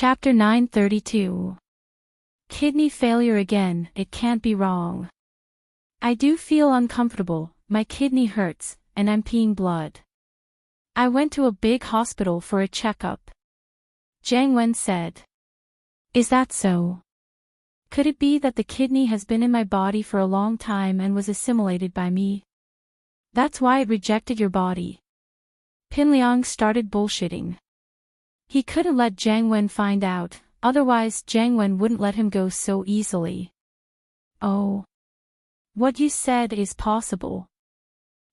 Chapter 932. Kidney failure again, it can't be wrong. I do feel uncomfortable, my kidney hurts, and I'm peeing blood. I went to a big hospital for a checkup. Jiang Wen said. Is that so? Could it be that the kidney has been in my body for a long time and was assimilated by me? That's why it rejected your body. Pin Liang started bullshitting. He couldn't let Jiang Wen find out, otherwise Jiang Wen wouldn't let him go so easily. Oh. What you said is possible.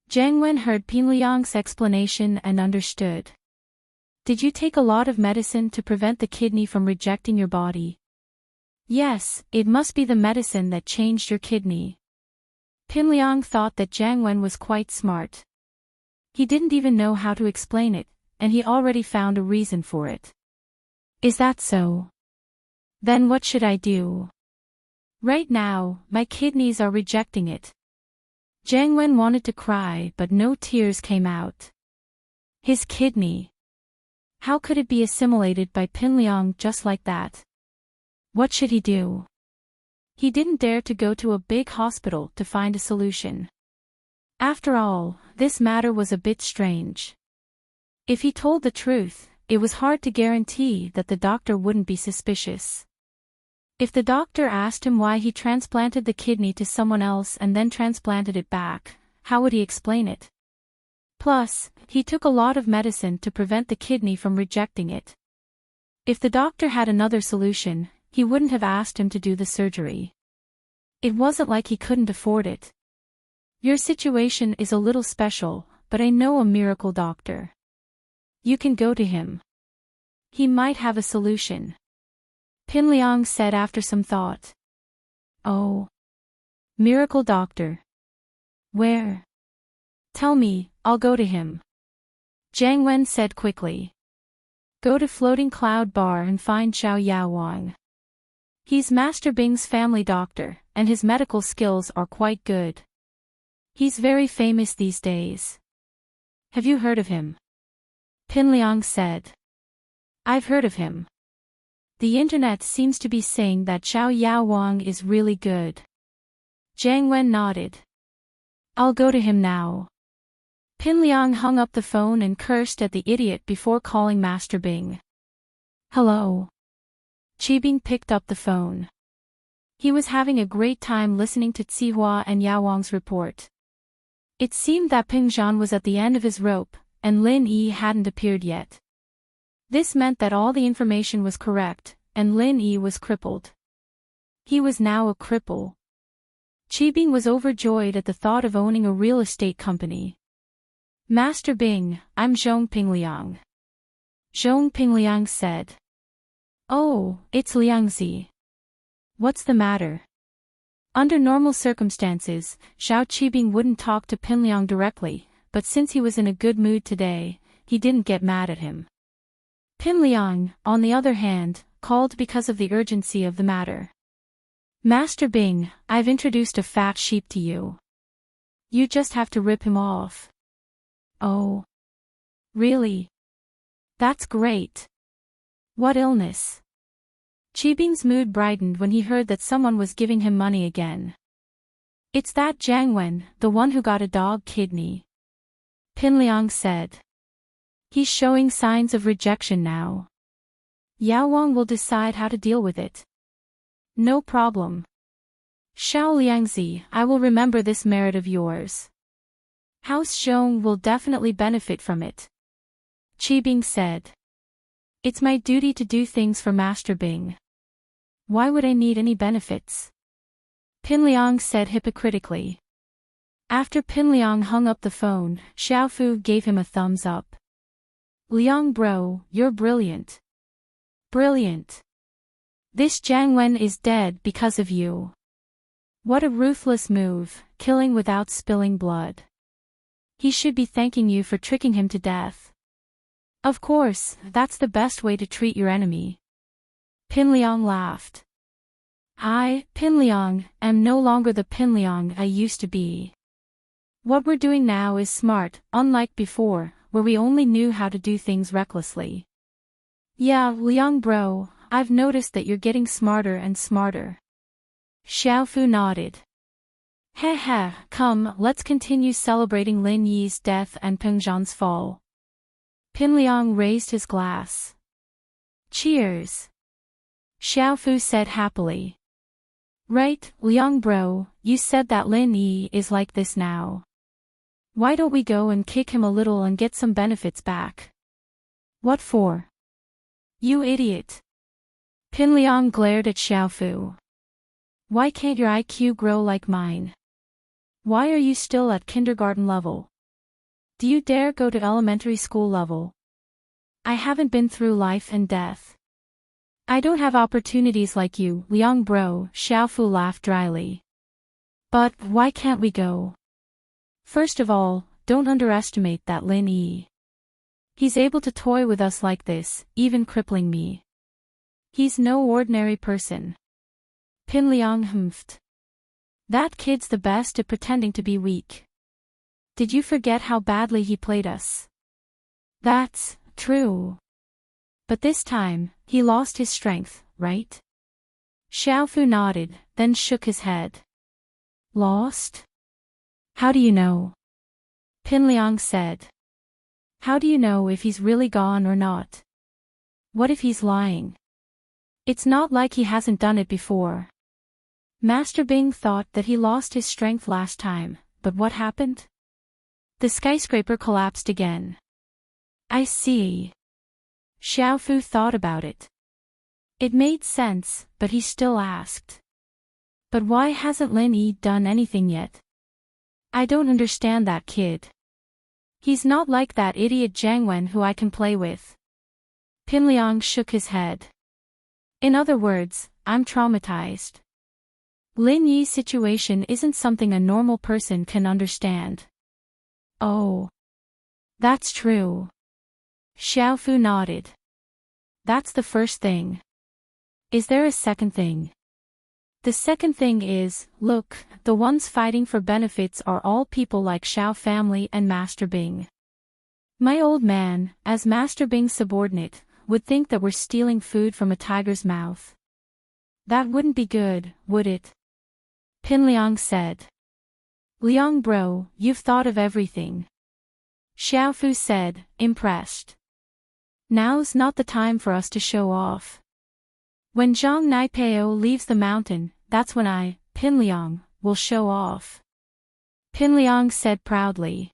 Jiang Wen heard Pin Liang's explanation and understood. Did you take a lot of medicine to prevent the kidney from rejecting your body? Yes, it must be the medicine that changed your kidney. Pin Liang thought that Jiang Wen was quite smart. He didn't even know how to explain it, and he already found a reason for it. Is that so? Then what should I do? Right now, my kidneys are rejecting it. Jiang Wen wanted to cry but no tears came out. His kidney. How could it be assimilated by Pin Liang just like that? What should he do? He didn't dare to go to a big hospital to find a solution. After all, this matter was a bit strange. If he told the truth, it was hard to guarantee that the doctor wouldn't be suspicious. If the doctor asked him why he transplanted the kidney to someone else and then transplanted it back, how would he explain it? Plus, he took a lot of medicine to prevent the kidney from rejecting it. If the doctor had another solution, he wouldn't have asked him to do the surgery. It wasn't like he couldn't afford it. Your situation is a little special, but I know a miracle doctor. You can go to him. He might have a solution. Pin Liang said after some thought. Oh. Miracle doctor. Where? Tell me, I'll go to him. Jiang Wen said quickly. Go to Floating Cloud Bar and find Xiao Yaowang. He's Master Bing's family doctor, and his medical skills are quite good. He's very famous these days. Have you heard of him? Pin Liang said. I've heard of him. The internet seems to be saying that Xiao Yaowang is really good. Jiang Wen nodded. I'll go to him now. Pin Liang hung up the phone and cursed at the idiot before calling Master Bing. Hello. Qibing picked up the phone. He was having a great time listening to Cihua and Yaowang's report. It seemed that Ping Zhan was at the end of his rope, and Lin Yi hadn't appeared yet. This meant that all the information was correct, and Lin Yi was crippled. He was now a cripple. Qibing was overjoyed at the thought of owning a real estate company. Master Bing, I'm Zhong Pingliang. Zhong Pingliang said. Oh, it's Liangzi. What's the matter? Under normal circumstances, Xiao Qibing wouldn't talk to Pin Liang directly, but since he was in a good mood today, he didn't get mad at him. Pin Liang, on the other hand, called because of the urgency of the matter. Master Bing, I've introduced a fat sheep to you. You just have to rip him off. Oh. Really? That's great. What illness? Qibing's mood brightened when he heard that someone was giving him money again. It's that Jiang Wen, the one who got a dog kidney. Pin Liang said. He's showing signs of rejection now. Yaowang will decide how to deal with it. No problem. Xiao Liangzi, I will remember this merit of yours. House Zhong will definitely benefit from it. Qibing said. It's my duty to do things for Master Bing. Why would I need any benefits? Pin Liang said hypocritically. After Pin Liang hung up the phone, Xiaofu gave him a thumbs up. Liang bro, you're brilliant. Brilliant. This Jiang Wen is dead because of you. What a ruthless move, killing without spilling blood. He should be thanking you for tricking him to death. Of course, that's the best way to treat your enemy. Pin Liang laughed. I, Pin Liang, am no longer the Pin Liang I used to be. What we're doing now is smart, unlike before, where we only knew how to do things recklessly. Yeah, Liang bro, I've noticed that you're getting smarter and smarter. Xiaofu nodded. Heh, come, let's continue celebrating Lin Yi's death and Peng Zhan's fall. Pinliang raised his glass. Cheers. Xiaofu said happily. Right, Liang bro, you said that Lin Yi is like this now. Why don't we go and kick him a little and get some benefits back? What for? You idiot. Pinliang glared at Xiaofu. Why can't your IQ grow like mine? Why are you still at kindergarten level? Do you dare go to elementary school level? I haven't been through life and death. I don't have opportunities like you, Liang bro, Xiaofu laughed dryly. But, why can't we go? First of all, don't underestimate that Lin Yi. He's able to toy with us like this, even crippling me. He's no ordinary person. Pinliang humphed. That kid's the best at pretending to be weak. Did you forget how badly he played us? That's true. But this time, he lost his strength, right? Xiaofu nodded, then shook his head. Lost? How do you know? Pinliang said. How do you know if he's really gone or not? What if he's lying? It's not like he hasn't done it before. Master Bing thought that he lost his strength last time, but what happened? The skyscraper collapsed again. I see. Xiaofu thought about it. It made sense, but he still asked. But why hasn't Lin Yi done anything yet? I don't understand that kid. He's not like that idiot Jiang Wen who I can play with. Pinliang shook his head. In other words, I'm traumatized. Lin Yi's situation isn't something a normal person can understand. Oh. That's true. Xiaofu nodded. That's the first thing. Is there a second thing? The second thing is, look, the ones fighting for benefits are all people like Xiao family and Master Bing. My old man, as Master Bing's subordinate, would think that we're stealing food from a tiger's mouth. That wouldn't be good, would it? Pinliang said. Liang bro, you've thought of everything. Xiaofu said, impressed. Now's not the time for us to show off. When Zhang Naipeo leaves the mountain, that's when I, Pinliang, will show off. Pinliang said proudly.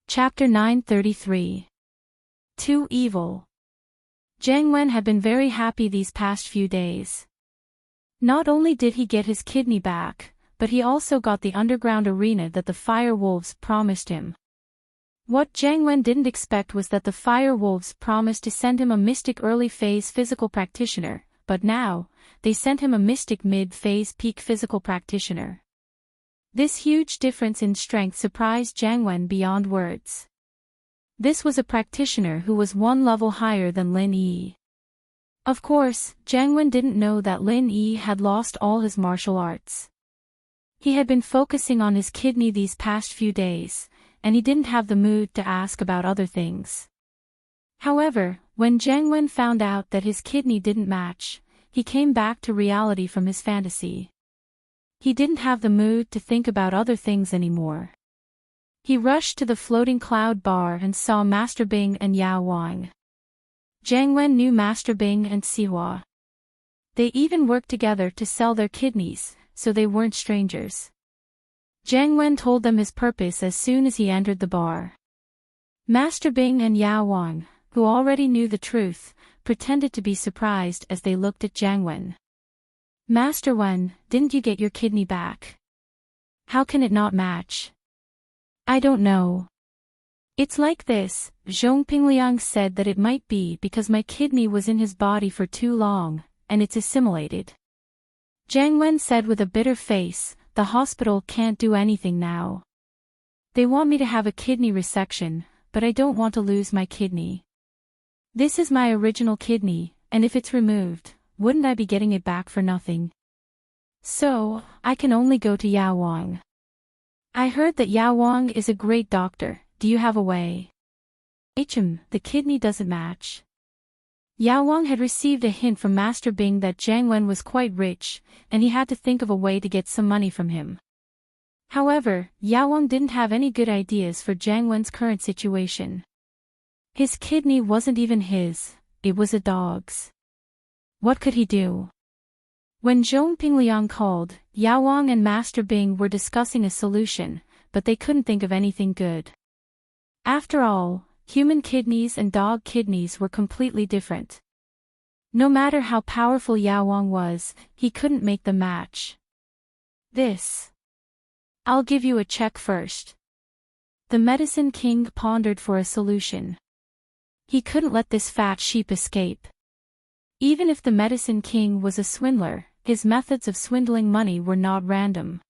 Chapter 933. Too evil. Jiang Wen had been very happy these past few days. Not only did he get his kidney back, but he also got the underground arena that the Fire Wolves promised him. What Jiang Wen didn't expect was that the Fire Wolves promised to send him a mystic early-phase physical practitioner, but now, they sent him a mystic mid-phase peak physical practitioner. This huge difference in strength surprised Jiang Wen beyond words. This was a practitioner who was one level higher than Lin Yi. Of course, Jiang Wen didn't know that Lin Yi had lost all his martial arts. He had been focusing on his kidney these past few days, and he didn't have the mood to ask about other things. However, when Jiang Wen found out that his kidney didn't match, he came back to reality from his fantasy. He didn't have the mood to think about other things anymore. He rushed to the floating cloud bar and saw Master Bing and Yao Wang. Jiang Wen knew Master Bing and Sihua. They even worked together to sell their kidneys, so they weren't strangers. Jiang Wen told them his purpose as soon as he entered the bar. Master Bing and Yao Wang, who already knew the truth, pretended to be surprised as they looked at Jiang Wen. Master Wen, didn't you get your kidney back? How can it not match? I don't know. It's like this, Zhong Pingliang said that it might be because my kidney was in his body for too long, and it's assimilated. Jiang Wen said with a bitter face, the hospital can't do anything now. They want me to have a kidney resection, but I don't want to lose my kidney. This is my original kidney, and if it's removed, wouldn't I be getting it back for nothing? So, I can only go to Yao Wang. I heard that Yao Wang is a great doctor, do you have a way? The kidney doesn't match. Yao Wang had received a hint from Master Bing that Jiang Wen was quite rich, and he had to think of a way to get some money from him. However, Yao Wang didn't have any good ideas for Jiang Wen's current situation. His kidney wasn't even his, it was a dog's. What could he do? When Zhong Pingliang called, Yao Wang and Master Bing were discussing a solution, but they couldn't think of anything good. After all, human kidneys and dog kidneys were completely different. No matter how powerful Yao Wang was, he couldn't make them match. I'll give you a check first. The Medicine King pondered for a solution. He couldn't let this fat sheep escape. Even if the Medicine King was a swindler, his methods of swindling money were not random.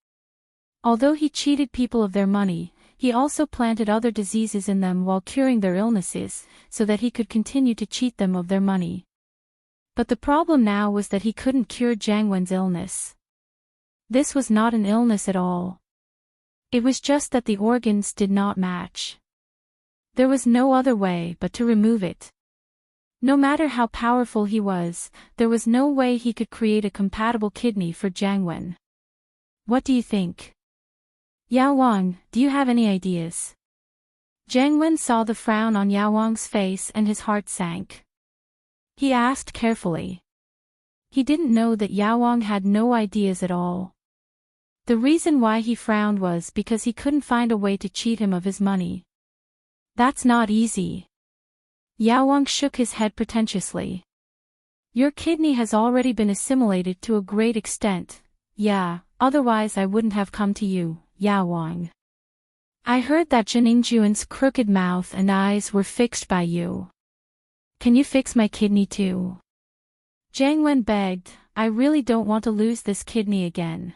Although he cheated people of their money, he also planted other diseases in them while curing their illnesses, so that he could continue to cheat them of their money. But the problem now was that he couldn't cure Jiang Wen's illness. This was not an illness at all. It was just that the organs did not match. There was no other way but to remove it. No matter how powerful he was, there was no way he could create a compatible kidney for Jiang Wen. What do you think? Yao Wang, do you have any ideas? Jiang Wen saw the frown on Yao Wang's face and his heart sank. He asked carefully. He didn't know that Yao Wang had no ideas at all. The reason why he frowned was because he couldn't find a way to cheat him of his money. That's not easy. Yao Wang shook his head pretentiously. Your kidney has already been assimilated to a great extent. Yeah, otherwise I wouldn't have come to you, Yao Wang. I heard that Zheningjuan's crooked mouth and eyes were fixed by you. Can you fix my kidney too? Jiang Wen begged, I really don't want to lose this kidney again.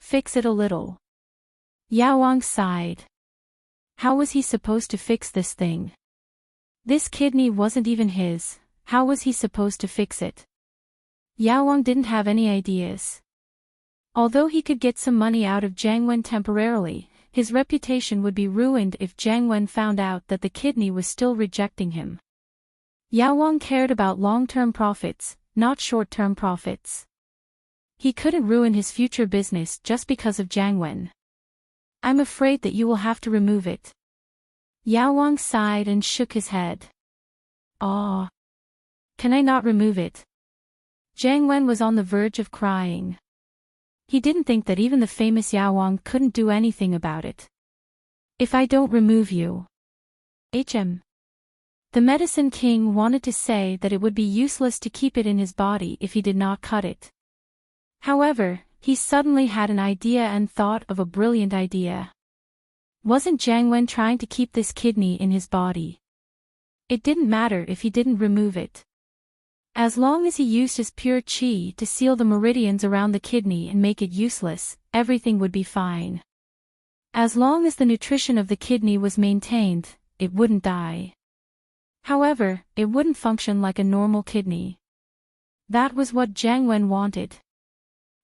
Fix it a little. Yao Wang sighed. How was he supposed to fix this thing? This kidney wasn't even his, how was he supposed to fix it? Yao Wang didn't have any ideas. Although he could get some money out of Jiang Wen temporarily, his reputation would be ruined if Jiang Wen found out that the kidney was still rejecting him. Yao Wang cared about long-term profits, not short-term profits. He couldn't ruin his future business just because of Jiang Wen. I'm afraid that you will have to remove it. Yao Wang sighed and shook his head. Ah. Can I not remove it? Jiang Wen was on the verge of crying. He didn't think that even the famous Yao Wang couldn't do anything about it. If I don't remove you. The Medicine King wanted to say that it would be useless to keep it in his body if he did not cut it. However, he suddenly had an idea and thought of a brilliant idea. Wasn't Jiang Wen trying to keep this kidney in his body? It didn't matter if he didn't remove it. As long as he used his pure qi to seal the meridians around the kidney and make it useless, everything would be fine. As long as the nutrition of the kidney was maintained, it wouldn't die. However, it wouldn't function like a normal kidney. That was what Jiang Wen wanted.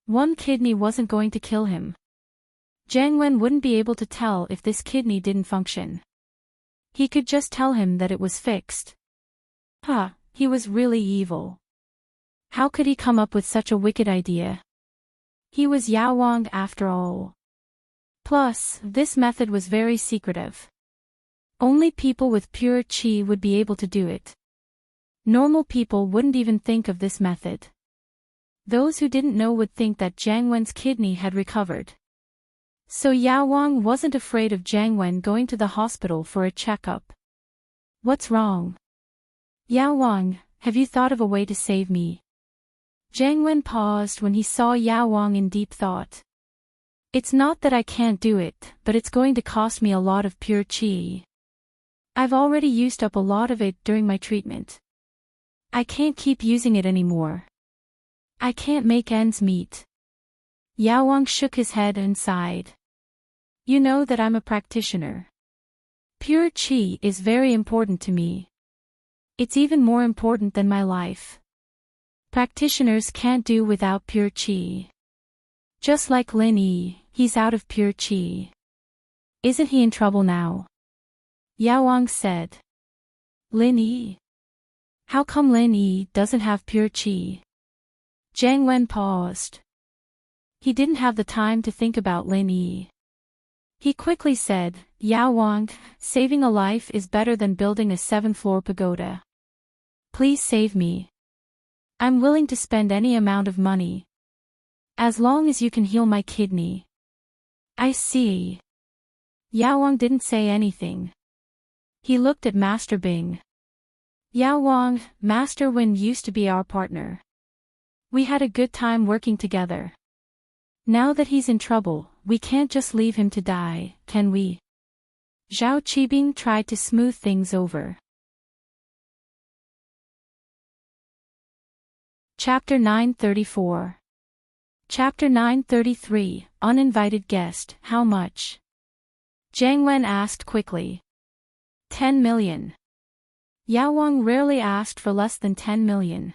One kidney wasn't going to kill him. Jiang Wen wouldn't be able to tell if this kidney didn't function. He could just tell him that it was fixed. He was really evil. How could he come up with such a wicked idea? He was Yao Wang after all. Plus, this method was very secretive. Only people with pure qi would be able to do it. Normal people wouldn't even think of this method. Those who didn't know would think that Jiang Wen's kidney had recovered. So Yao Wang wasn't afraid of Jiang Wen going to the hospital for a checkup. What's wrong? Yao Wang, have you thought of a way to save me? Jiang Wen paused when he saw Yao Wang in deep thought. It's not that I can't do it, but it's going to cost me a lot of pure qi. I've already used up a lot of it during my treatment. I can't keep using it anymore. I can't make ends meet. Yao Wang shook his head and sighed. You know that I'm a practitioner. Pure qi is very important to me. It's even more important than my life. Practitioners can't do without pure qi. Just like Lin Yi, he's out of pure qi. Isn't he in trouble now? Yao Wang said. Lin Yi. How come Lin Yi doesn't have pure qi? Jiang Wen paused. He didn't have the time to think about Lin Yi. He quickly said, Yao Wang, saving a life is better than building a 7th-floor pagoda. Please save me. I'm willing to spend any amount of money. As long as you can heal my kidney. I see. Yao Wang didn't say anything. He looked at Master Bing. Yao Wang, Master Wen used to be our partner. We had a good time working together. Now that he's in trouble, we can't just leave him to die, can we? Zhao Qibing tried to smooth things over. Chapter 934. Chapter 933, Uninvited Guest, how much? Jiang Wen asked quickly. 10 million. Yao Wang rarely asked for less than 10 million.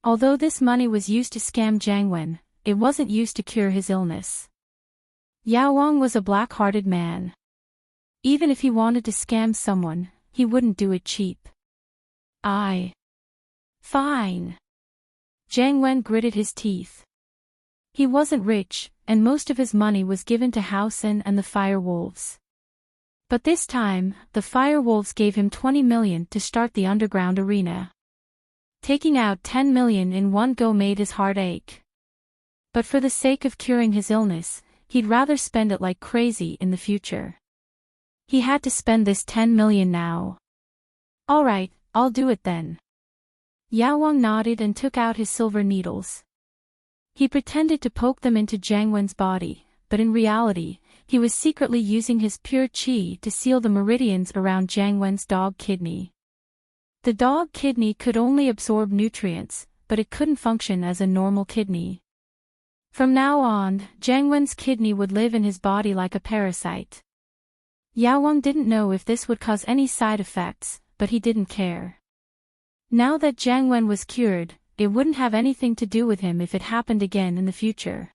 Although this money was used to scam Jiang Wen, it wasn't used to cure his illness. Yao Wang was a black-hearted man. Even if he wanted to scam someone, he wouldn't do it cheap. Fine. Jiang Wen gritted his teeth. He wasn't rich, and most of his money was given to Hao Sen and the Fire Wolves. But this time, the Fire Wolves gave him 20 million to start the underground arena. Taking out 10 million in one go made his heart ache. But for the sake of curing his illness, he'd rather spend it like crazy in the future. He had to spend this 10 million now. Alright, I'll do it then. Yao Wang nodded and took out his silver needles. He pretended to poke them into Jiang Wen's body, but in reality, he was secretly using his pure qi to seal the meridians around Jiang Wen's dog kidney. The dog kidney could only absorb nutrients, but it couldn't function as a normal kidney. From now on, Jiang Wen's kidney would live in his body like a parasite. Yao Wang didn't know if this would cause any side effects, but he didn't care. Now that Jiang Wen was cured, it wouldn't have anything to do with him if it happened again in the future.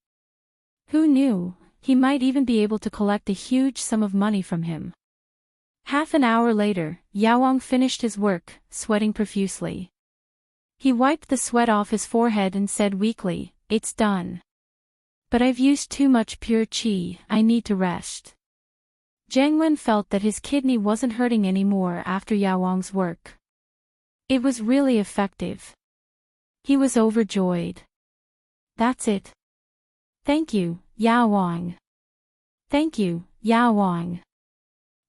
Who knew, he might even be able to collect a huge sum of money from him. Half an hour later, Yao Wang finished his work, sweating profusely. He wiped the sweat off his forehead and said weakly, It's done. But I've used too much pure qi, I need to rest. Jiang Wen felt that his kidney wasn't hurting anymore after Yao Wang's work. It was really effective. He was overjoyed. That's it. Thank you, Yao Wang. Thank you, Yao Wang.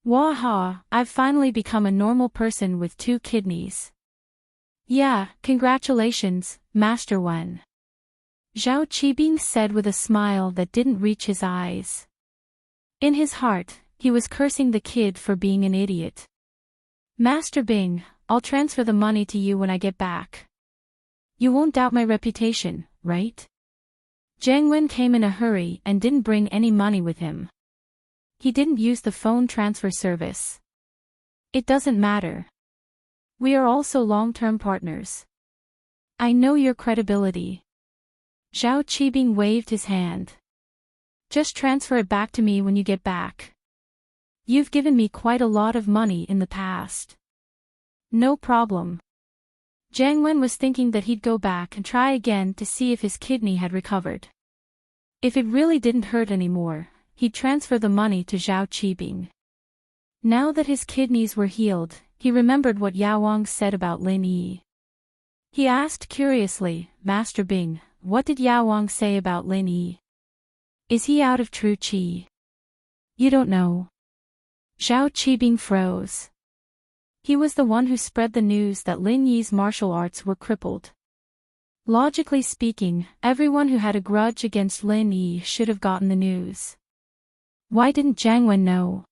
Waha, I've finally become a normal person with 2 kidneys. Yeah, congratulations, Master Wen. Zhao Qibing said with a smile that didn't reach his eyes. In his heart, he was cursing the kid for being an idiot. Master Bing, I'll transfer the money to you when I get back. You won't doubt my reputation, right? Jiang Wen came in a hurry and didn't bring any money with him. He didn't use the phone transfer service. It doesn't matter. We are also long-term partners. I know your credibility. Zhao Qibing waved his hand. Just transfer it back to me when you get back. You've given me quite a lot of money in the past. No problem. Jiang Wen was thinking that he'd go back and try again to see if his kidney had recovered. If it really didn't hurt anymore, he'd transfer the money to Zhao Qibing. Now that his kidneys were healed, he remembered what Yao Wang said about Lin Yi. He asked curiously, Master Bing, what did Yao Wang say about Lin Yi? Is he out of true qi? You don't know. Zhao Qibing froze. He was the one who spread the news that Lin Yi's martial arts were crippled. Logically speaking, everyone who had a grudge against Lin Yi should have gotten the news. Why didn't Jiang Wen know?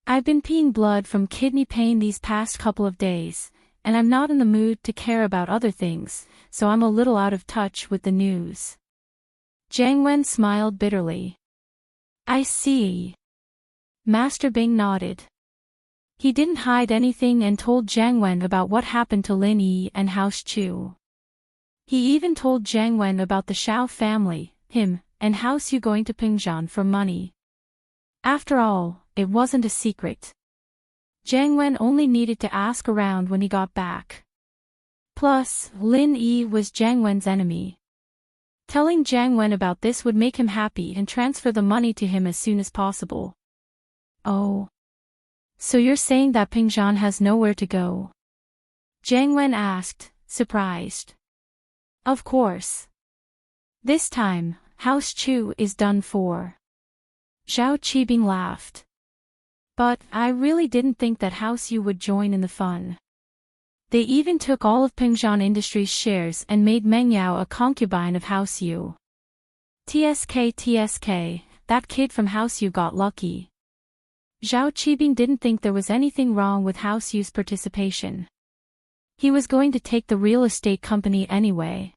I've been peeing blood from kidney pain these past couple of days, and I'm not in the mood to care about other things, so I'm a little out of touch with the news. Jiang Wen smiled bitterly. I see. Master Bing nodded. He didn't hide anything and told Jiang Wen about what happened to Lin Yi and House Chu. He even told Jiang Wen about the Shao family, him, and House Yu going to Pingzhan for money. After all, it wasn't a secret. Jiang Wen only needed to ask around when he got back. Plus, Lin Yi was Jiang Wen's enemy. Telling Jiang Wen about this would make him happy and transfer the money to him as soon as possible. Oh. So you're saying that Ping Zhan has nowhere to go? Jiang Wen asked, surprised. Of course. This time, House Chu is done for. Zhao Qibing laughed. But I really didn't think that House Yu would join in the fun. They even took all of Pingzhan Industries' shares and made Meng Yao a concubine of House Yu. TSK, that kid from House Yu got lucky. Zhao Qibing didn't think there was anything wrong with House Yu's participation. He was going to take the real estate company anyway.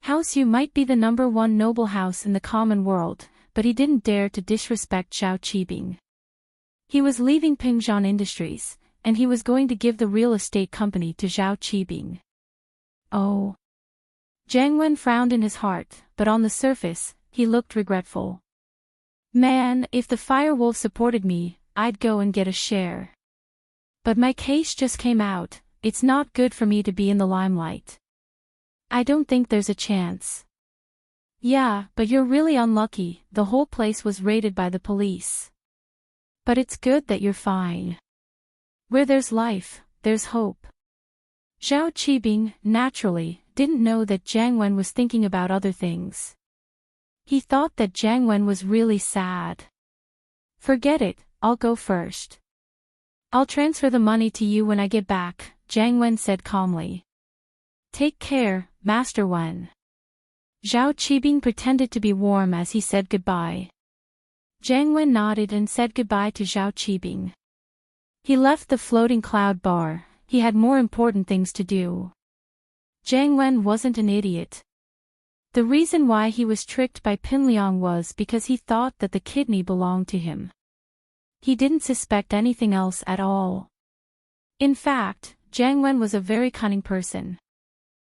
House Yu might be the #1 noble house in the common world, but he didn't dare to disrespect Zhao Qibing. He was leaving Pingzhan Industries, and he was going to give the real estate company to Zhao Qibing. Oh. Jiang Wen frowned in his heart, but on the surface, he looked regretful. Man, if the Firewolf supported me, I'd go and get a share. But my case just came out, it's not good for me to be in the limelight. I don't think there's a chance. Yeah, but you're really unlucky, the whole place was raided by the police. But it's good that you're fine. Where there's life, there's hope. Zhao Qibing, naturally, didn't know that Jiang Wen was thinking about other things. He thought that Jiang Wen was really sad. Forget it, I'll go first. I'll transfer the money to you when I get back, Jiang Wen said calmly. Take care, Master Wen. Zhao Qibing pretended to be warm as he said goodbye. Jiang Wen nodded and said goodbye to Zhao Qibing. He left the floating cloud bar, he had more important things to do. Jiang Wen wasn't an idiot. The reason why he was tricked by Pinliang was because he thought that the kidney belonged to him. He didn't suspect anything else at all. In fact, Jiang Wen was a very cunning person.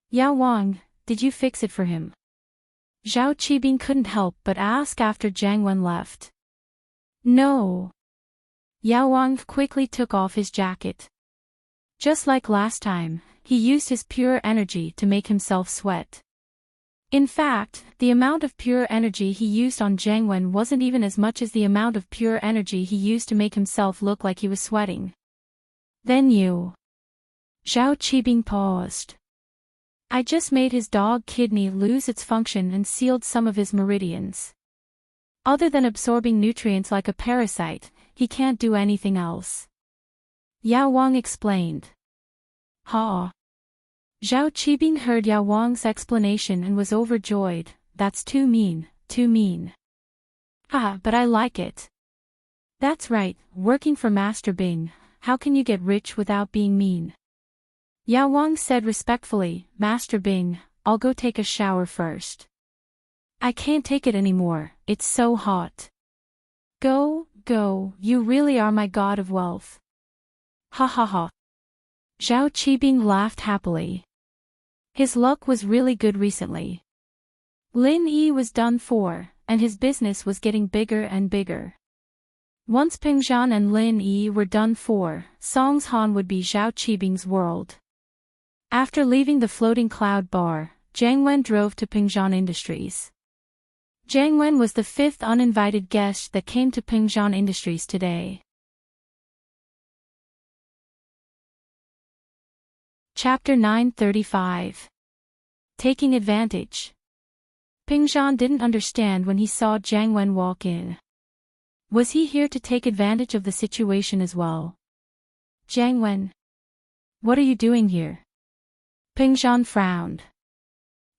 Yao Wang, did you fix it for him? Zhao Qibing couldn't help but ask after Jiang Wen left. No. Yao Wang quickly took off his jacket. Just like last time, he used his pure energy to make himself sweat. In fact, the amount of pure energy he used on Jiang Wen wasn't even as much as the amount of pure energy he used to make himself look like he was sweating. Then you. Zhao Qibing paused. I just made his dog kidney lose its function and sealed some of his meridians. Other than absorbing nutrients like a parasite, he can't do anything else. Yao Wang explained. Ha. Zhao Qibing heard Yao Wang's explanation and was overjoyed. That's too mean, too mean. Ah, but I like it. That's right, working for Master Bing, how can you get rich without being mean? Yao Wang said respectfully, Master Bing, I'll go take a shower first. I can't take it anymore, it's so hot. Go, you really are my god of wealth. Ha ha ha. Zhao Qibing laughed happily. His luck was really good recently. Lin Yi was done for, and his business was getting bigger and bigger. Once Pingzhan and Lin Yi were done for, Songshan would be Zhao Qibing's world. After leaving the floating cloud bar, Jiang Wen drove to Pingzhan Industries. Jiang Wen was the 5th uninvited guest that came to Pingzhan Industries today. Chapter 935. Taking Advantage. Pingzhan didn't understand when he saw Jiang Wen walk in. Was he here to take advantage of the situation as well? Jiang Wen. What are you doing here? Pingzhan frowned.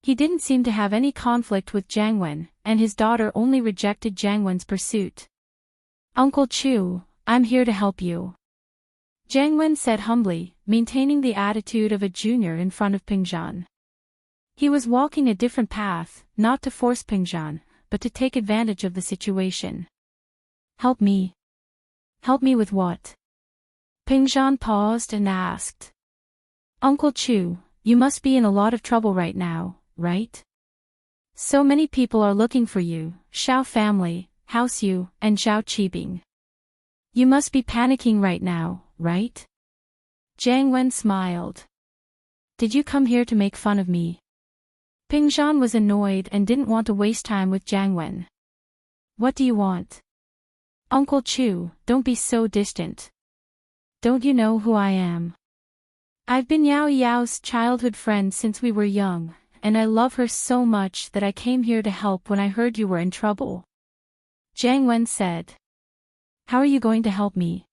He didn't seem to have any conflict with Jiang Wen, and his daughter only rejected Jiang Wen's pursuit. Uncle Chu, I'm here to help you. Jiang Wen said humbly, maintaining the attitude of a junior in front of Pingzhan. He was walking a different path, not to force Pingzhan, but to take advantage of the situation. Help me. Help me with what? Pingzhan paused and asked. Uncle Chu, you must be in a lot of trouble right now, right? So many people are looking for you, Xiao family, House Yu, and Zhao Qibing. You must be panicking right now, right? Jiang Wen smiled. Did you come here to make fun of me? Ping Zhan was annoyed and didn't want to waste time with Jiang Wen. What do you want? Uncle Chu, don't be so distant. Don't you know who I am? I've been Yao Yao's childhood friend since we were young, and I love her so much that I came here to help when I heard you were in trouble. Jiang Wen said. How are you going to help me?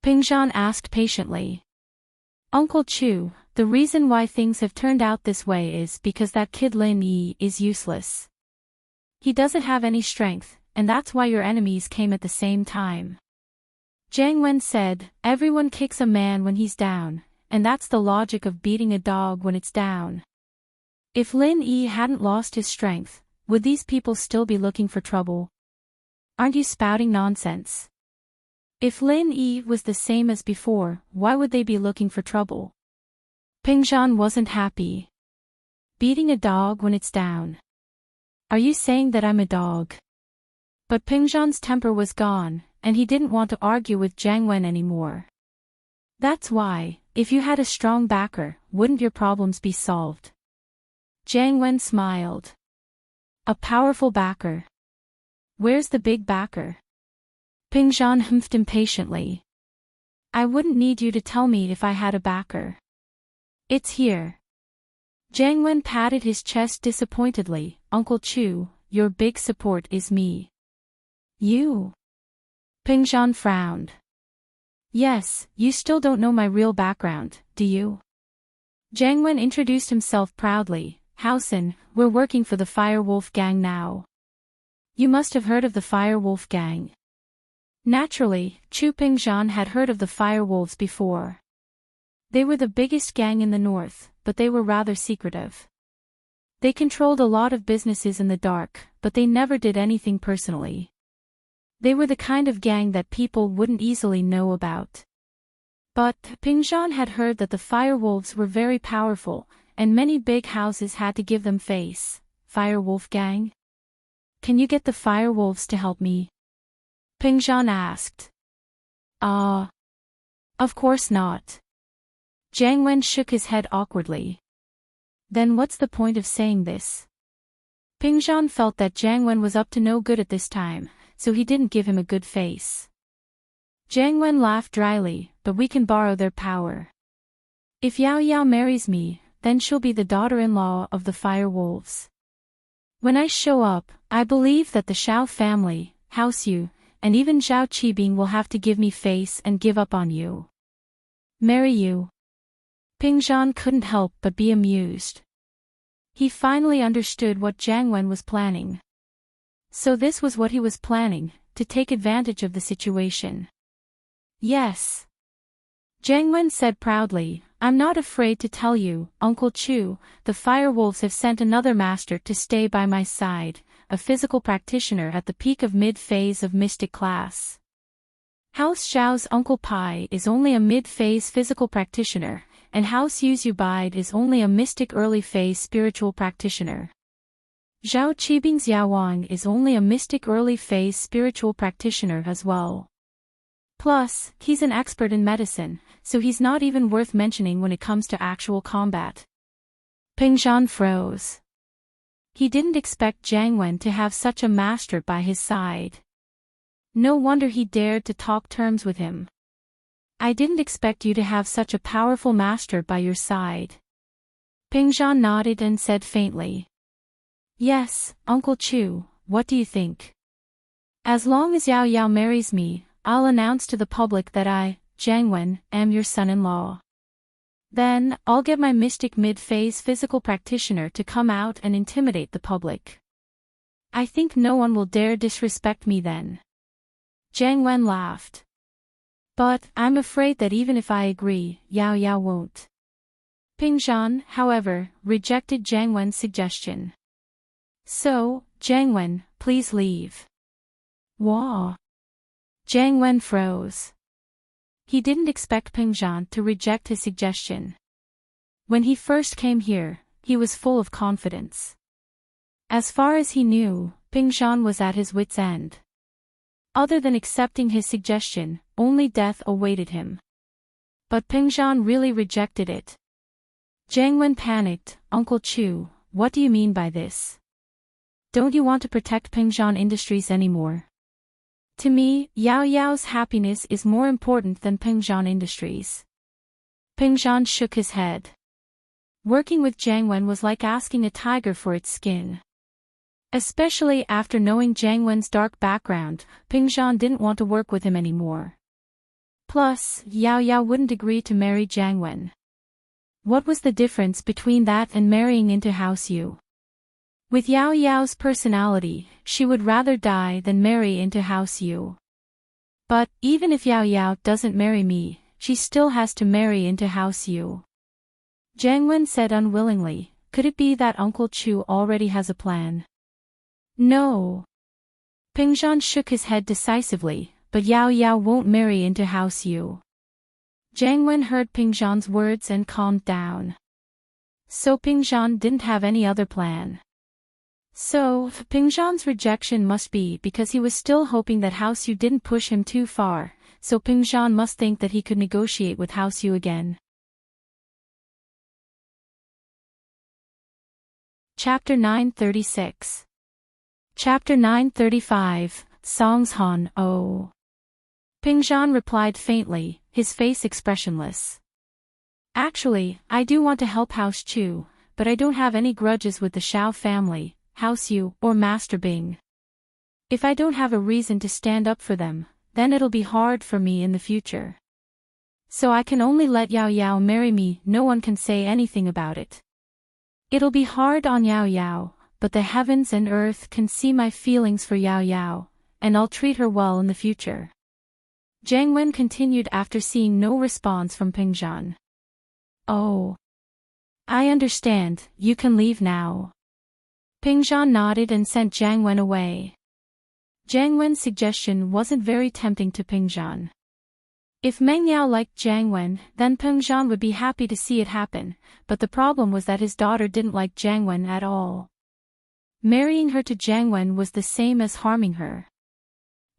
Ping Zhan asked patiently. Uncle Chu, the reason why things have turned out this way is because that kid Lin Yi is useless. He doesn't have any strength, and that's why your enemies came at the same time. Jiang Wen said, everyone kicks a man when he's down, and that's the logic of beating a dog when it's down. If Lin Yi hadn't lost his strength, would these people still be looking for trouble? Aren't you spouting nonsense? If Lin Yi was the same as before, why would they be looking for trouble? Ping Zhan wasn't happy. Beating a dog when it's down. Are you saying that I'm a dog? But Ping Zhan's temper was gone, and he didn't want to argue with Jiang Wen anymore. That's why, if you had a strong backer, wouldn't your problems be solved? Jiang Wen smiled. A powerful backer. Where's the big backer? Ping Zhan humphed impatiently. I wouldn't need you to tell me if I had a backer. It's here. Jiang Wen patted his chest disappointedly. Uncle Chu, your big support is me. You? Ping Zhan frowned. Yes, you still don't know my real background, do you? Jiang Wen introduced himself proudly. Housen, we're working for the Firewolf Gang now. You must have heard of the Firewolf Gang. Naturally, Chu Ping Zhan had heard of the Firewolves before. They were the biggest gang in the north, but they were rather secretive. They controlled a lot of businesses in the dark, but they never did anything personally. They were the kind of gang that people wouldn't easily know about. But Ping Zhan had heard that the Firewolves were very powerful, and many big houses had to give them face. Firewolf Gang? Can you get the Firewolves to help me? Ping Zhan asked. Of course not. Jiang Wen shook his head awkwardly. Then what's the point of saying this? Ping Zhan felt that Jiang Wen was up to no good at this time, so he didn't give him a good face. Jiang Wen laughed dryly, but we can borrow their power. If Yao Yao marries me, then she'll be the daughter-in-law of the Firewolves. When I show up, I believe that the Shao family, House Yu, and even Zhao Qibing will have to give me face and give up on you. Marry you? Ping Zhan couldn't help but be amused. He finally understood what Jiang Wen was planning. So this was what he was planning, to take advantage of the situation. Yes. Jiang Wen said proudly, I'm not afraid to tell you, Uncle Chu, the Firewolves have sent another master to stay by my side, a physical practitioner at the peak of mid-phase of mystic class. House Zhao's Uncle Pai is only a mid-phase physical practitioner, and House Yu's Yubaid is only a mystic early-phase spiritual practitioner. Zhao Qibing's Yaowang is only a mystic early-phase spiritual practitioner as well. Plus, he's an expert in medicine, so he's not even worth mentioning when it comes to actual combat. Ping Zhan froze. He didn't expect Jiang Wen to have such a master by his side. No wonder he dared to talk terms with him. I didn't expect you to have such a powerful master by your side. Ping Zhan nodded and said faintly. Yes, Uncle Chu, what do you think? As long as Yao Yao marries me, I'll announce to the public that I, Jiang Wen, am your son-in-law. Then, I'll get my mystic mid-phase physical practitioner to come out and intimidate the public. I think no one will dare disrespect me then. Jiang Wen laughed. But, I'm afraid that even if I agree, Yao Yao won't. Ping Zhan, however, rejected Jiang Wen's suggestion. So, Jiang Wen, please leave. Wah. Jiang Wen froze. He didn't expect Ping Zhan to reject his suggestion. When he first came here, he was full of confidence. As far as he knew, Ping Zhan was at his wits' end. Other than accepting his suggestion, only death awaited him. But Pingzhan really rejected it. Jiang Wen panicked. Uncle Chu, what do you mean by this? Don't you want to protect Pingzhan Industries anymore? To me, Yao Yao's happiness is more important than Pingzhan Industries. Pingzhan shook his head. Working with Jiang Wen was like asking a tiger for its skin. Especially after knowing Jiang Wen's dark background, Pingzhan didn't want to work with him anymore. Plus, Yao Yao wouldn't agree to marry Jiang Wen. What was the difference between that and marrying into House Yu? With Yao Yao's personality, she would rather die than marry into House Yu. But, even if Yao Yao doesn't marry me, she still has to marry into House Yu. Jiang Wen said unwillingly, could it be that Uncle Chu already has a plan? No. Pingzhan shook his head decisively, but Yao Yao won't marry into House Yu. Jiang Wen heard Pingzhan's words and calmed down. So Pingzhan didn't have any other plan. So, Pingzhan's rejection must be because he was still hoping that House Yu didn't push him too far, so Pingzhan must think that he could negotiate with House Yu again. Chapter 936. Chapter 935, Songshan, oh. Pingzhan replied faintly, his face expressionless. Actually, I do want to help House Chu, but I don't have any grudges with the Shao family, House Yu, or Master Bing. If I don't have a reason to stand up for them, then it'll be hard for me in the future. So I can only let Yao Yao marry me, no one can say anything about it. It'll be hard on Yao Yao, but the heavens and earth can see my feelings for Yao Yao, and I'll treat her well in the future. Jiang Wen continued after seeing no response from Pingzhan. Oh. I understand, you can leave now. Pingzhan nodded and sent Jiang Wen away. Jiang Wen's suggestion wasn't very tempting to Pingzhan. If Meng Yao liked Jiang Wen, then Pingzhan would be happy to see it happen, but the problem was that his daughter didn't like Jiang Wen at all. Marrying her to Jiang Wen was the same as harming her.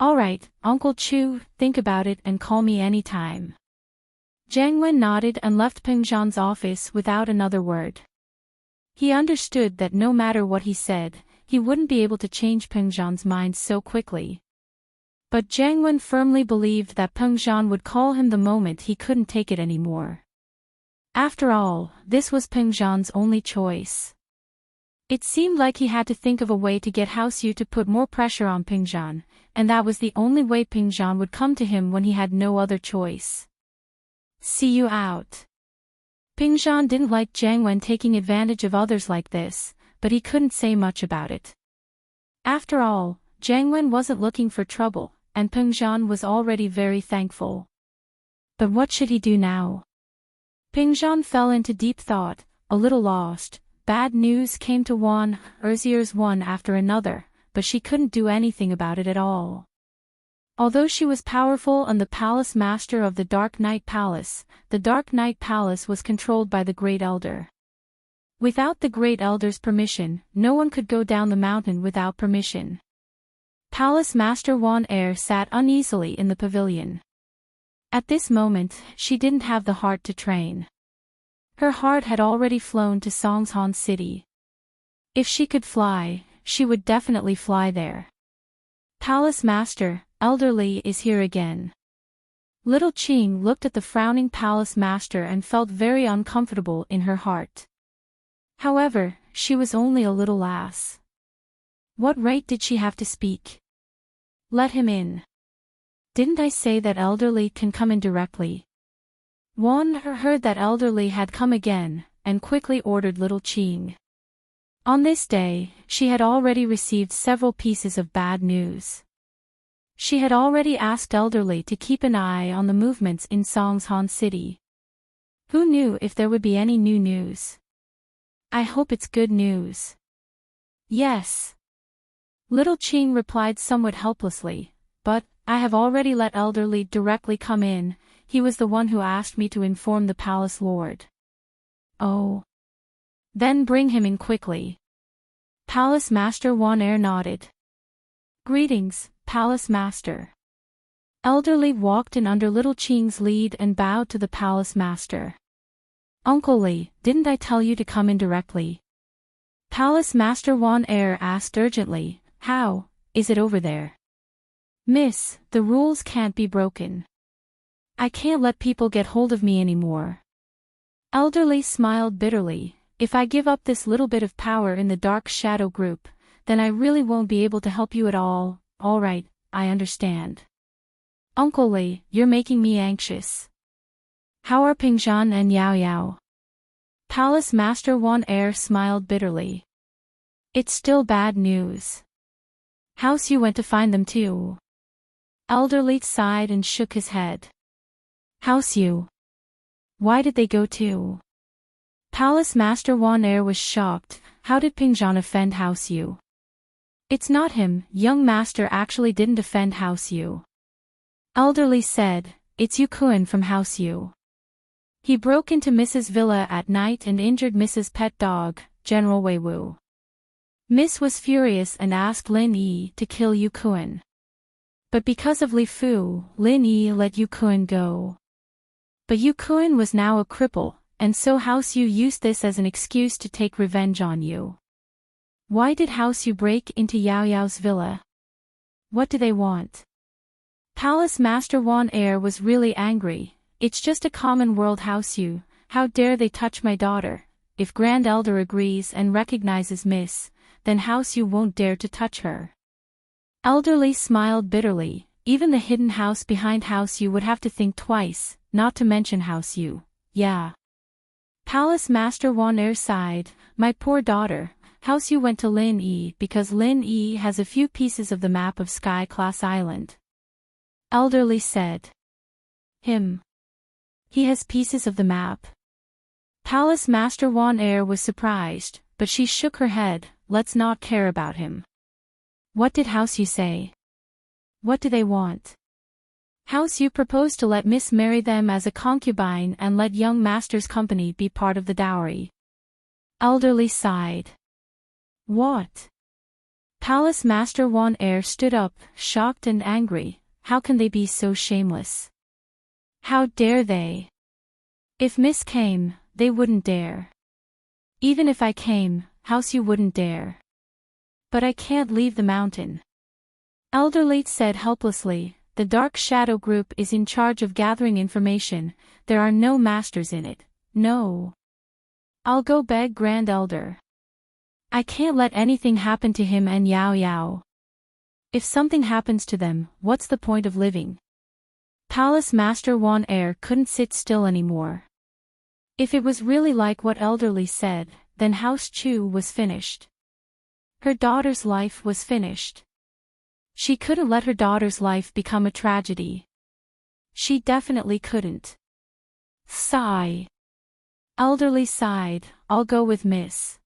Alright, Uncle Chu, think about it and call me anytime. Jiang Wen nodded and left Pingzhan's office without another word. He understood that no matter what he said, he wouldn't be able to change Pingzhan's mind so quickly. But Jiang Wen firmly believed that Pingzhan would call him the moment he couldn't take it anymore. After all, this was Pingzhan's only choice. It seemed like he had to think of a way to get House Yu to put more pressure on Pingzhan, and that was the only way Pingzhan would come to him when he had no other choice. See you out. Pingzhan didn't like Jiang Wen taking advantage of others like this, but he couldn't say much about it. After all, Jiang Wen wasn't looking for trouble, and Pingzhan was already very thankful. But what should he do now? Pingzhan fell into deep thought, a little lost. Bad news came to Wan Erzier's one after another, but she couldn't do anything about it at all. Although she was powerful and the palace master of the Dark Knight Palace, the Dark Knight Palace was controlled by the Great Elder. Without the Great Elder's permission, no one could go down the mountain without permission. Palace Master Wan sat uneasily in the pavilion. At this moment, she didn't have the heart to train. Her heart had already flown to Songshan City. If she could fly, she would definitely fly there. Palace Master, Elderly is here again. Little Qing looked at the frowning Palace Master and felt very uncomfortable in her heart. However, she was only a little lass. What right did she have to speak? Let him in. Didn't I say that Elderly can come in directly? Wan heard that Elderly had come again, and quickly ordered Little Qing. On this day, she had already received several pieces of bad news. She had already asked Elderly to keep an eye on the movements in Songshan City. Who knew if there would be any new news? I hope it's good news. Yes. Little Qing replied somewhat helplessly, but, I have already let Elderly directly come in, he was the one who asked me to inform the palace lord. Oh. Then bring him in quickly. Palace Master Wan nodded. Greetings, Palace Master. Elderly walked in under little Ching's lead and bowed to the palace master. Uncle Li, didn't I tell you to come in directly? Palace Master Wan Er asked urgently. How is it over there? Miss, the rules can't be broken. I can't let people get hold of me anymore. Elderly smiled bitterly. If I give up this little bit of power in the Dark Shadow group, then I really won't be able to help you at all. All right, I understand. Uncle Li, you're making me anxious. How are Pingzhan and Yao Yao? Palace Master Wan Er smiled bitterly. It's still bad news. House you went to find them too. Elderly sighed and shook his head. House you? Why did they go too? Palace Master Wan Er was shocked. How did Pingzhan offend House you? It's not him, young master actually didn't offend House you. Elderly said, it's Yu Kun from House Yu. He broke into Mrs. Villa at night and injured Mrs. Pet Dog, General Wei Wu. Miss was furious and asked Lin Yi to kill Yu Kun. But because of Li Fu, Lin Yi let Yu Kun go. But Yu Kun was now a cripple, and so House Yu used this as an excuse to take revenge on Yu. Why did House Yu break into Yao Yao's villa? What do they want? Palace Master Wan Er was really angry. It's just a common world House Yu. How dare they touch my daughter? If Grand Elder agrees and recognizes Miss, then House Yu won't dare to touch her. Elderly smiled bitterly. Even the hidden house behind House Yu would have to think twice, not to mention House Yu. Yeah. Palace Master Wan Er sighed. My poor daughter. House Yu went to Lin Yi because Lin Yi has a few pieces of the map of Sky Class Island. Elderly said. Him. He has pieces of the map. Palace Master Wan Er was surprised, but she shook her head. Let's not care about him. What did House Yu say? What do they want? House Yu proposed to let Miss marry them as a concubine and let young master's company be part of the dowry. Elderly sighed. What? Palace Master Wan Er stood up, shocked and angry. How can they be so shameless? How dare they? If Miss came, they wouldn't dare. Even if I came, House Yu wouldn't dare. But I can't leave the mountain. Elderly said helplessly. The Dark Shadow Group is in charge of gathering information. There are no masters in it. No. I'll go beg Grand Elder. I can't let anything happen to him and Yao Yao. If something happens to them, what's the point of living? Palace Master Wan Er couldn't sit still anymore. If it was really like what Elderly said, then House Chu was finished. Her daughter's life was finished. She couldn't let her daughter's life become a tragedy. She definitely couldn't. Sigh. Elderly sighed. I'll go with Miss.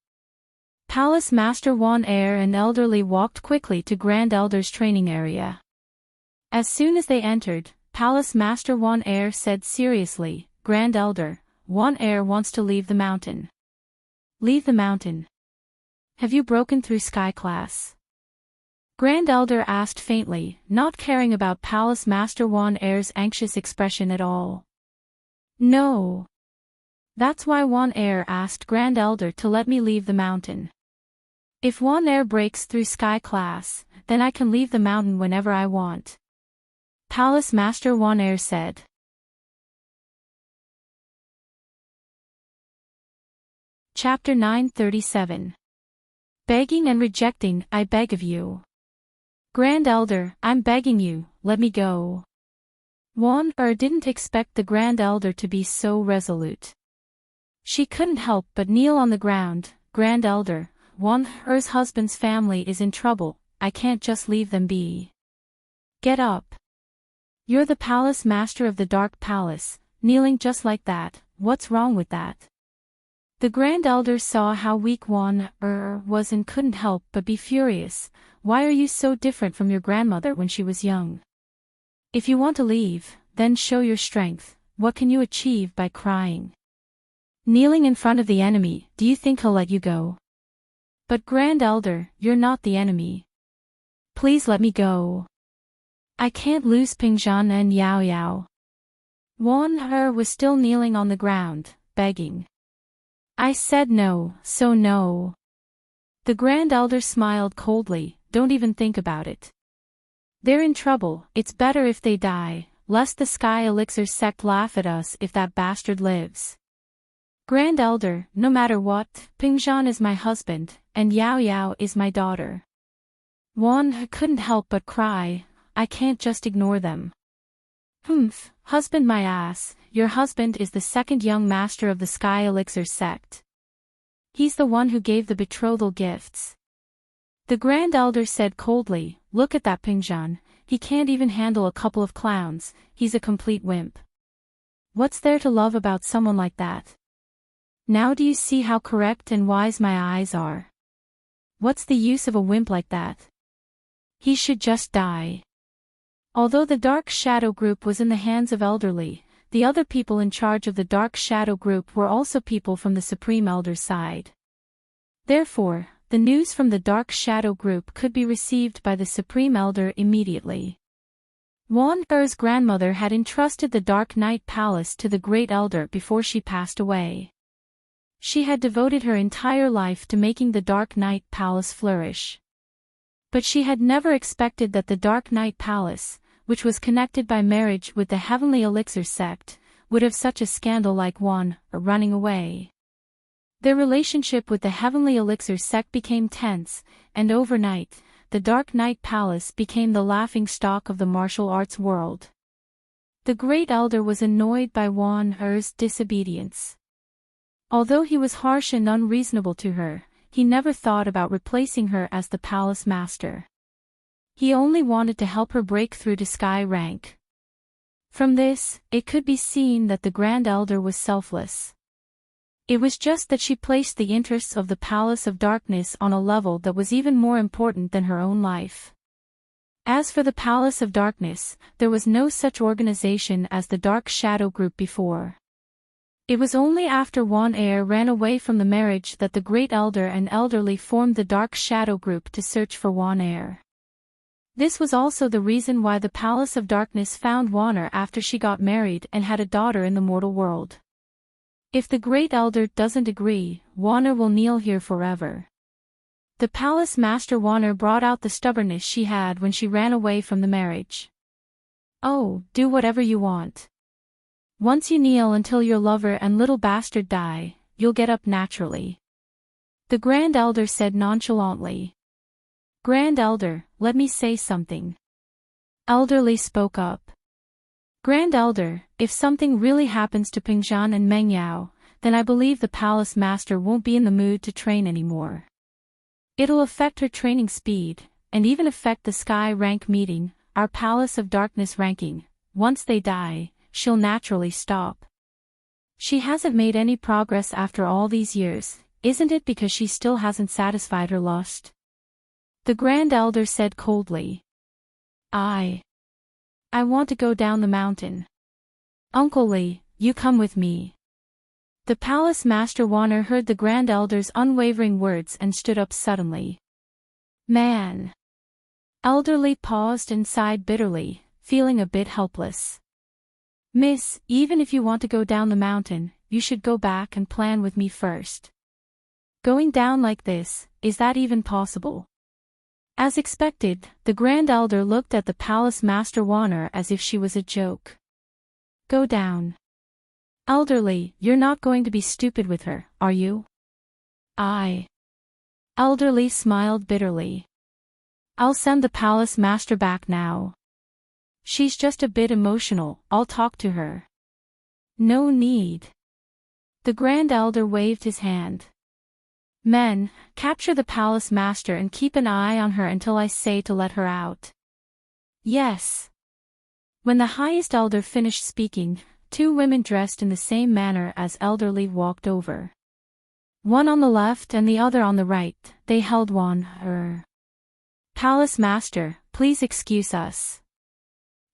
Palace Master Wan Er and Elderly walked quickly to Grand Elder's training area. As soon as they entered, Palace Master Wan Er said seriously, Grand Elder, Wan Er wants to leave the mountain. Leave the mountain? Have you broken through Sky Class? Grand Elder asked faintly, not caring about Palace Master Wan Er's anxious expression at all. No. That's why Wan Er asked Grand Elder to let me leave the mountain. If Wan Er breaks through Sky Class, then I can leave the mountain whenever I want. Palace Master Wan Er said. Chapter 937. Begging and rejecting. I beg of you. Grand Elder, I'm begging you, let me go. Wan Er didn't expect the Grand Elder to be so resolute. She couldn't help but kneel on the ground. Grand Elder, Wan Er's husband's family is in trouble, I can't just leave them be. Get up. You're the palace master of the Dark Palace, kneeling just like that, what's wrong with that? The Grand Elder saw how weak Wan Er was and couldn't help but be furious. Why are you so different from your grandmother when she was young? If you want to leave, then show your strength. What can you achieve by crying? Kneeling in front of the enemy, do you think he'll let you go? But Grand Elder, you're not the enemy. Please let me go. I can't lose Pingzhan and Yao Yao. Wan Er was still kneeling on the ground, begging. I said no, so no. The Grand Elder smiled coldly, don't even think about it. They're in trouble, it's better if they die, lest the Sky Elixir sect laugh at us if that bastard lives. Grand Elder, no matter what, Pingzhan is my husband, and Yao Yao is my daughter. Wan couldn't help but cry, I can't just ignore them. Humph, husband my ass, your husband is the second young master of the Sky Elixir sect. He's the one who gave the betrothal gifts. The Grand Elder said coldly, look at that Pingzhan, he can't even handle a couple of clowns, he's a complete wimp. What's there to love about someone like that? Now do you see how correct and wise my eyes are? What's the use of a wimp like that? He should just die. Although the Dark Shadow Group was in the hands of Elderly, the other people in charge of the Dark Shadow Group were also people from the Supreme Elder's side. Therefore, the news from the Dark Shadow Group could be received by the Supreme Elder immediately. Wan Er's grandmother had entrusted the Dark Knight Palace to the Great Elder before she passed away. She had devoted her entire life to making the Dark Knight Palace flourish. But she had never expected that the Dark Knight Palace, which was connected by marriage with the Heavenly Elixir sect, would have such a scandal like Wan Er running away. Their relationship with the Heavenly Elixir sect became tense, and overnight, the Dark Knight Palace became the laughingstock of the martial arts world. The Great Elder was annoyed by Wan Er's disobedience. Although he was harsh and unreasonable to her, he never thought about replacing her as the palace master. He only wanted to help her break through to sky rank. From this, it could be seen that the Grand Elder was selfless. It was just that she placed the interests of the Palace of Darkness on a level that was even more important than her own life. As for the Palace of Darkness, there was no such organization as the Dark Shadow Group before. It was only after Wan Er ran away from the marriage that the Great Elder and Elderly formed the Dark Shadow Group to search for Wan Er. This was also the reason why the Palace of Darkness found Wan Er after she got married and had a daughter in the mortal world. If the Great Elder doesn't agree, Wan Er will kneel here forever. The Palace Master Wan Er brought out the stubbornness she had when she ran away from the marriage. Oh, do whatever you want. Once you kneel until your lover and little bastard die, you'll get up naturally. The Grand Elder said nonchalantly. Grand Elder, let me say something. Elderly spoke up. Grand Elder, if something really happens to Pingzhan and Meng Yao, then I believe the Palace Master won't be in the mood to train anymore. It'll affect her training speed, and even affect the Sky Rank meeting, our Palace of Darkness ranking. Once they die, she'll naturally stop. She hasn't made any progress after all these years, isn't it because she still hasn't satisfied her lust? The Grand Elder said coldly. I want to go down the mountain. Uncle Li, you come with me. The Palace Master Wan Er heard the Grand Elder's unwavering words and stood up suddenly. Man! Elderly paused and sighed bitterly, feeling a bit helpless. Miss, even if you want to go down the mountain, you should go back and plan with me first. Going down like this, is that even possible? As expected, the Grand Elder looked at the Palace Master Wan Er as if she was a joke. Go down. Elderly, you're not going to be stupid with her, are you? Elderly smiled bitterly. I'll send the Palace Master back now. She's just a bit emotional, I'll talk to her. No need. The Grand Elder waved his hand. Men, capture the Palace Master and keep an eye on her until I say to let her out. Yes. When the highest elder finished speaking, two women dressed in the same manner as Elderly walked over. One on the left and the other on the right, they held Wan Er. Palace Master, please excuse us.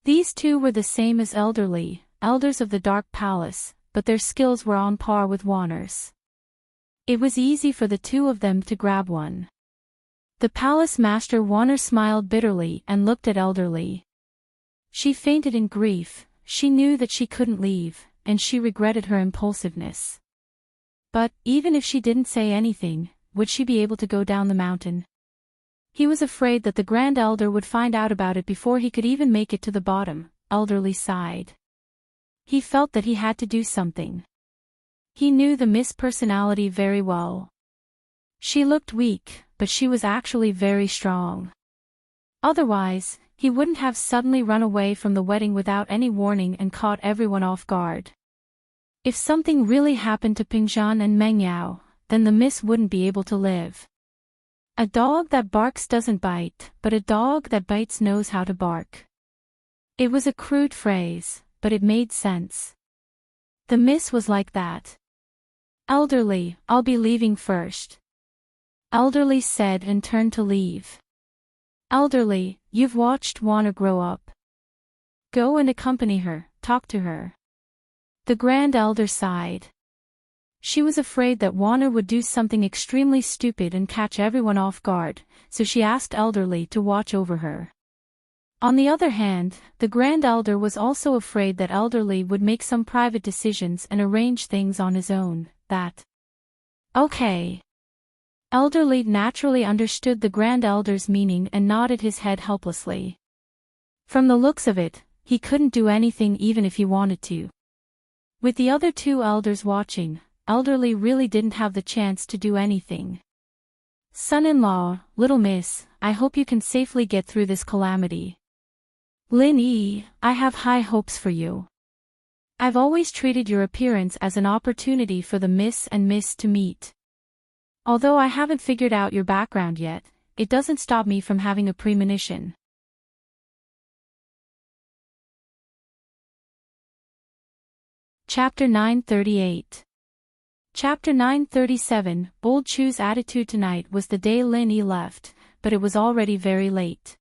These two were the same as Elderly, elders of the Dark Palace, but their skills were on par with Wan Er's. It was easy for the two of them to grab one. The Palace Master Wan Er smiled bitterly and looked at Elderly. She fainted in grief. She knew that she couldn't leave, and she regretted her impulsiveness. But, even if she didn't say anything, would she be able to go down the mountain? He was afraid that the Grand Elder would find out about it before he could even make it to the bottom. Elderly sighed. He felt that he had to do something. He knew the Miss personality very well. She looked weak, but she was actually very strong. Otherwise, he wouldn't have suddenly run away from the wedding without any warning and caught everyone off guard. If something really happened to Pingzhan and Meng Yao, then the Miss wouldn't be able to live. A dog that barks doesn't bite, but a dog that bites knows how to bark. It was a crude phrase, but it made sense. The Miss was like that. Elderly, I'll be leaving first. Elderly said and turned to leave. Elderly, you've watched Wanna grow up. Go and accompany her, talk to her. The Grand Elder sighed. She was afraid that Wanna would do something extremely stupid and catch everyone off guard, so she asked Elderly to watch over her. On the other hand, the Grand Elder was also afraid that Elderly would make some private decisions and arrange things on his own, that. Okay. Elderly naturally understood the Grand Elder's meaning and nodded his head helplessly. From the looks of it, he couldn't do anything even if he wanted to. With the other two elders watching, Elderly really didn't have the chance to do anything. Son-in-law, little miss, I hope you can safely get through this calamity. Lin Yi, I have high hopes for you. I've always treated your appearance as an opportunity for the Miss and Miss to meet. Although I haven't figured out your background yet, it doesn't stop me from having a premonition. Chapter 938. Chapter 937. Old Chu's attitude tonight was the day Lin Yi left, but it was already very late.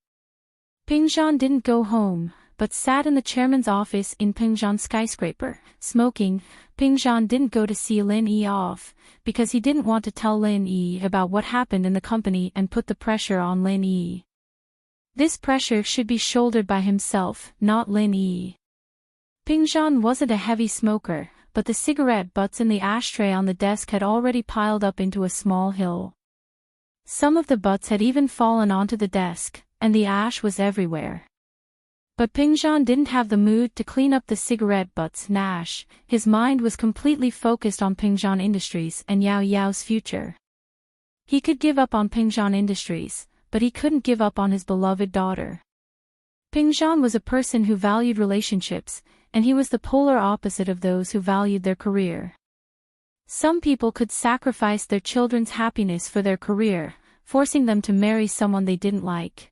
Pingzhan didn't go home, but sat in the chairman's office in Pingzhan skyscraper, smoking. Pingzhan didn't go to see Lin Yi off, because he didn't want to tell Lin Yi about what happened in the company and put the pressure on Lin Yi. This pressure should be shouldered by himself, not Lin Yi. Pingzhan wasn't a heavy smoker, but the cigarette butts in the ashtray on the desk had already piled up into a small hill. Some of the butts had even fallen onto the desk, and the ash was everywhere. But Pingzhan didn't have the mood to clean up the cigarette butts and ash. His mind was completely focused on Pingzhan Industries and Yao Yao's future. He could give up on Pingzhan Industries, but he couldn't give up on his beloved daughter. Pingzhan was a person who valued relationships, and he was the polar opposite of those who valued their career. Some people could sacrifice their children's happiness for their career, forcing them to marry someone they didn't like.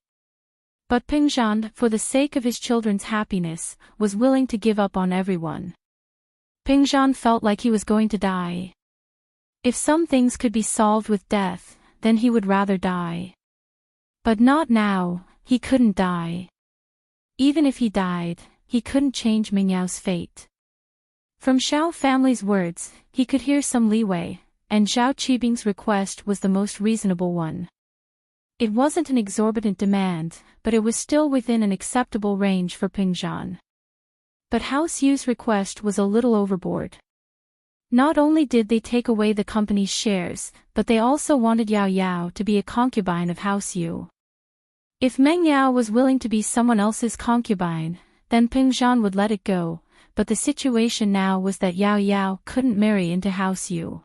But Pingzhan, for the sake of his children's happiness, was willing to give up on everyone. Pingzhan felt like he was going to die. If some things could be solved with death, then he would rather die. But not now, he couldn't die. Even if he died, he couldn't change Meng Yao's fate. From Xiao family's words, he could hear some leeway, and Zhao Qibing's request was the most reasonable one. It wasn't an exorbitant demand, but it was still within an acceptable range for Pingzhan. But House Yu's request was a little overboard. Not only did they take away the company's shares, but they also wanted Yao Yao to be a concubine of House Yu. If Meng Yao was willing to be someone else's concubine, then Pingzhan would let it go, but the situation now was that Yao Yao couldn't marry into House Yu.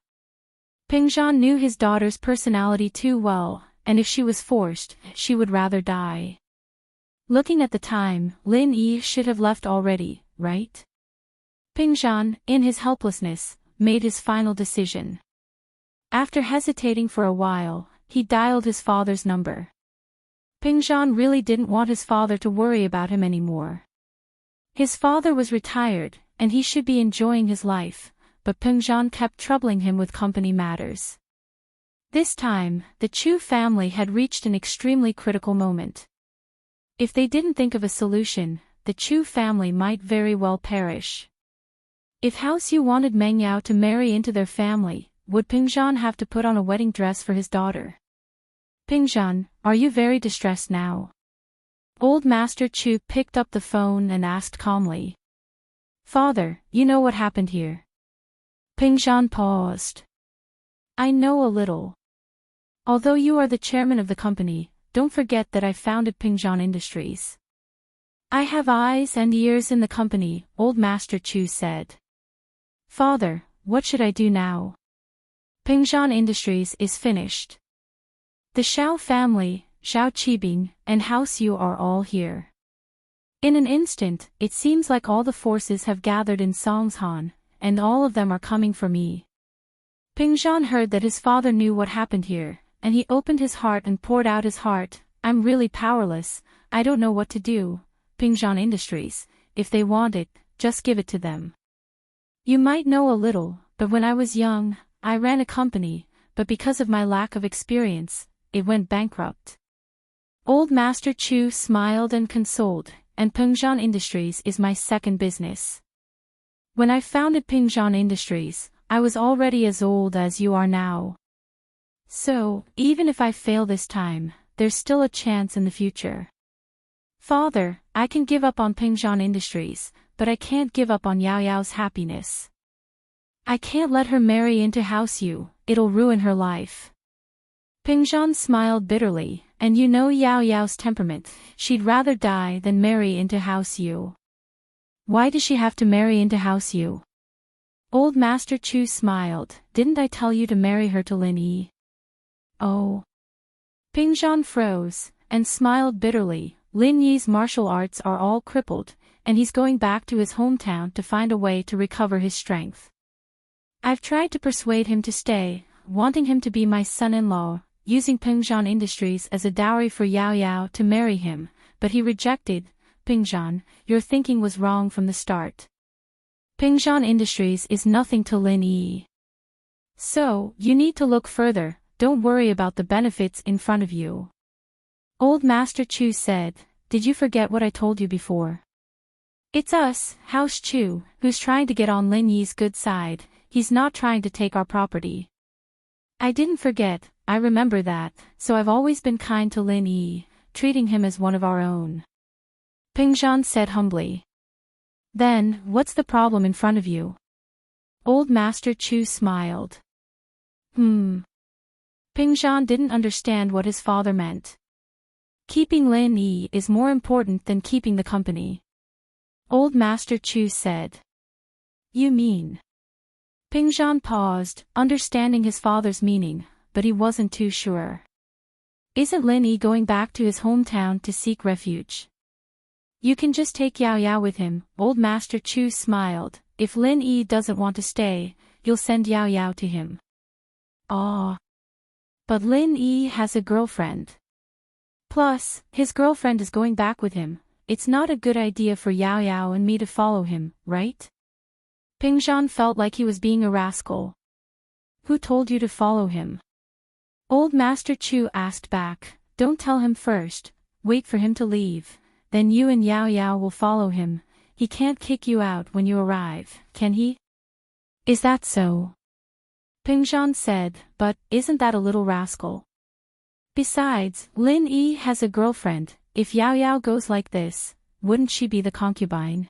Pingzhan knew his daughter's personality too well, and if she was forced, she would rather die. Looking at the time, Lin Yi should have left already, right? Pingzhan, in his helplessness, made his final decision. After hesitating for a while, he dialed his father's number. Pingzhan really didn't want his father to worry about him anymore. His father was retired, and he should be enjoying his life, but Pingzhan kept troubling him with company matters. This time, the Chu family had reached an extremely critical moment. If they didn't think of a solution, the Chu family might very well perish. If House Yu wanted Meng Yao to marry into their family, would Pingzhan have to put on a wedding dress for his daughter? Pingzhan, are you very distressed now? Old Master Chu picked up the phone and asked calmly. Father, you know what happened here? Pingzhan paused. I know a little. Although you are the chairman of the company, don't forget that I founded Pingzhan Industries. I have eyes and ears in the company, Old Master Chu said. Father, what should I do now? Pingzhan Industries is finished. The Xiao family, Xiao Qibing, and House Yu are all here. In an instant, it seems like all the forces have gathered in Songshan, and all of them are coming for me. Pingzhan heard that his father knew what happened here, and he opened his heart and poured out his heart. I'm really powerless, I don't know what to do. Pingzhan Industries, if they want it, just give it to them. You might know a little, but when I was young, I ran a company, but because of my lack of experience, it went bankrupt. Old Master Chu smiled and consoled, and Pingzhan Industries is my second business. When I founded Pingzhan Industries, I was already as old as you are now. So, even if I fail this time, there's still a chance in the future. Father, I can give up on Pingzhan Industries, but I can't give up on Yao Yao's happiness. I can't let her marry into House Yu, it'll ruin her life. Pingzhan smiled bitterly, and you know Yao Yao's temperament, she'd rather die than marry into House Yu. Why does she have to marry into House Yu? Old Master Chu smiled, didn't I tell you to marry her to Lin Yi? Oh. Pingzhan froze, and smiled bitterly. Lin Yi's martial arts are all crippled, and he's going back to his hometown to find a way to recover his strength. I've tried to persuade him to stay, wanting him to be my son-in-law, using Pingzhan Industries as a dowry for Yao Yao to marry him, but he rejected. Pingzhan, your thinking was wrong from the start. Pingzhan Industries is nothing to Lin Yi. So, you need to look further, don't worry about the benefits in front of you. Old Master Chu said, did you forget what I told you before? It's us, House Chu, who's trying to get on Lin Yi's good side, he's not trying to take our property. I didn't forget, I remember that, so I've always been kind to Lin Yi, treating him as one of our own. Pingzhan said humbly. Then, what's the problem in front of you? Old Master Chu smiled. Pingzhan didn't understand what his father meant. Keeping Lin Yi is more important than keeping the company. Old Master Chu said. You mean? Pingzhan paused, understanding his father's meaning, but he wasn't too sure. Isn't Lin Yi going back to his hometown to seek refuge? You can just take Yao Yao with him. Old Master Chu smiled. If Lin Yi doesn't want to stay, you'll send Yao Yao to him. Ah. But Lin Yi has a girlfriend. Plus, his girlfriend is going back with him. It's not a good idea for Yao Yao and me to follow him, right? Pingzhan felt like he was being a rascal. Who told you to follow him? Old Master Chu asked back. Don't tell him first, wait for him to leave, then you and Yao Yao will follow him. He can't kick you out when you arrive, can he? Is that so? Pingzhan said, but isn't that a little rascal? Besides, Lin Yi has a girlfriend. If Yao Yao goes like this, wouldn't she be the concubine?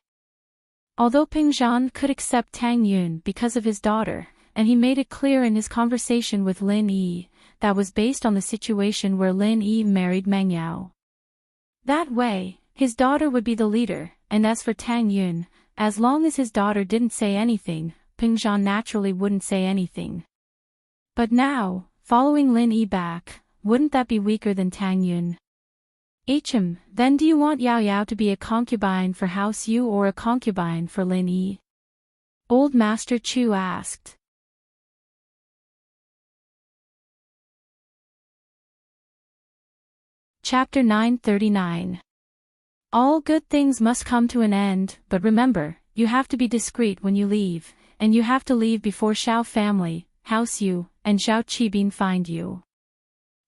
Although Pingzhan could accept Tang Yun because of his daughter, and he made it clear in his conversation with Lin Yi, that was based on the situation where Lin Yi married Meng Yao. That way, his daughter would be the leader, and as for Tang Yun, as long as his daughter didn't say anything, Pingzhan naturally wouldn't say anything. But now, following Lin Yi back, wouldn't that be weaker than Tang Yun? Then do you want Yao Yao to be a concubine for House Yu or a concubine for Lin Yi? Old Master Chu asked. Chapter 939. All good things must come to an end, but remember, you have to be discreet when you leave, and you have to leave before Xiao family, House Yu, and Xiao Qibing find you.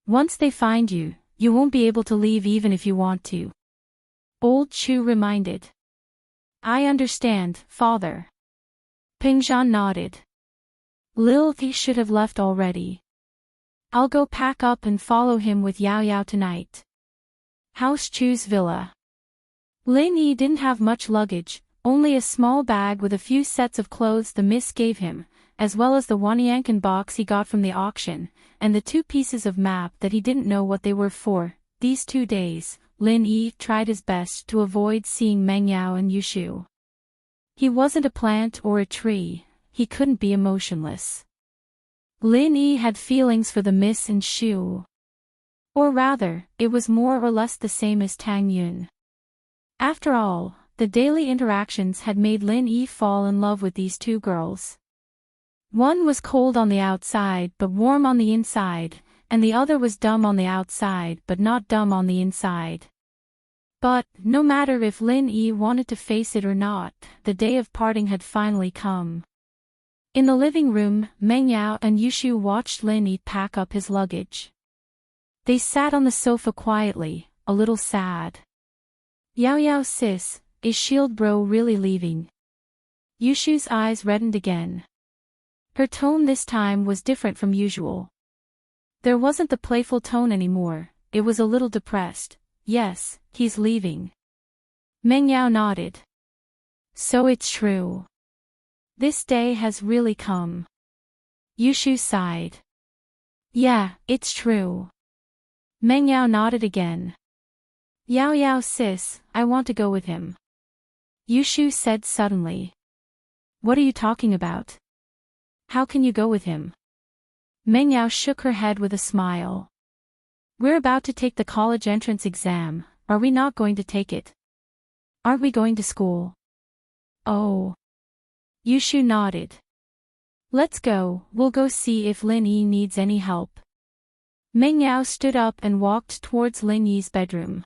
Once they find you, you won't be able to leave even if you want to. Old Chu reminded. I understand, father. Pingzhan nodded. Lil Thi should have left already. I'll go pack up and follow him with Yao Yao tonight. House Chu's villa. Lin Yi didn't have much luggage, only a small bag with a few sets of clothes the miss gave him, as well as the Wanyankan box he got from the auction, and the 2 pieces of map that he didn't know what they were for. These 2 days, Lin Yi tried his best to avoid seeing Meng Yao and Yushu. He wasn't a plant or a tree, he couldn't be emotionless. Lin Yi had feelings for the miss and Shu. Or rather, it was more or less the same as Tang Yun. After all, the daily interactions had made Lin Yi fall in love with these 2 girls. One was cold on the outside but warm on the inside, and the other was dumb on the outside but not dumb on the inside. But, no matter if Lin Yi wanted to face it or not, the day of parting had finally come. In the living room, Meng Yao and Yushu watched Lin Yi pack up his luggage. They sat on the sofa quietly, a little sad. Yao Yao sis, is Shield Bro really leaving? Yushu's eyes reddened again. Her tone this time was different from usual. There wasn't the playful tone anymore, it was a little depressed. Yes, he's leaving. Meng Yao nodded. So it's true. This day has really come. Yushu sighed. Yeah, it's true. Meng Yao nodded again. Yao Yao sis, I want to go with him. Yushu said suddenly. What are you talking about? How can you go with him? Meng Yao shook her head with a smile. We're about to take the college entrance exam, are we not going to take it? Aren't we going to school? Oh. Yushu nodded. Let's go, we'll go see if Lin Yi needs any help. Meng Yao stood up and walked towards Lin Yi's bedroom.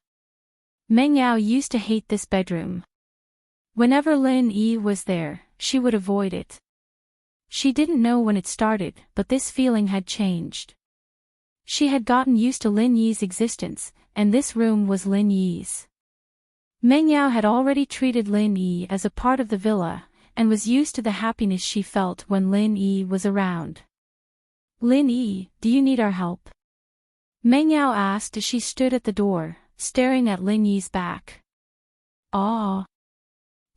Meng Yao used to hate this bedroom. Whenever Lin Yi was there, she would avoid it. She didn't know when it started, but this feeling had changed. She had gotten used to Lin Yi's existence, and this room was Lin Yi's. Meng Yao had already treated Lin Yi as a part of the villa, and was used to the happiness she felt when Lin Yi was around. Lin Yi, do you need our help? Meng Yao asked as she stood at the door, staring at Lin Yi's back. Ah.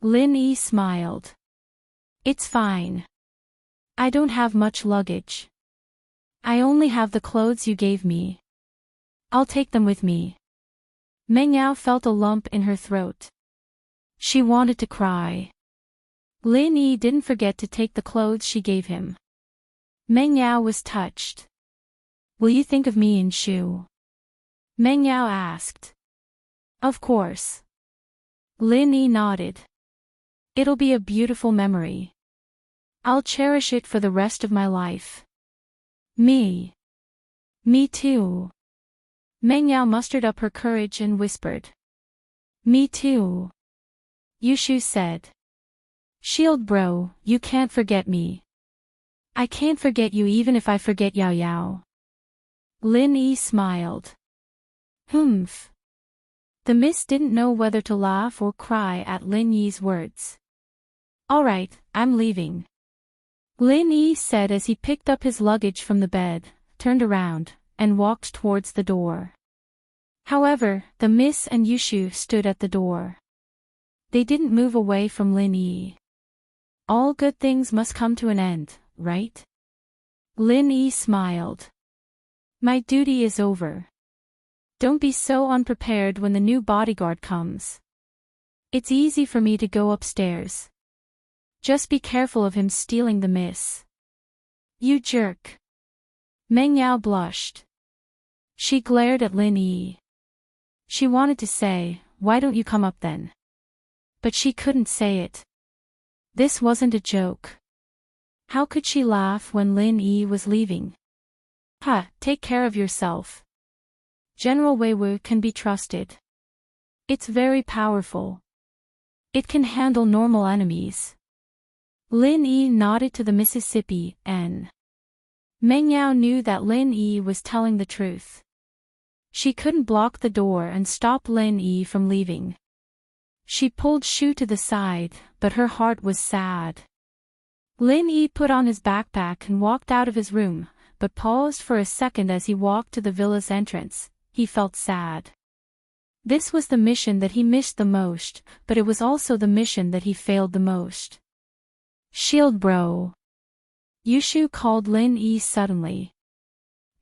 Lin Yi smiled. It's fine. I don't have much luggage. I only have the clothes you gave me. I'll take them with me. Meng Yao felt a lump in her throat. She wanted to cry. Lin Yi didn't forget to take the clothes she gave him. Meng Yao was touched. Will you think of me and Shu? Meng Yao asked. Of course. Lin Yi nodded. It'll be a beautiful memory. I'll cherish it for the rest of my life. Me. Me too. Meng Yao mustered up her courage and whispered. Me too. Yushu said. Shield bro, you can't forget me. I can't forget you even if I forget Yao Yao. Lin Yi smiled. Humph. The miss didn't know whether to laugh or cry at Lin Yi's words. Alright, I'm leaving. Lin Yi said as he picked up his luggage from the bed, turned around, and walked towards the door. However, the miss and Yushu stood at the door. They didn't move away from Lin Yi. All good things must come to an end, right? Lin Yi smiled. My duty is over. Don't be so unprepared when the new bodyguard comes. It's easy for me to go upstairs. Just be careful of him stealing the miss. You jerk. Meng Yao blushed. She glared at Lin Yi. She wanted to say, why don't you come up then? But she couldn't say it. This wasn't a joke. How could she laugh when Lin Yi was leaving? Take care of yourself. General Weiwu can be trusted. It's very powerful. It can handle normal enemies. Lin Yi nodded to the Mississippi, and Meng Yao knew that Lin Yi was telling the truth. She couldn't block the door and stop Lin Yi from leaving. She pulled Shu to the side, but her heart was sad. Lin Yi put on his backpack and walked out of his room, but paused for a second as he walked to the villa's entrance. He felt sad. This was the mission that he missed the most, but it was also the mission that he failed the most. Shield bro. Yushu called Lin Yi suddenly.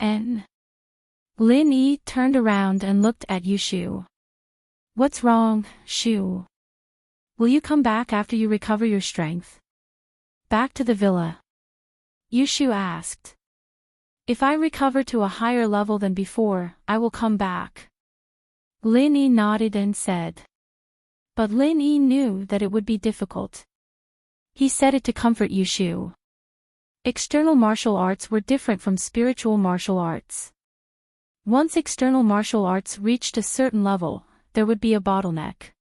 Lin Yi turned around and looked at Yushu. What's wrong, Shu? Will you come back after you recover your strength? Back to the villa? Yushu asked. If I recover to a higher level than before, I will come back. Lin Yi nodded and said. But Lin Yi knew that it would be difficult. He said it to comfort Yushu. External martial arts were different from spiritual martial arts. Once external martial arts reached a certain level, there would be a bottleneck.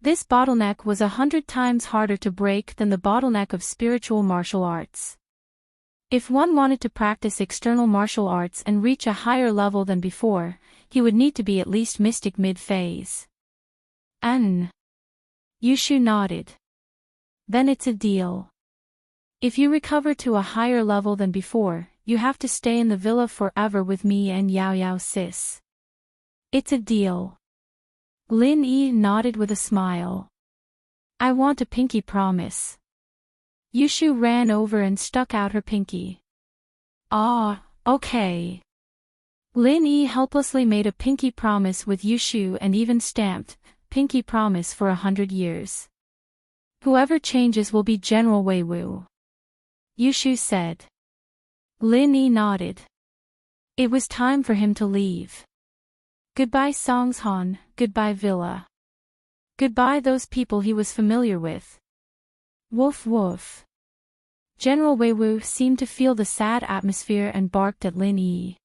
This bottleneck was 100 times harder to break than the bottleneck of spiritual martial arts. If one wanted to practice external martial arts and reach a higher level than before, he would need to be at least mystic mid-phase. Yushu nodded. Then it's a deal. If you recover to a higher level than before, you have to stay in the villa forever with me and Yao Yao sis. It's a deal. Lin Yi nodded with a smile. I want a pinky promise. Yushu ran over and stuck out her pinky. Ah, okay. Lin Yi helplessly made a pinky promise with Yushu and even stamped, pinky promise for 100 years. Whoever changes will be General Wei Wu. Yushu said. Lin Yi nodded. It was time for him to leave. Goodbye Songshan, goodbye Villa. Goodbye those people he was familiar with. Woof woof. General Wei Wu seemed to feel the sad atmosphere and barked at Lin Yi.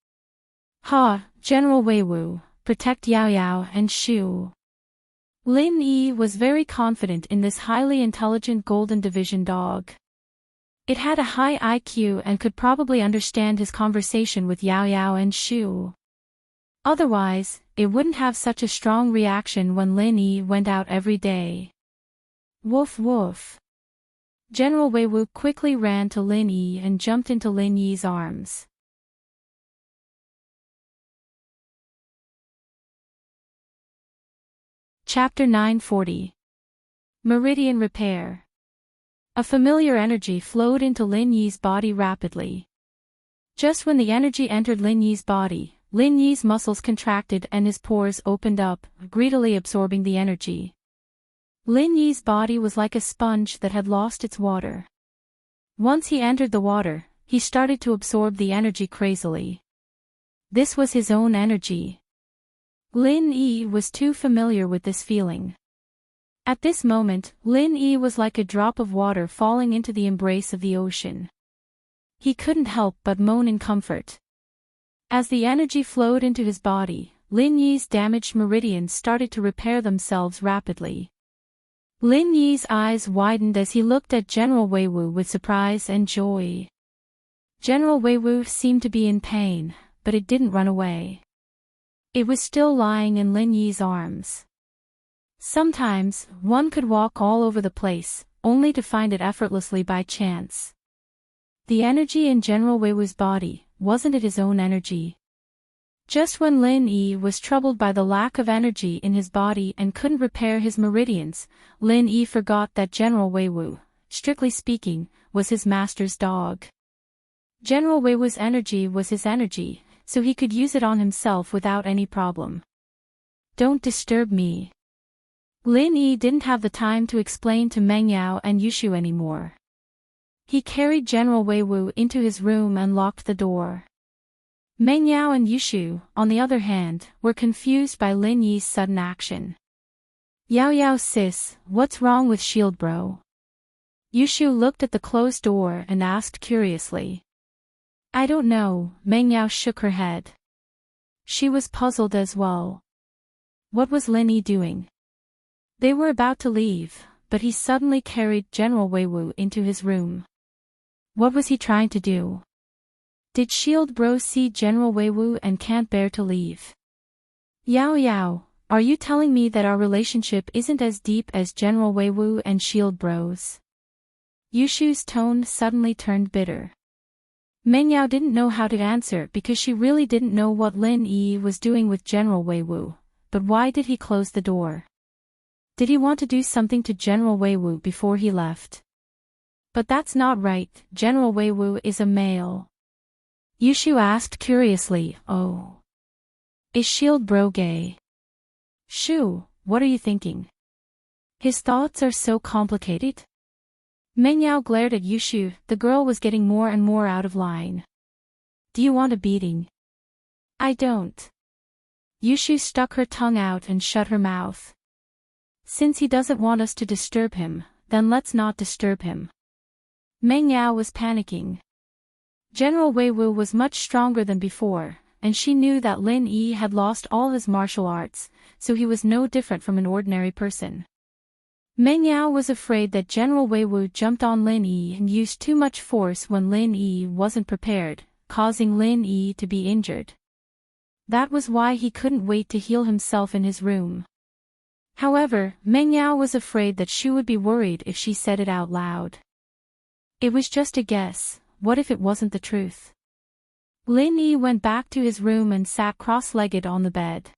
Ha, General Wei Wu, protect Yao Yao and Shu. Lin Yi was very confident in this highly intelligent Golden Division dog. It had a high IQ and could probably understand his conversation with Yao Yao and Shu. Otherwise, it wouldn't have such a strong reaction when Lin Yi went out every day. Woof woof. General Wei Wu quickly ran to Lin Yi and jumped into Lin Yi's arms. Chapter 940. Meridian Repair. A familiar energy flowed into Lin Yi's body rapidly. Just when the energy entered Lin Yi's body, Lin Yi's muscles contracted and his pores opened up, greedily absorbing the energy. Lin Yi's body was like a sponge that had lost its water. Once he entered the water, he started to absorb the energy crazily. This was his own energy. Lin Yi was too familiar with this feeling. At this moment, Lin Yi was like a drop of water falling into the embrace of the ocean. He couldn't help but moan in comfort. As the energy flowed into his body, Lin Yi's damaged meridians started to repair themselves rapidly. Lin Yi's eyes widened as he looked at General Wei Wu with surprise and joy. General Wei Wu seemed to be in pain, but it didn't run away. It was still lying in Lin Yi's arms. Sometimes, one could walk all over the place, only to find it effortlessly by chance. The energy in General Wei Wu's body, wasn't it his own energy? Just when Lin Yi was troubled by the lack of energy in his body and couldn't repair his meridians, Lin Yi forgot that General Wei Wu, strictly speaking, was his master's dog. General Wei Wu's energy was his energy, so he could use it on himself without any problem. Don't disturb me. Lin Yi didn't have the time to explain to Meng Yao and Yushu anymore. He carried General Wei Wu into his room and locked the door. Meng Yao and Yushu, on the other hand, were confused by Lin Yi's sudden action. Yao Yao sis, what's wrong with Shield bro? Yushu looked at the closed door and asked curiously. I don't know, Meng Yao shook her head. She was puzzled as well. What was Lin Yi doing? They were about to leave, but he suddenly carried General Wei Wu into his room. What was he trying to do? Did Shield bro see General Wei Wu and can't bear to leave? Yao Yao, are you telling me that our relationship isn't as deep as General Wei Wu and Shield bro's? Yushu's tone suddenly turned bitter. Meng Yao didn't know how to answer because she really didn't know what Lin Yi was doing with General Wei Wu, but why did he close the door? Did he want to do something to General Weiwu before he left? But that's not right, General Weiwu is a male. Yushu asked curiously, oh. Is Shield Bro gay? Shu, what are you thinking? His thoughts are so complicated. Mengyao glared at Yushu, the girl was getting more and more out of line. Do you want a beating? I don't. Yushu stuck her tongue out and shut her mouth. Since he doesn't want us to disturb him, then let's not disturb him. Mengyao was panicking. General Weiwu was much stronger than before, and she knew that Lin Yi had lost all his martial arts, so he was no different from an ordinary person. Mengyao was afraid that General Weiwu jumped on Lin Yi and used too much force when Lin Yi wasn't prepared, causing Lin Yi to be injured. That was why he couldn't wait to heal himself in his room. However, Mengyao was afraid that Shu would be worried if she said it out loud. It was just a guess, what if it wasn't the truth? Lin Yi went back to his room and sat cross-legged on the bed.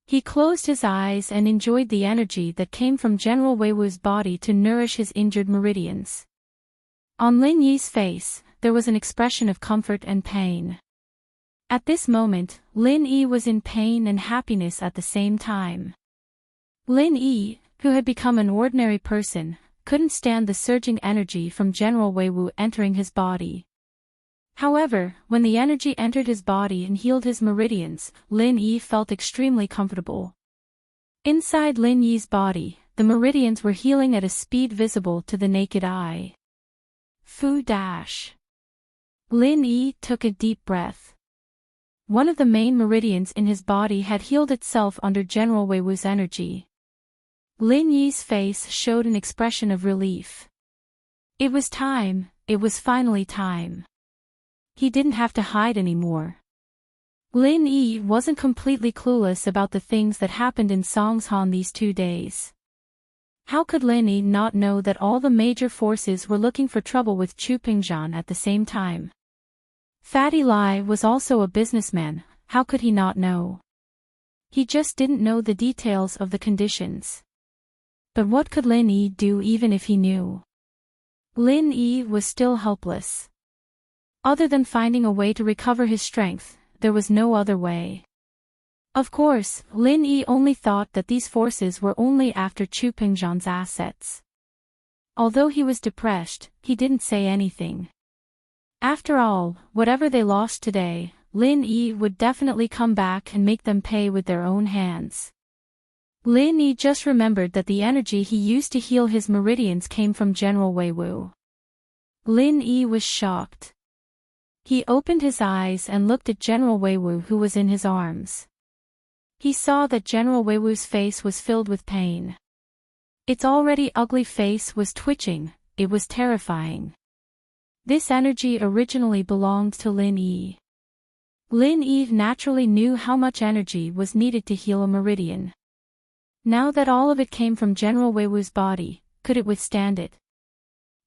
He closed his eyes and enjoyed the energy that came from General Weiwu's body to nourish his injured meridians. On Lin Yi's face, there was an expression of comfort and pain. At this moment, Lin Yi was in pain and happiness at the same time. Lin Yi, who had become an ordinary person, couldn't stand the surging energy from General Weiwu entering his body. However, when the energy entered his body and healed his meridians, Lin Yi felt extremely comfortable. Inside Lin Yi's body, the meridians were healing at a speed visible to the naked eye. Fu dash. Lin Yi took a deep breath. One of the main meridians in his body had healed itself under General Weiwu's energy. Lin Yi's face showed an expression of relief. It was time, it was finally time. He didn't have to hide anymore. Lin Yi wasn't completely clueless about the things that happened in Songshan these 2 days. How could Lin Yi not know that all the major forces were looking for trouble with Chu Pingzhan at the same time? Fatty Lai was also a businessman, how could he not know? He just didn't know the details of the conditions. But what could Lin Yi do even if he knew? Lin Yi was still helpless. Other than finding a way to recover his strength, there was no other way. Of course, Lin Yi only thought that these forces were only after Chu Pingzhan's assets. Although he was depressed, he didn't say anything. After all, whatever they lost today, Lin Yi would definitely come back and make them pay with their own hands. Lin Yi just remembered that the energy he used to heal his meridians came from General Weiwu. Lin Yi was shocked. He opened his eyes and looked at General Weiwu who was in his arms. He saw that General Weiwu's face was filled with pain. Its already ugly face was twitching, it was terrifying. This energy originally belonged to Lin Yi. Lin Yi naturally knew how much energy was needed to heal a meridian. Now that all of it came from General Weiwu's body, could it withstand it?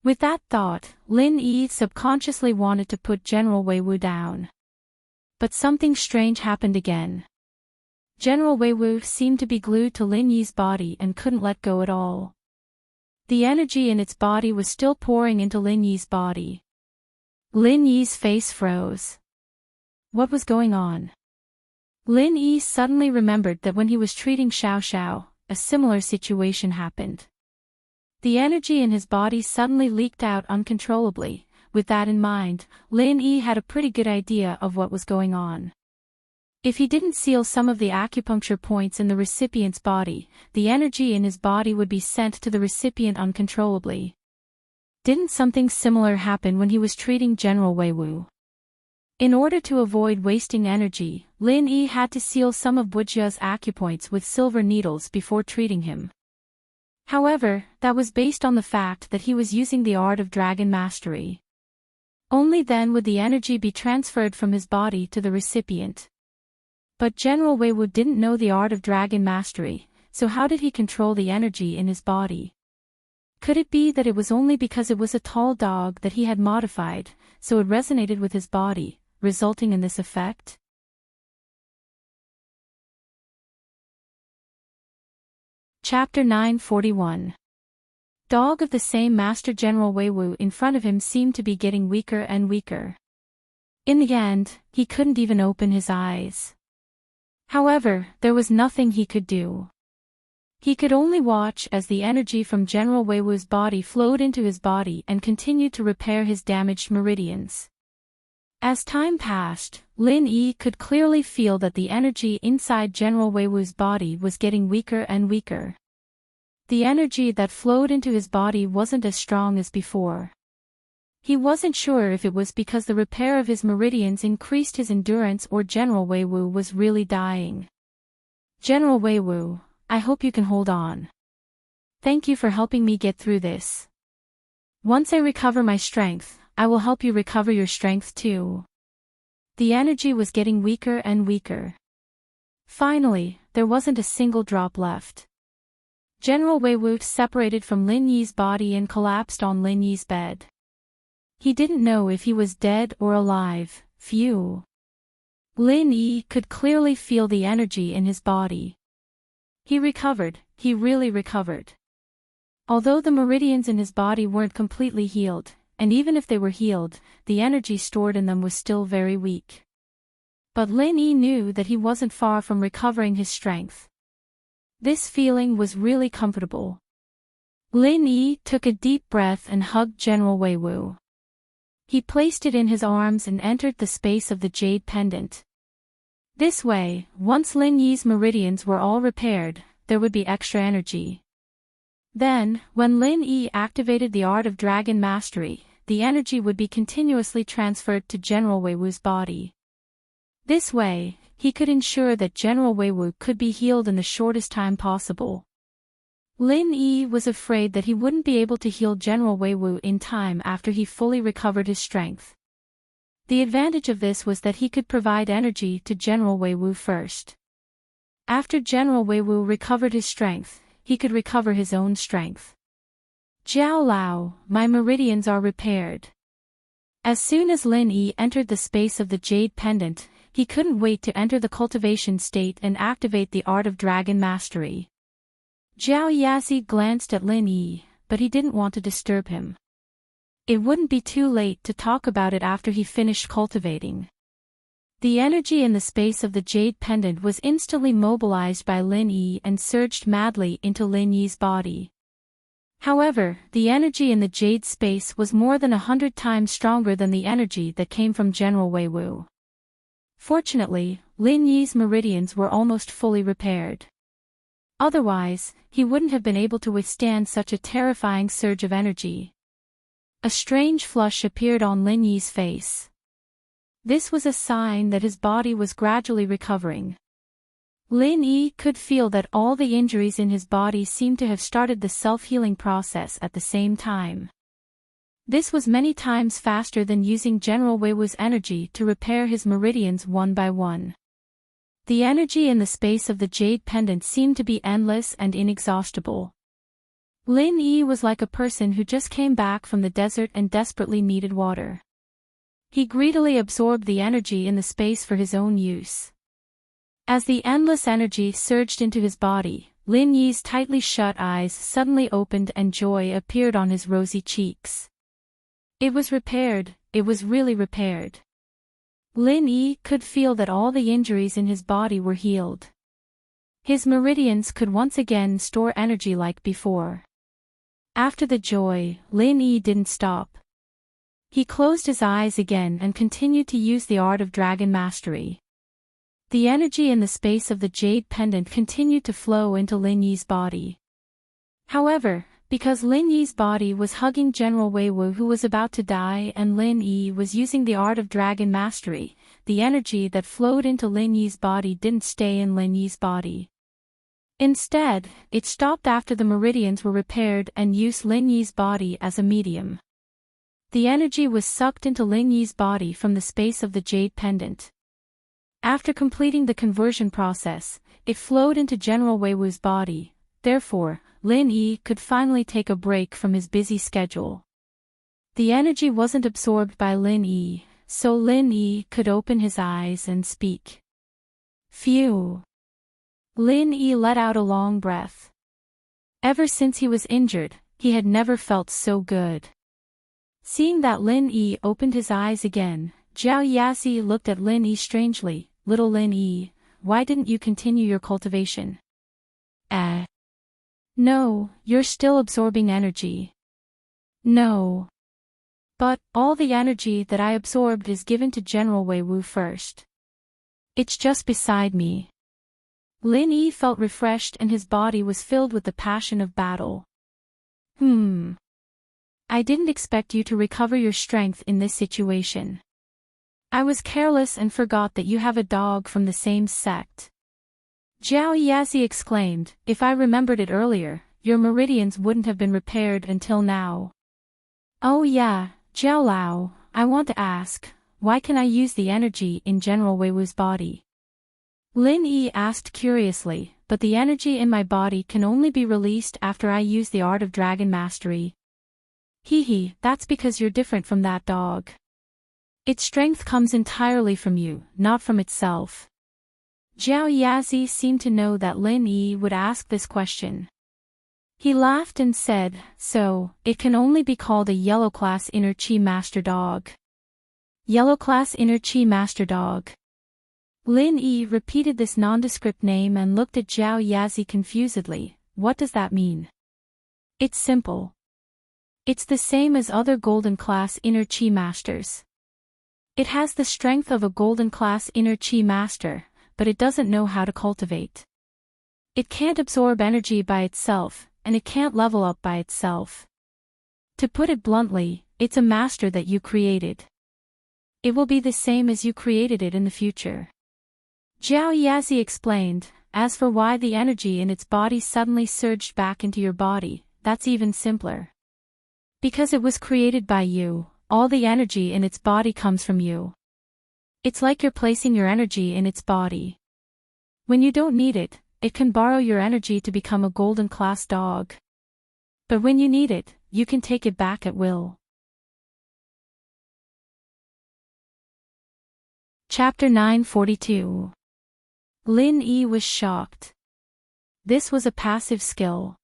With that thought, Lin Yi subconsciously wanted to put General Weiwu down. But something strange happened again. General Weiwu seemed to be glued to Lin Yi's body and couldn't let go at all. The energy in its body was still pouring into Lin Yi's body. Lin Yi's face froze. What was going on? Lin Yi suddenly remembered that when he was treating Xiao Xiao, a similar situation happened. The energy in his body suddenly leaked out uncontrollably. With that in mind, Lin Yi had a pretty good idea of what was going on. If he didn't seal some of the acupuncture points in the recipient's body, the energy in his body would be sent to the recipient uncontrollably. Didn't something similar happen when he was treating General Weiwu? In order to avoid wasting energy, Lin Yi had to seal some of Bujia's acupoints with silver needles before treating him. However, that was based on the fact that he was using the art of dragon mastery. Only then would the energy be transferred from his body to the recipient. But General Weiwu didn't know the art of dragon mastery, so how did he control the energy in his body? Could it be that it was only because it was a tall dog that he had modified, so it resonated with his body, resulting in this effect? Chapter 941. Dog of the same master. General Weiwu in front of him seemed to be getting weaker and weaker. In the end, he couldn't even open his eyes. However, there was nothing he could do. He could only watch as the energy from General Weiwu's body flowed into his body and continued to repair his damaged meridians. As time passed, Lin Yi could clearly feel that the energy inside General Weiwu's body was getting weaker and weaker. The energy that flowed into his body wasn't as strong as before. He wasn't sure if it was because the repair of his meridians increased his endurance or General Weiwu was really dying. General Weiwu, I hope you can hold on. Thank you for helping me get through this. Once I recover my strength, I will help you recover your strength too. The energy was getting weaker and weaker. Finally, there wasn't a single drop left. General Weiwu separated from Lin Yi's body and collapsed on Lin Yi's bed. He didn't know if he was dead or alive. Phew. Lin Yi could clearly feel the energy in his body. He recovered, he really recovered. Although the meridians in his body weren't completely healed, and even if they were healed, the energy stored in them was still very weak. But Lin Yi knew that he wasn't far from recovering his strength. This feeling was really comfortable. Lin Yi took a deep breath and hugged General Weiwu. He placed it in his arms and entered the space of the jade pendant. This way, once Lin Yi's meridians were all repaired, there would be extra energy. Then, when Lin Yi activated the Art of Dragon Mastery, the energy would be continuously transferred to General Weiwu's body. This way, he could ensure that General Weiwu could be healed in the shortest time possible. Lin Yi was afraid that he wouldn't be able to heal General Weiwu in time after he fully recovered his strength. The advantage of this was that he could provide energy to General Weiwu first. After General Weiwu recovered his strength, he could recover his own strength. Jiao Lao, my meridians are repaired. As soon as Lin Yi entered the space of the jade pendant, he couldn't wait to enter the cultivation state and activate the Art of Dragon Mastery. Jiao Yazi glanced at Lin Yi, but he didn't want to disturb him. It wouldn't be too late to talk about it after he finished cultivating. The energy in the space of the jade pendant was instantly mobilized by Lin Yi and surged madly into Lin Yi's body. However, the energy in the jade space was more than 100 times stronger than the energy that came from General Weiwu. Fortunately, Lin Yi's meridians were almost fully repaired. Otherwise, he wouldn't have been able to withstand such a terrifying surge of energy. A strange flush appeared on Lin Yi's face. This was a sign that his body was gradually recovering. Lin Yi could feel that all the injuries in his body seemed to have started the self-healing process at the same time. This was many times faster than using General Weiwu's energy to repair his meridians one by one. The energy in the space of the jade pendant seemed to be endless and inexhaustible. Lin Yi was like a person who just came back from the desert and desperately needed water. He greedily absorbed the energy in the space for his own use. As the endless energy surged into his body, Lin Yi's tightly shut eyes suddenly opened and joy appeared on his rosy cheeks. It was repaired, it was really repaired. Lin Yi could feel that all the injuries in his body were healed. His meridians could once again store energy like before. After the joy, Lin Yi didn't stop. He closed his eyes again and continued to use the Art of Dragon Mastery. The energy in the space of the jade pendant continued to flow into Lin Yi's body. However, because Lin Yi's body was hugging General Weiwu who was about to die and Lin Yi was using the Art of Dragon Mastery, the energy that flowed into Lin Yi's body didn't stay in Lin Yi's body. Instead, it stopped after the meridians were repaired and used Lin Yi's body as a medium. The energy was sucked into Lin Yi's body from the space of the jade pendant. After completing the conversion process, it flowed into General Weiwu's body. Therefore, Lin Yi could finally take a break from his busy schedule. The energy wasn't absorbed by Lin Yi, so Lin Yi could open his eyes and speak. Phew! Lin Yi let out a long breath. Ever since he was injured, he had never felt so good. Seeing that Lin Yi opened his eyes again, Zhao Yazi looked at Lin Yi strangely. Little Lin Yi, why didn't you continue your cultivation? No, you're still absorbing energy. No. But, all the energy that I absorbed is given to General Wei Wu first. It's just beside me. Lin Yi felt refreshed and his body was filled with the passion of battle. I didn't expect you to recover your strength in this situation. I was careless and forgot that you have a dog from the same sect. Zhao Yazi exclaimed, if I remembered it earlier, your meridians wouldn't have been repaired until now. Oh yeah, Zhao Lao, I want to ask, why can I use the energy in General Wei Wu's body? Lin Yi asked curiously, but the energy in my body can only be released after I use the art of dragon mastery. That's because you're different from that dog. Its strength comes entirely from you, not from itself. Zhao Yazi seemed to know that Lin Yi would ask this question. He laughed and said, so, it can only be called a yellow class inner chi master dog. Yellow class inner chi master dog. Lin Yi repeated this nondescript name and looked at Zhao Yazi confusedly. What does that mean? It's simple. It's the same as other golden class inner chi masters. It has the strength of a golden class inner chi master, but it doesn't know how to cultivate. It can't absorb energy by itself, and it can't level up by itself. To put it bluntly, it's a master that you created. It will be the same as you created it in the future. Zhao Yazi explained, as for why the energy in its body suddenly surged back into your body, that's even simpler. Because it was created by you, all the energy in its body comes from you. It's like you're placing your energy in its body. When you don't need it, it can borrow your energy to become a golden class dog. But when you need it, you can take it back at will. Chapter 942. Lin Yi was shocked. This was a passive skill.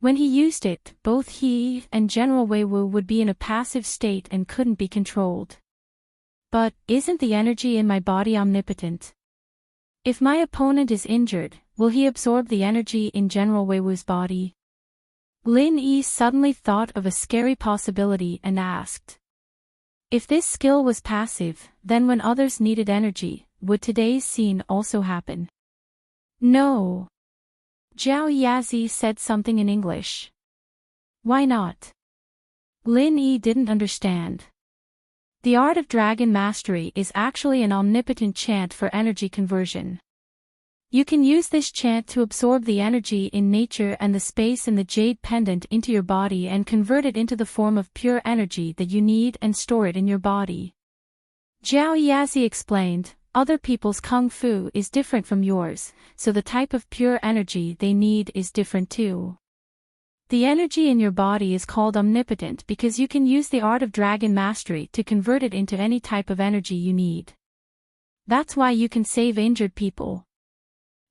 When he used it, both he and General Wei Wu would be in a passive state and couldn't be controlled. But, isn't the energy in my body omnipotent? If my opponent is injured, will he absorb the energy in General Wei Wu's body? Lin Yi suddenly thought of a scary possibility and asked. If this skill was passive, then when others needed energy, would today's scene also happen? No. Zhao Yazi said something in English. Why not? Lin Yi didn't understand. The art of dragon mastery is actually an omnipotent chant for energy conversion. You can use this chant to absorb the energy in nature and the space in the jade pendant into your body and convert it into the form of pure energy that you need and store it in your body. Zhao Yazi explained, other people's kung fu is different from yours, so the type of pure energy they need is different too. The energy in your body is called omnipotent because you can use the art of dragon mastery to convert it into any type of energy you need. That's why you can save injured people.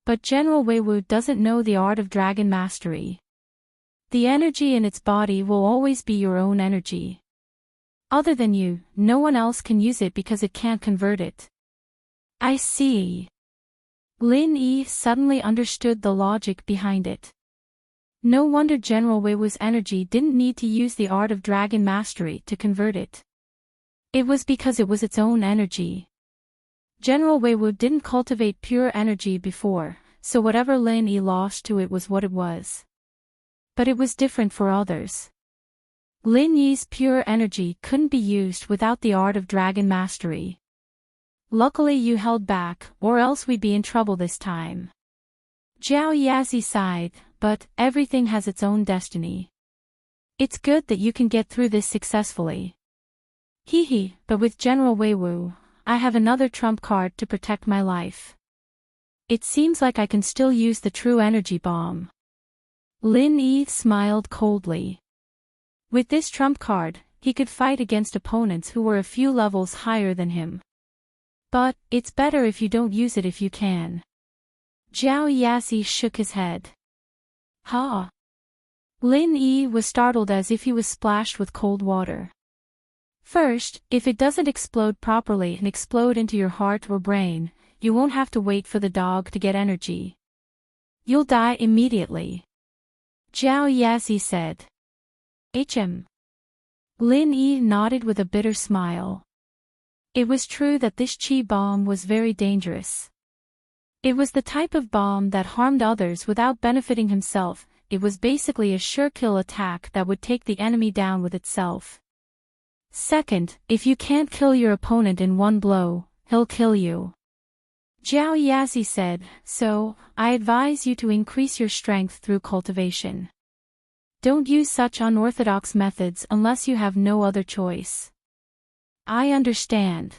But General Wei Wu doesn't know the art of dragon mastery. The energy in its body will always be your own energy. Other than you, no one else can use it because it can't convert it. I see. Lin Yi suddenly understood the logic behind it. No wonder General Wei Wu's energy didn't need to use the art of dragon mastery to convert it. It was because it was its own energy. General Wei Wu didn't cultivate pure energy before, so whatever Lin Yi lost to it was what it was. But it was different for others. Lin Yi's pure energy couldn't be used without the art of dragon mastery. Luckily you held back, or else we'd be in trouble this time. Zhao Yazi sighed, but everything has its own destiny. It's good that you can get through this successfully. But with General Wei Wu, I have another trump card to protect my life. It seems like I can still use the true energy bomb. Lin Yi smiled coldly. With this trump card, he could fight against opponents who were a few levels higher than him. But, it's better if you don't use it if you can. Zhao Yazi shook his head. Lin Yi was startled as if he was splashed with cold water. First, if it doesn't explode properly and explode into your heart or brain, you won't have to wait for the dog to get energy. You'll die immediately. Zhao Yazi said. Lin Yi nodded with a bitter smile. It was true that this qi bomb was very dangerous. It was the type of bomb that harmed others without benefiting himself. It was basically a sure-kill attack that would take the enemy down with itself. Second, if you can't kill your opponent in one blow, he'll kill you. Zhao Yazi said, so, I advise you to increase your strength through cultivation. Don't use such unorthodox methods unless you have no other choice. I understand.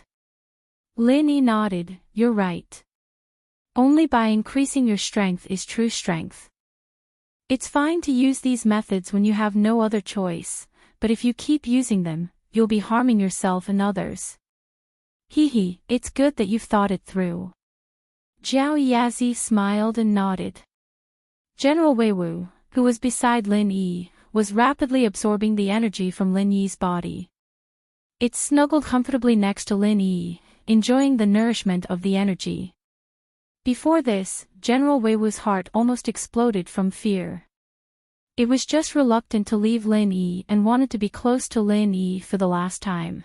Lin Yi nodded, you're right. Only by increasing your strength is true strength. It's fine to use these methods when you have no other choice, but if you keep using them, you'll be harming yourself and others. It's good that you've thought it through. Zhao Yazi smiled and nodded. General Weiwu, who was beside Lin Yi, was rapidly absorbing the energy from Lin Yi's body. It snuggled comfortably next to Lin Yi, enjoying the nourishment of the energy. Before this, General Weiwu's heart almost exploded from fear. It was just reluctant to leave Lin Yi and wanted to be close to Lin Yi for the last time.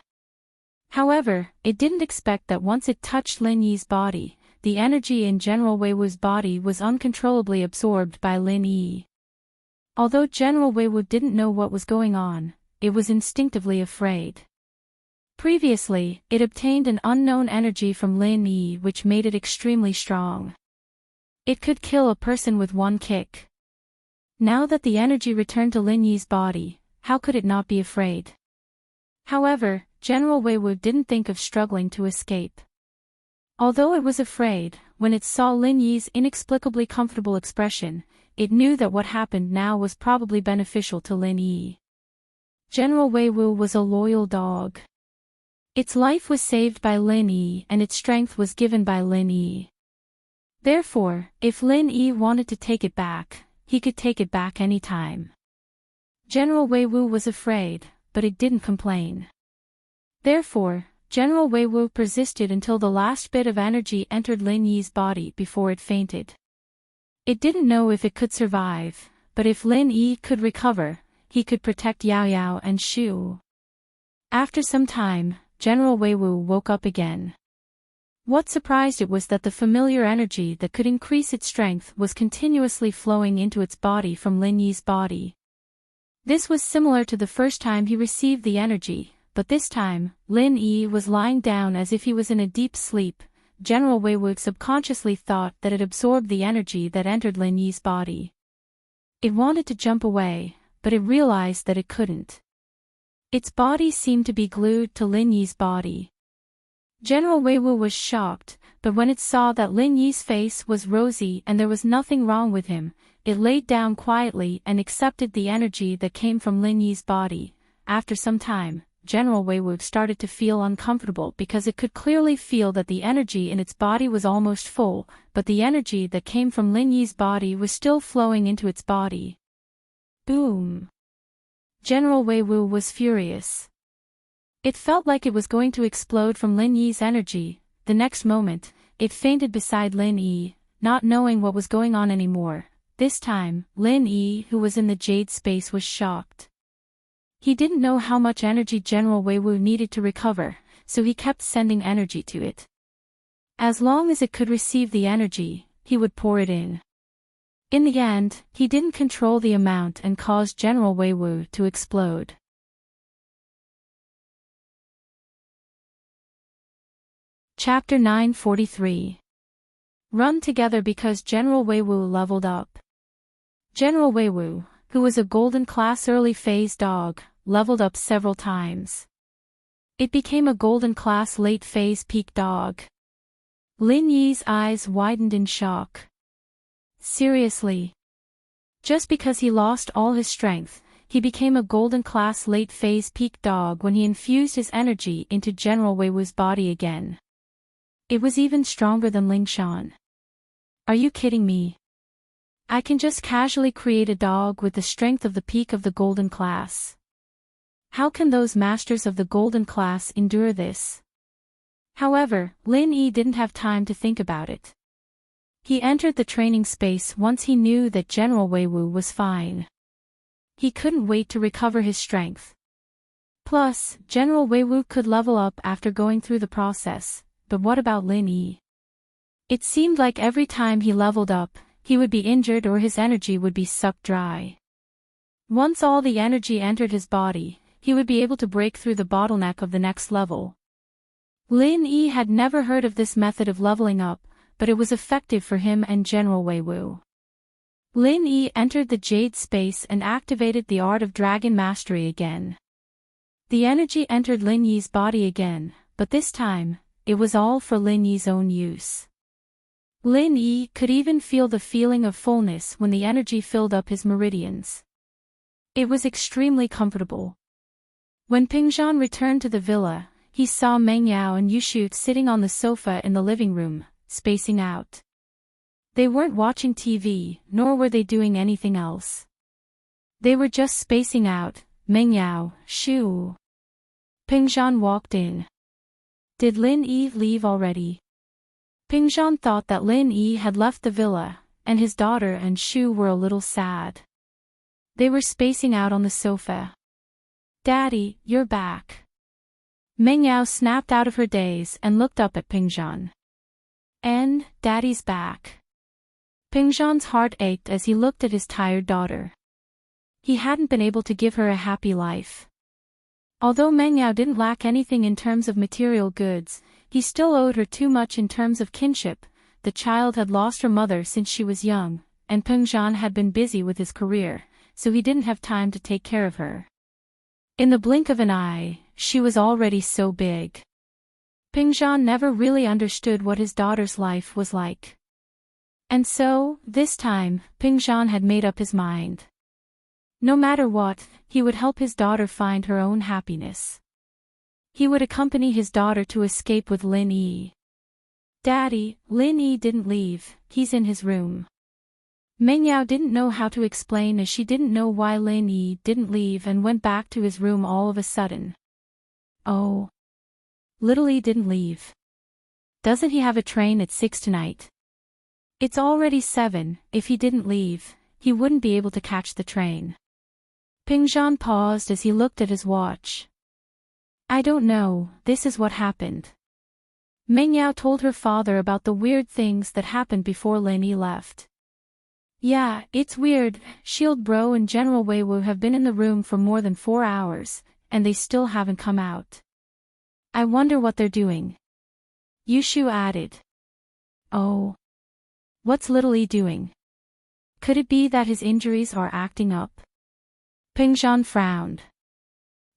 However, it didn't expect that once it touched Lin Yi's body, the energy in General Weiwu's body was uncontrollably absorbed by Lin Yi. Although General Weiwu didn't know what was going on, it was instinctively afraid. Previously, it obtained an unknown energy from Lin Yi which made it extremely strong. It could kill a person with one kick. Now that the energy returned to Lin Yi's body, how could it not be afraid? However, General Weiwu didn't think of struggling to escape. Although it was afraid, when it saw Lin Yi's inexplicably comfortable expression, it knew that what happened now was probably beneficial to Lin Yi. General Weiwu was a loyal dog. Its life was saved by Lin Yi and its strength was given by Lin Yi. Therefore, if Lin Yi wanted to take it back, he could take it back any time. General Weiwu was afraid, but it didn't complain. Therefore, General Weiwu persisted until the last bit of energy entered Lin Yi's body before it fainted. It didn't know if it could survive, but if Lin Yi could recover, he could protect Yao Yao and Shu. After some time, General Weiwu woke up again. What surprised it was that the familiar energy that could increase its strength was continuously flowing into its body from Lin Yi's body. This was similar to the first time he received the energy, but this time, Lin Yi was lying down as if he was in a deep sleep. General Weiwu subconsciously thought that it absorbed the energy that entered Lin Yi's body. It wanted to jump away, but it realized that it couldn't. Its body seemed to be glued to Lin Yi's body. General Weiwu was shocked, but when it saw that Lin Yi's face was rosy and there was nothing wrong with him, it laid down quietly and accepted the energy that came from Lin Yi's body. After some time, General Weiwu started to feel uncomfortable because it could clearly feel that the energy in its body was almost full, but the energy that came from Lin Yi's body was still flowing into its body. Boom! General Weiwu was furious. It felt like it was going to explode from Lin Yi's energy. The next moment, it fainted beside Lin Yi, not knowing what was going on anymore. This time, Lin Yi, who was in the jade space, was shocked. He didn't know how much energy General Weiwu needed to recover, so he kept sending energy to it. As long as it could receive the energy, he would pour it in. In the end, he didn't control the amount and caused General Weiwu to explode. Chapter 943. Run together because General Weiwu leveled up. General Weiwu, who was a golden class early phase dog, leveled up several times. It became a golden class late phase peak dog. Lin Yi's eyes widened in shock. Seriously? Just because he lost all his strength, he became a golden class late phase peak dog when he infused his energy into General Weiwu's body again. It was even stronger than Lingshan. Are you kidding me? I can just casually create a dog with the strength of the peak of the golden class. How can those masters of the golden class endure this? However, Lin Yi didn't have time to think about it. He entered the training space once he knew that General Wei Wu was fine. He couldn't wait to recover his strength. Plus, General Wei Wu could level up after going through the process, but what about Lin Yi? It seemed like every time he leveled up, he would be injured or his energy would be sucked dry. Once all the energy entered his body, he would be able to break through the bottleneck of the next level. Lin Yi had never heard of this method of leveling up, but it was effective for him and General Wei Wu. Lin Yi entered the Jade space and activated the Art of Dragon Mastery again. The energy entered Lin Yi's body again, but this time, it was all for Lin Yi's own use. Lin Yi could even feel the feeling of fullness when the energy filled up his meridians. It was extremely comfortable. When Pingzhan returned to the villa, he saw Meng Yao and Yushu sitting on the sofa in the living room, spacing out. They weren't watching TV, nor were they doing anything else. They were just spacing out. Meng Yao, Shu. Pingzhan walked in. Did Lin Yi leave already? Pingzhan thought that Lin Yi had left the villa, and his daughter and Shu were a little sad. They were spacing out on the sofa. Daddy, you're back. Meng Yao snapped out of her daze and looked up at Pingzhan. And, Daddy's back. Pingzhan's heart ached as he looked at his tired daughter. He hadn't been able to give her a happy life. Although Meng Yao didn't lack anything in terms of material goods, he still owed her too much in terms of kinship. The child had lost her mother since she was young, and Pingzhan had been busy with his career, so he didn't have time to take care of her. In the blink of an eye, she was already so big. Pingzhan never really understood what his daughter's life was like. And so, this time, Pingzhan had made up his mind. No matter what, he would help his daughter find her own happiness. He would accompany his daughter to escape with Lin Yi. Daddy, Lin Yi didn't leave, he's in his room. Meng Yao didn't know how to explain as she didn't know why Lin Yi didn't leave and went back to his room all of a sudden. Oh. Little Yi didn't leave. Doesn't he have a train at 6 tonight? It's already 7, if he didn't leave, he wouldn't be able to catch the train. Pingzhan paused as he looked at his watch. I don't know, this is what happened. Meng Yao told her father about the weird things that happened before Lin Yi left. Yeah, it's weird. Shield Bro and General Wei Wu have been in the room for more than 4 hours, and they still haven't come out. I wonder what they're doing. Yushu added. Oh. What's Little Yi doing? Could it be that his injuries are acting up? Pingzhan frowned.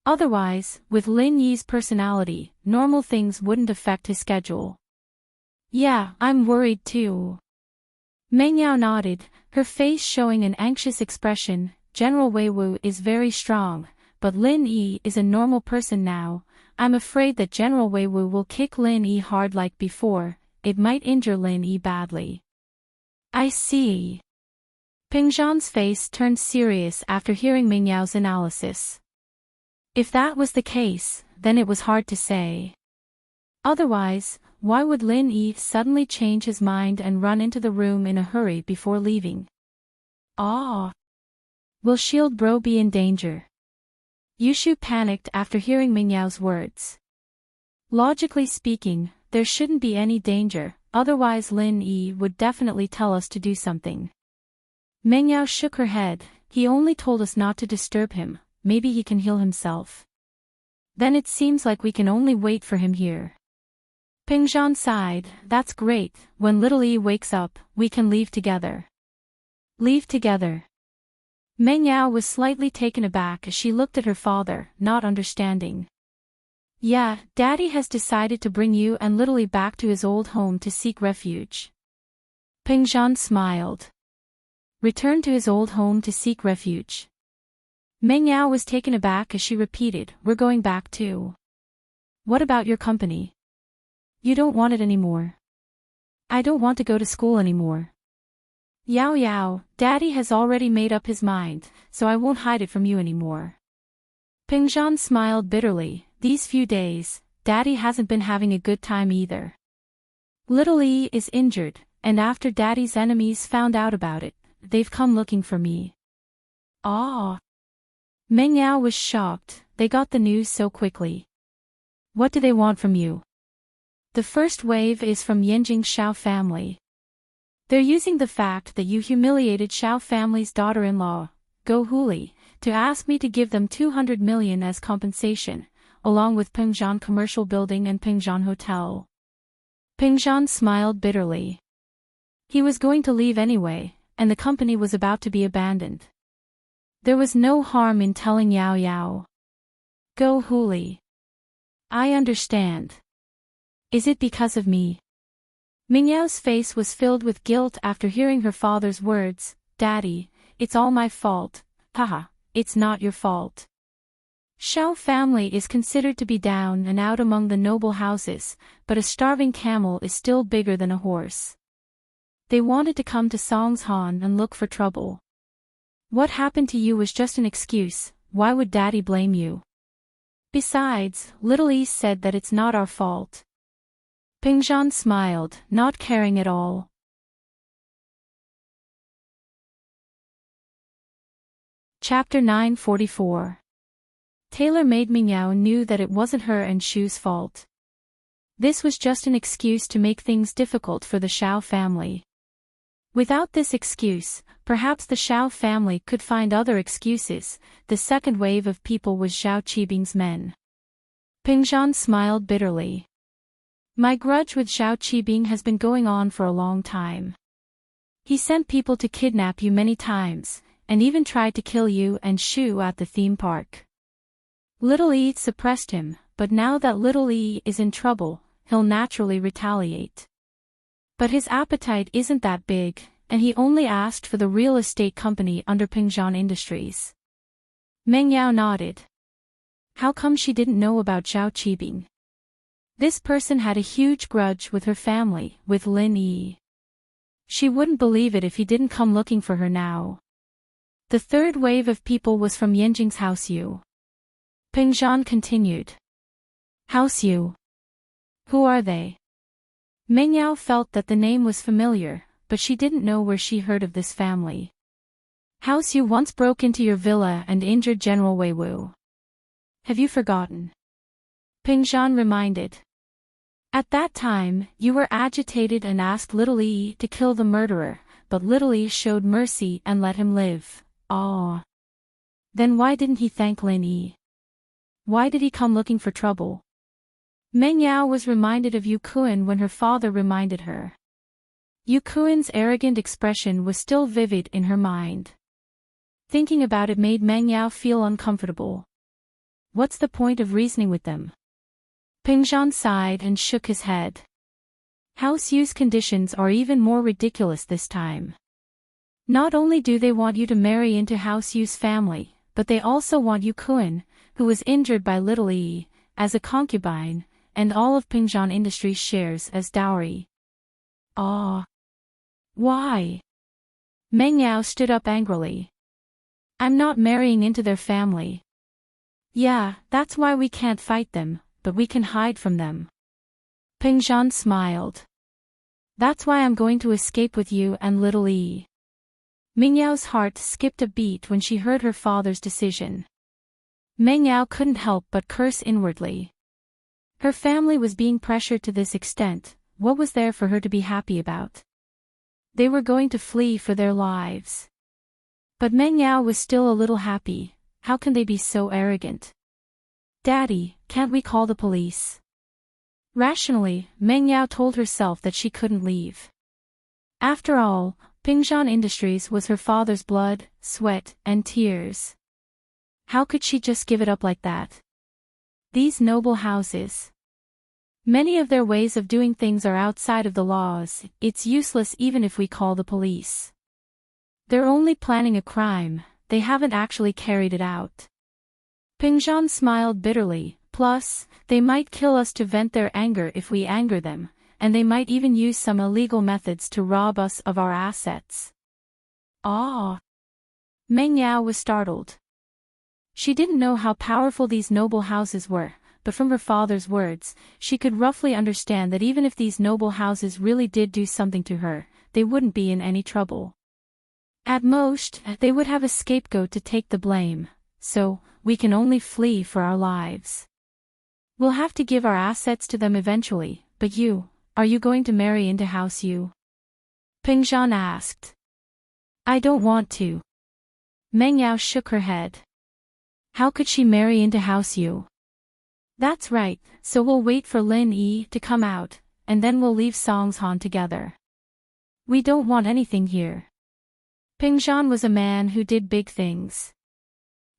Otherwise, with Lin Yi's personality, normal things wouldn't affect his schedule. Yeah, I'm worried too. Meng Yao nodded, her face showing an anxious expression. General Wei Wu is very strong, but Lin Yi is a normal person now. I'm afraid that General Wei Wu will kick Lin Yi hard like before. It might injure Lin Yi badly. I see. Pingzhan's face turned serious after hearing Meng Yao's analysis. If that was the case, then it was hard to say. Otherwise, why would Lin Yi suddenly change his mind and run into the room in a hurry before leaving? Ah! Will Shield Bro be in danger? Yushu panicked after hearing Meng Yao's words. Logically speaking, there shouldn't be any danger, otherwise Lin Yi would definitely tell us to do something. Meng Yao shook her head. He only told us not to disturb him, maybe he can heal himself. Then it seems like we can only wait for him here. Pingzhan sighed. That's great, when Little Yi wakes up, we can leave together. Leave together. Meng Yao was slightly taken aback as she looked at her father, not understanding. Yeah, Daddy has decided to bring you and Little Yi back to his old home to seek refuge. Pingzhan smiled. Return to his old home to seek refuge. Meng Yao was taken aback as she repeated, we're going back too. What about your company? You don't want it anymore. I don't want to go to school anymore. Yao Yao, Daddy has already made up his mind, so I won't hide it from you anymore. Pingzhan smiled bitterly. These few days, Daddy hasn't been having a good time either. Little E is injured, and after Daddy's enemies found out about it, they've come looking for me. Ah! Meng Yao was shocked. They got the news so quickly. What do they want from you? The first wave is from Yanjing's Xiao family. They're using the fact that you humiliated Xiao family's daughter-in-law, Go Huli, to ask me to give them 200 million as compensation, along with Pingzhan Commercial Building and Pingzhan Hotel. Pingzhan smiled bitterly. He was going to leave anyway, and the company was about to be abandoned. There was no harm in telling Yao Yao. Go Huli. I understand. Is it because of me? Ming Yao's face was filled with guilt after hearing her father's words. Daddy, it's all my fault. Haha, it's not your fault. Xiao family is considered to be down and out among the noble houses, but a starving camel is still bigger than a horse. They wanted to come to Songshan and look for trouble. What happened to you was just an excuse. Why would Daddy blame you? Besides, Little E said that it's not our fault. Pingzhan smiled, not caring at all. Chapter 944. Tailor-made Ming Yao knew that it wasn't her and Shu's fault. This was just an excuse to make things difficult for the Xiao family. Without this excuse, perhaps the Xiao family could find other excuses. The second wave of people was Zhao Qibing's men. Pingzhan smiled bitterly. My grudge with Zhao Qibing has been going on for a long time. He sent people to kidnap you many times, and even tried to kill you and Shu at the theme park. Little E suppressed him, but now that Little E is in trouble, he'll naturally retaliate. But his appetite isn't that big, and he only asked for the real estate company under Pingzhan Industries. Meng Yao nodded. How come she didn't know about Zhao Qibing? This person had a huge grudge with her family, with Lin Yi. She wouldn't believe it if he didn't come looking for her now. The third wave of people was from Yanjing's House Yu. Pingzhan continued. House Yu. Who are they? Meng Yao felt that the name was familiar, but she didn't know where she heard of this family. House Yu once broke into your villa and injured General Wei Wu. Have you forgotten? Pingzhan reminded. At that time, you were agitated and asked Little E to kill the murderer, but Little E showed mercy and let him live. Ah. Then why didn't he thank Lin Yi? Why did he come looking for trouble? Meng Yao was reminded of Yu Kuan when her father reminded her. Yu Kuan's arrogant expression was still vivid in her mind. Thinking about it made Meng Yao feel uncomfortable. What's the point of reasoning with them? Pingzhan sighed and shook his head. House Yu's conditions are even more ridiculous this time. Not only do they want you to marry into House Yu's family, but they also want Yu Kuan, who was injured by Little E, as a concubine, and all of Pingzhan Industries' shares as dowry. Ah. Why? Meng Yao stood up angrily. I'm not marrying into their family. Yeah, that's why we can't fight them, but we can hide from them. Pingzhan smiled. That's why I'm going to escape with you and Little E. Meng Yao's heart skipped a beat when she heard her father's decision. Meng Yao couldn't help but curse inwardly. Her family was being pressured to this extent. What was there for her to be happy about? They were going to flee for their lives. But Meng Yao was still a little happy. How can they be so arrogant? Daddy, can't we call the police? Rationally, Meng Yao told herself that she couldn't leave. After all, Pingzhan Industries was her father's blood, sweat, and tears. How could she just give it up like that? These noble houses. Many of their ways of doing things are outside of the laws. It's useless even if we call the police. They're only planning a crime, they haven't actually carried it out. Pingzhan smiled bitterly. Plus, they might kill us to vent their anger if we anger them, and they might even use some illegal methods to rob us of our assets. Ah! Meng Yao was startled. She didn't know how powerful these noble houses were, but from her father's words, she could roughly understand that even if these noble houses really did do something to her, they wouldn't be in any trouble. At most, they would have a scapegoat to take the blame, so, we can only flee for our lives. We'll have to give our assets to them eventually, but are you going to marry into House Yu? Pingzhan asked. I don't want to. Meng Yao shook her head. How could she marry into House Yu? That's right, so we'll wait for Lin Yi to come out, and then we'll leave Songshan together. We don't want anything here. Pingzhan was a man who did big things.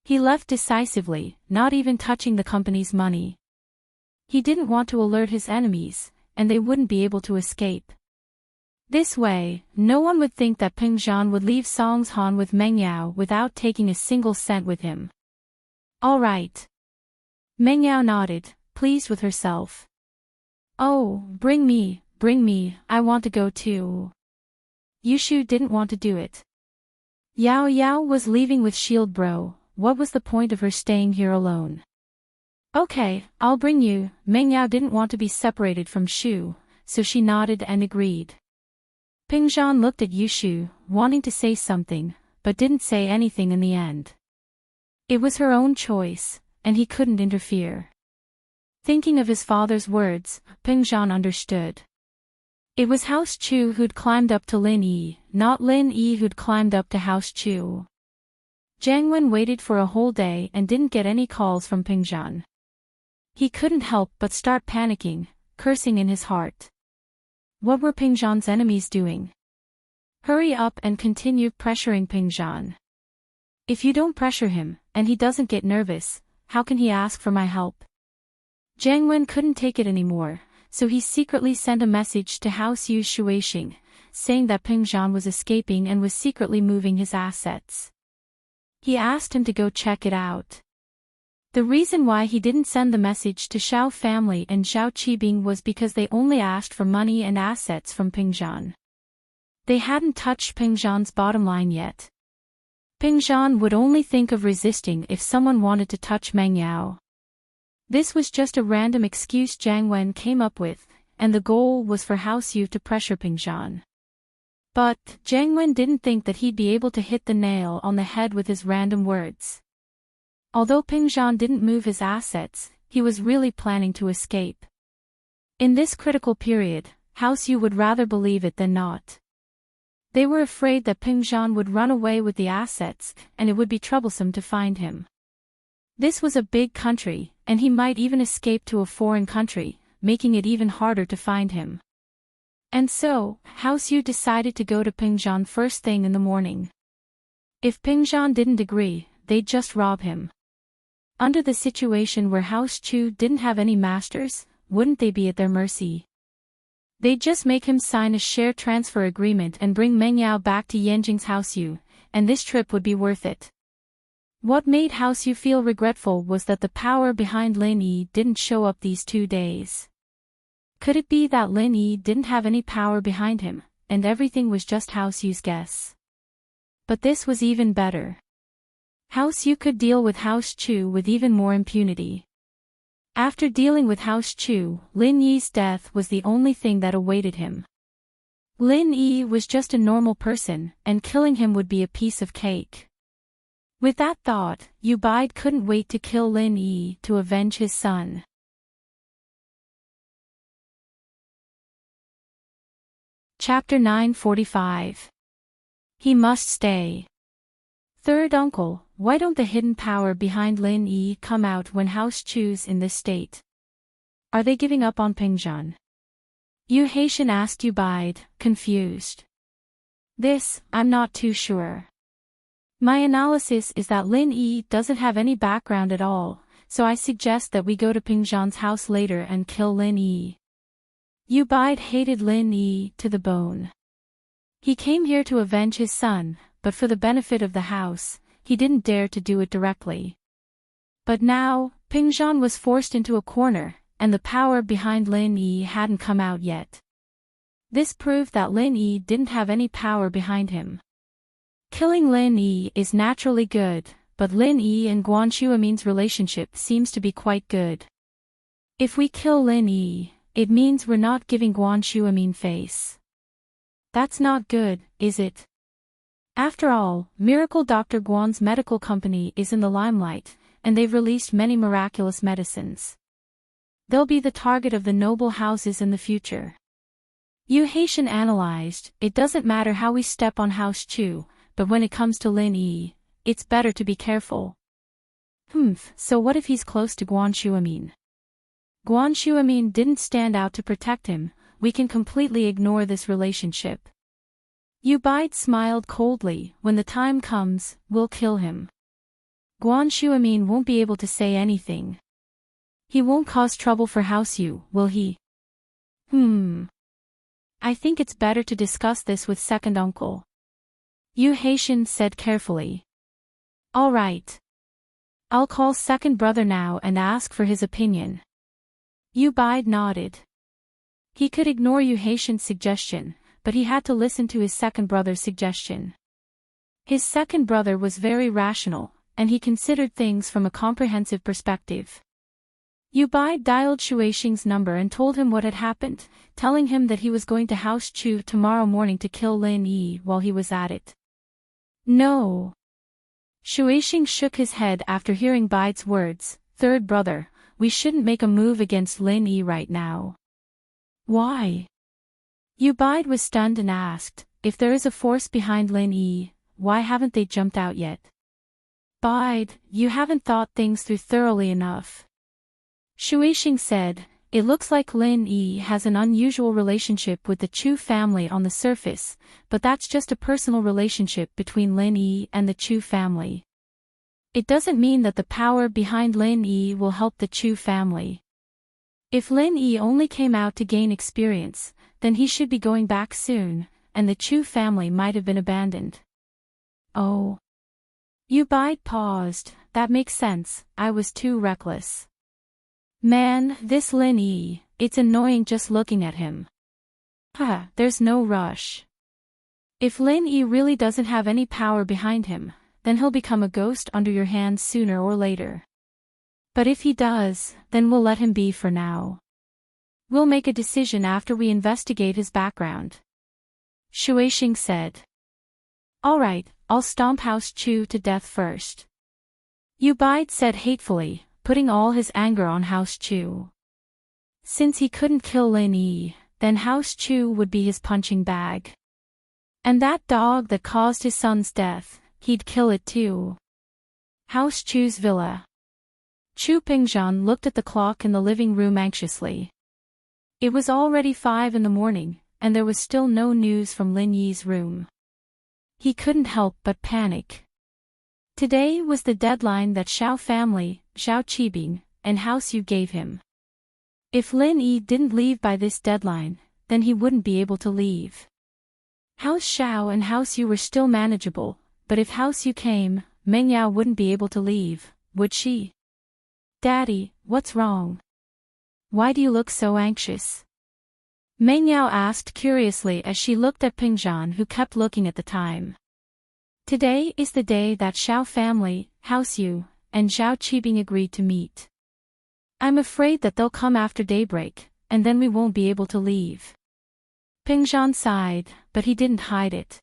He left decisively, not even touching the company's money. He didn't want to alert his enemies, and they wouldn't be able to escape. This way, no one would think that Pingzhan would leave Songshan with Meng Yao without taking a single cent with him. All right. Meng Yao nodded, pleased with herself. Oh, bring me, I want to go too. Yushu didn't want to do it. Yao Yao was leaving with Shield Bro, what was the point of her staying here alone? Okay, I'll bring you. Meng Yao didn't want to be separated from Shu, so she nodded and agreed. Pingzhan looked at Yushu, wanting to say something, but didn't say anything in the end. It was her own choice, and he couldn't interfere. Thinking of his father's words, Pingzhan understood. It was House Chu who'd climbed up to Lin Yi, not Lin Yi who'd climbed up to House Chu. Jiang Wen waited for a whole day and didn't get any calls from Pingzhan. He couldn't help but start panicking, cursing in his heart. What were Pingzhan's enemies doing? Hurry up and continue pressuring Pingzhan. If you don't pressure him, and he doesn't get nervous, how can he ask for my help? Jiang Wen couldn't take it anymore, so he secretly sent a message to House Yu's Shueixing, saying that Pingzhan was escaping and was secretly moving his assets. He asked him to go check it out. The reason why he didn't send the message to Xiao family and Xiao Qibing was because they only asked for money and assets from Pingzhan. They hadn't touched Pingzhan's bottom line yet. Pingzhan would only think of resisting if someone wanted to touch Meng Yao. This was just a random excuse Jiang Wen came up with, and the goal was for House Yu to pressure Pingzhan. But, Jiang Wen didn't think that he'd be able to hit the nail on the head with his random words. Although Pingzhan didn't move his assets, he was really planning to escape. In this critical period, House Yu would rather believe it than not. They were afraid that Pingzhan would run away with the assets, and it would be troublesome to find him. This was a big country, and he might even escape to a foreign country, making it even harder to find him. And so, House Yu decided to go to Pingzhan first thing in the morning. If Pingzhan didn't agree, they'd just rob him. Under the situation where House Chu didn't have any masters, wouldn't they be at their mercy? They'd just make him sign a share transfer agreement and bring Meng Yao back to Yanjing's House Yu, and this trip would be worth it. What made House Yu feel regretful was that the power behind Lin Yi didn't show up these 2 days. Could it be that Lin Yi didn't have any power behind him, and everything was just House Yu's guess? But this was even better. House Yu could deal with House Chu with even more impunity. After dealing with House Chu, Lin Yi's death was the only thing that awaited him. Lin Yi was just a normal person, and killing him would be a piece of cake. With that thought, Yu Bide couldn't wait to kill Lin Yi to avenge his son. Chapter 945. He must stay. Third uncle, why don't the hidden power behind Lin Yi come out when House Chu's in this state? Are they giving up on Pingzhan? Yu Haitian asked Yu Bide, confused. This, I'm not too sure. My analysis is that Lin Yi doesn't have any background at all, so I suggest that we go to Pingzhan's house later and kill Lin Yi. Yu Bide hated Lin Yi to the bone. He came here to avenge his son, but for the benefit of the house, he didn't dare to do it directly. But now, Pingzhan was forced into a corner, and the power behind Lin Yi hadn't come out yet. This proved that Lin Yi didn't have any power behind him. Killing Lin Yi is naturally good, but Lin Yi and Guan Xuemin's relationship seems to be quite good. If we kill Lin Yi, it means we're not giving Guan Xuemin face. That's not good, is it? After all, Miracle Dr. Guan's medical company is in the limelight, and they've released many miraculous medicines. They'll be the target of the noble houses in the future. Yu Haitian analyzed, it doesn't matter how we step on House Chu, but when it comes to Lin Yi, it's better to be careful. So what if he's close to Guan Xuemin? Guan Xuemin didn't stand out to protect him, we can completely ignore this relationship. Yu Bide smiled coldly, when the time comes, we'll kill him. Guan Xuemin won't be able to say anything. He won't cause trouble for House Yu, will he? I think it's better to discuss this with second uncle. Yu Haitian said carefully. All right. I'll call second brother now and ask for his opinion. Yu Bide nodded. He could ignore Yu Haitian's suggestion, but he had to listen to his second brother's suggestion. His second brother was very rational, and he considered things from a comprehensive perspective. Yu Bide dialed Shuixing's number and told him what had happened, telling him that he was going to House Chu tomorrow morning to kill Lin Yi while he was at it. No. Shuixing shook his head after hearing Bide's words. Third brother, we shouldn't make a move against Lin Yi right now. Why? Yu Bide was stunned and asked, if there is a force behind Lin Yi, why haven't they jumped out yet? Bide, you haven't thought things through thoroughly enough. Shuixing said, it looks like Lin Yi has an unusual relationship with the Chu family on the surface, but that's just a personal relationship between Lin Yi and the Chu family. It doesn't mean that the power behind Lin Yi will help the Chu family. If Lin Yi only came out to gain experience, then he should be going back soon, and the Chu family might have been abandoned. Oh. Yu Bide paused, that makes sense, I was too reckless. Man, this Lin Yi, it's annoying just looking at him. There's no rush. If Lin Yi really doesn't have any power behind him, then he'll become a ghost under your hands sooner or later. But if he does, then we'll let him be for now. We'll make a decision after we investigate his background. Shuixing said. Alright, I'll stomp House Chu to death first. Yu Bide said hatefully, putting all his anger on House Chu. Since he couldn't kill Lin Yi, then House Chu would be his punching bag. And that dog that caused his son's death, he'd kill it too. House Chu's villa. Chu Pingzhan looked at the clock in the living room anxiously. It was already 5 in the morning, and there was still no news from Lin Yi's room. He couldn't help but panic. Today was the deadline that Xiao family, Xiao Qibing, and House Yu gave him. If Lin Yi didn't leave by this deadline, then he wouldn't be able to leave. House Xiao and House Yu were still manageable, but if House Yu came, Meng Yao wouldn't be able to leave, would she? Daddy, what's wrong? Why do you look so anxious? Meng Yao asked curiously as she looked at Pingzhan, who kept looking at the time. Today is the day that Xiao family, House Yu, and Xiao Qibing agreed to meet. I'm afraid that they'll come after daybreak, and then we won't be able to leave. Pingzhan sighed, but he didn't hide it.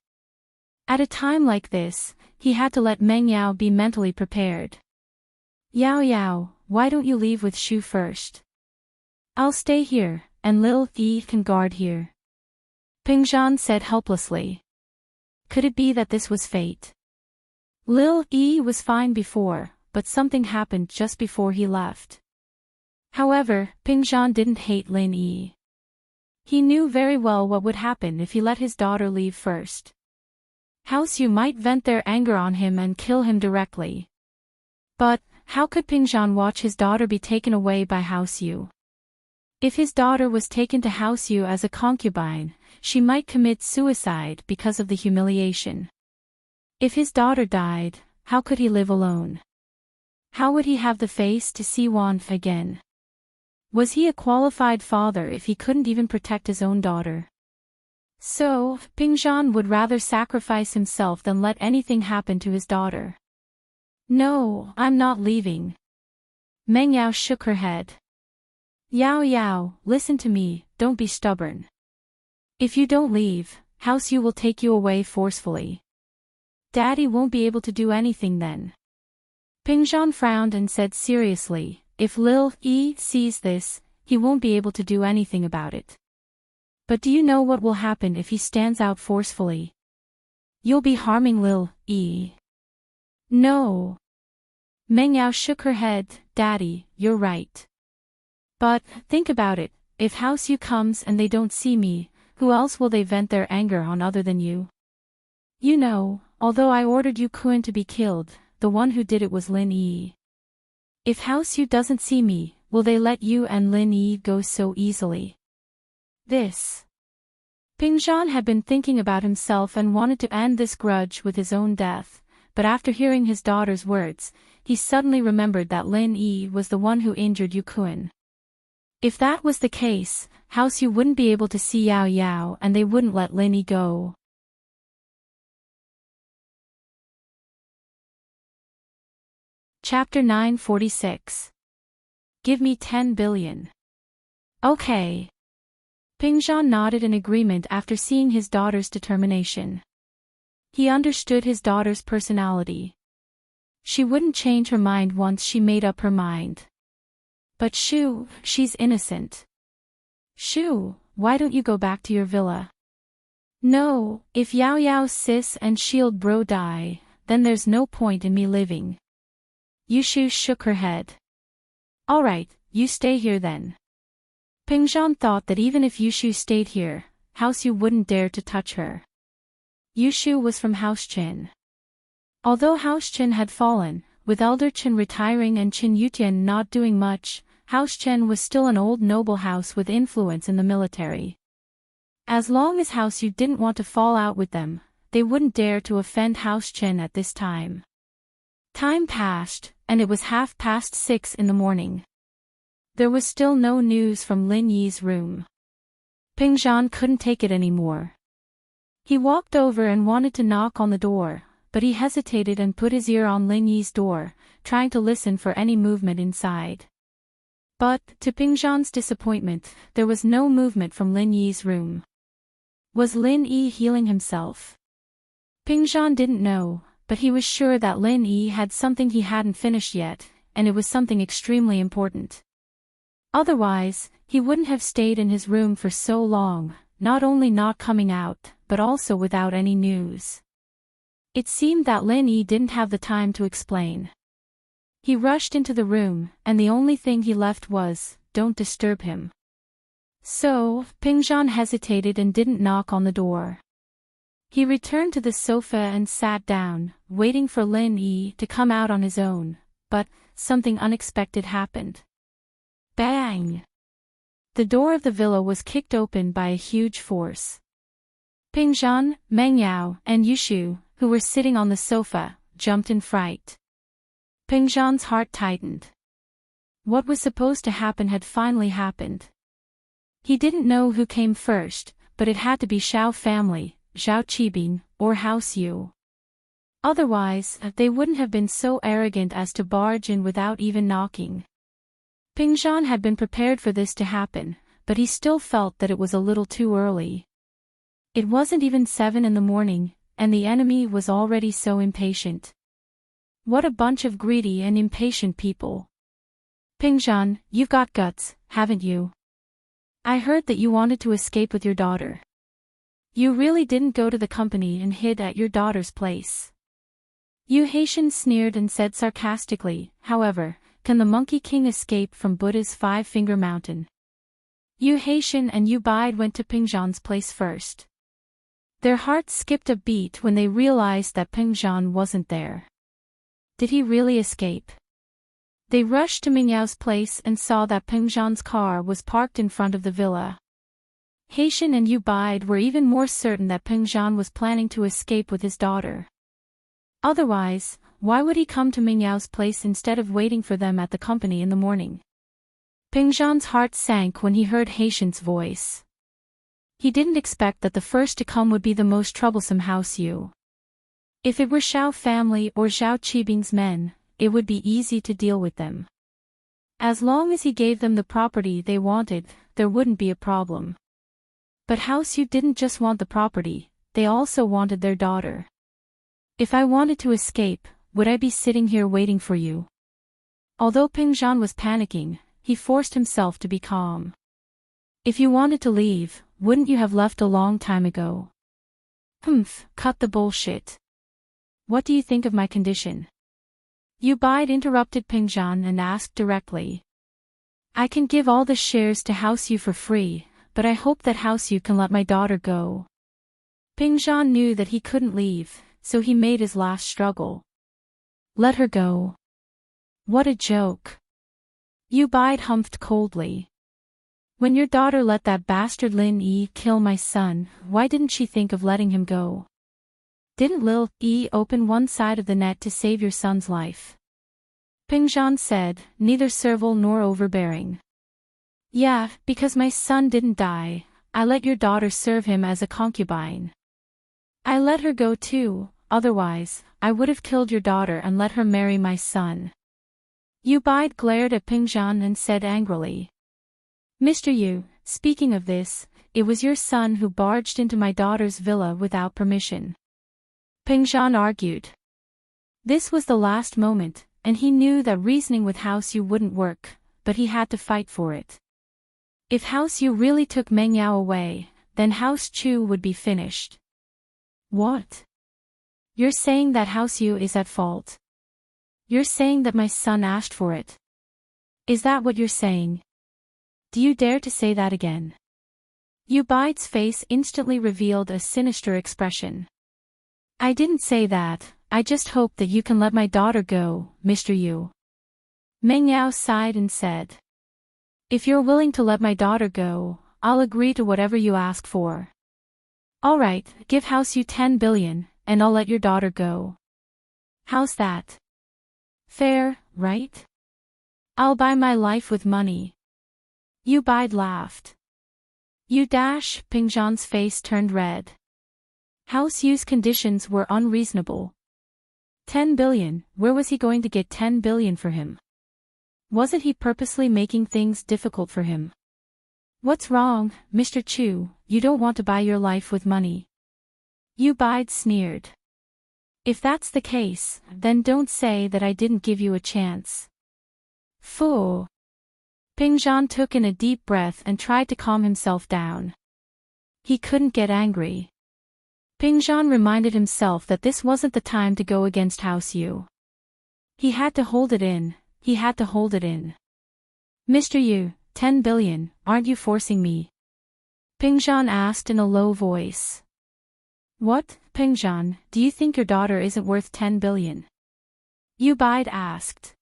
At a time like this, he had to let Meng Yao be mentally prepared. Yao Yao, why don't you leave with Shu first? I'll stay here, and Lil Yi can guard here. Pingzhan said helplessly. Could it be that this was fate? Lil Yi was fine before, but something happened just before he left. However, Pingzhan didn't hate Lin Yi. He knew very well what would happen if he let his daughter leave first. House Yu might vent their anger on him and kill him directly. But, how could Pingzhan watch his daughter be taken away by House Yu? If his daughter was taken to House Yu as a concubine, she might commit suicide because of the humiliation. If his daughter died, how could he live alone? How would he have the face to see Wanf again? Was he a qualified father if he couldn't even protect his own daughter? So, Pingzhan would rather sacrifice himself than let anything happen to his daughter. No, I'm not leaving. Meng Yao shook her head. Yao Yao, listen to me, don't be stubborn. If you don't leave, House Yu will take you away forcefully. Daddy won't be able to do anything then. Pingzhan frowned and said seriously, if Lil Yi sees this, he won't be able to do anything about it. But do you know what will happen if he stands out forcefully? You'll be harming Lil Yi. No. Meng Yao shook her head, Daddy, you're right. But, think about it, if House Yu comes and they don't see me, who else will they vent their anger on other than you? You know, although I ordered Yu Kun to be killed, the one who did it was Lin Yi. If House Yu doesn't see me, will they let you and Lin Yi go so easily? This. Pingzhan had been thinking about himself and wanted to end this grudge with his own death, but after hearing his daughter's words, he suddenly remembered that Lin Yi was the one who injured Yu Kun. If that was the case, House Yu wouldn't be able to see Yao Yao and they wouldn't let Lin Yi go. Chapter 946. Give me 10 billion. Okay. Pingzhan nodded in agreement after seeing his daughter's determination. He understood his daughter's personality. She wouldn't change her mind once she made up her mind. But Shu, she's innocent. Shu, why don't you go back to your villa? No, if Yao Yao's sis and shield bro die, then there's no point in me living. Yushu shook her head. Alright, you stay here then. Pingzhan thought that even if Yushu stayed here, House Yu wouldn't dare to touch her. Yushu was from House Qin. Although House Qin had fallen, with Elder Qin retiring and Qin Yutian not doing much, House Qin was still an old noble house with influence in the military. As long as House Yu didn't want to fall out with them, they wouldn't dare to offend House Qin at this time. Time passed, and it was 6:30 in the morning. There was still no news from Lin Yi's room. Pingzhan couldn't take it anymore. He walked over and wanted to knock on the door, but he hesitated and put his ear on Lin Yi's door, trying to listen for any movement inside. But, to Pingzhan's disappointment, there was no movement from Lin Yi's room. Was Lin Yi healing himself? Pingzhan didn't know, but he was sure that Lin Yi had something he hadn't finished yet, and it was something extremely important. Otherwise, he wouldn't have stayed in his room for so long, not only not coming out, but also without any news. It seemed that Lin Yi didn't have the time to explain. He rushed into the room, and the only thing he left was, "Don't disturb him." So, Pingzhan hesitated and didn't knock on the door. He returned to the sofa and sat down, waiting for Lin Yi to come out on his own, but something unexpected happened. Bang! The door of the villa was kicked open by a huge force. Pingzhan, Meng Yao, and Yushu, who were sitting on the sofa, jumped in fright. Pingzhan's heart tightened. What was supposed to happen had finally happened. He didn't know who came first, but it had to be Shao family, Zhao Qibing, or House Yu. Otherwise, they wouldn't have been so arrogant as to barge in without even knocking. Pingzhan had been prepared for this to happen, but he still felt that it was a little too early. It wasn't even 7 in the morning, and the enemy was already so impatient. What a bunch of greedy and impatient people. Pingzhan, you've got guts, haven't you? I heard that you wanted to escape with your daughter. You really didn't go to the company and hid at your daughter's place. Yu Haitian sneered and said sarcastically, however, can the Monkey King escape from Buddha's 5-finger mountain? Yu Haitian and Yu Bide went to Pingzhan's place first. Their hearts skipped a beat when they realized that Pingzhan wasn't there. Did he really escape? They rushed to Ming Yao's place and saw that Pingzhan's car was parked in front of the villa. Haitian and Yu Bide were even more certain that Pingzhan was planning to escape with his daughter. Otherwise, why would he come to Ming Yao's place instead of waiting for them at the company in the morning? Pingzhan's heart sank when he heard Haitian's voice. He didn't expect that the first to come would be the most troublesome House Yu. If it were Xiao family or Zhao Qibing's men, it would be easy to deal with them. As long as he gave them the property they wanted, there wouldn't be a problem. But House Yu didn't just want the property, they also wanted their daughter. If I wanted to escape, would I be sitting here waiting for you? Although Ping Zhan was panicking, he forced himself to be calm. If you wanted to leave, wouldn't you have left a long time ago? Cut the bullshit. What do you think of my condition? Yu Bide interrupted Ping Zhan and asked directly. I can give all the shares to House Yu for free, but I hope that House Yu can let my daughter go. Ping Zhan knew that he couldn't leave, so he made his last struggle. Let her go. What a joke. Yu Bide humphed coldly. When your daughter let that bastard Lin Yi kill my son, why didn't she think of letting him go? Didn't Lil Yi open one side of the net to save your son's life? Ping Zhan said, neither servile nor overbearing. Yeah, because my son didn't die, I let your daughter serve him as a concubine. I let her go too, otherwise, I would have killed your daughter and let her marry my son. Yu Bide glared at Ping Zhan and said angrily. Mr. Yu, speaking of this, it was your son who barged into my daughter's villa without permission. Ping Zhan argued. This was the last moment, and he knew that reasoning with House Yu wouldn't work, but he had to fight for it. If House Yu really took Meng Yao away, then House Chu would be finished. What? You're saying that House Yu is at fault? You're saying that my son asked for it? Is that what you're saying? Do you dare to say that again? Yu Bide's face instantly revealed a sinister expression. I didn't say that, I just hope that you can let my daughter go, Mr. Yu. Meng Yao sighed and said. If you're willing to let my daughter go, I'll agree to whatever you ask for. Alright, give House Yu 10 billion, and I'll let your daughter go. How's that? Fair, right? I'll buy my life with money. Yu Bide laughed. Ping Zhan's face turned red. House Yu's conditions were unreasonable. 10 billion, where was he going to get 10 billion for him? Wasn't he purposely making things difficult for him? What's wrong, Mr. Chu, you don't want to buy your life with money? Yu Bide sneered. If that's the case, then don't say that I didn't give you a chance. Fool. Ping Zhan took in a deep breath and tried to calm himself down. He couldn't get angry. Ping Zhan reminded himself that this wasn't the time to go against House Yu. He had to hold it in, Mr. Yu, 10 billion, aren't you forcing me? Ping Zhan asked in a low voice. What, Ping Zhan, do you think your daughter isn't worth 10 billion? Yu Bide asked.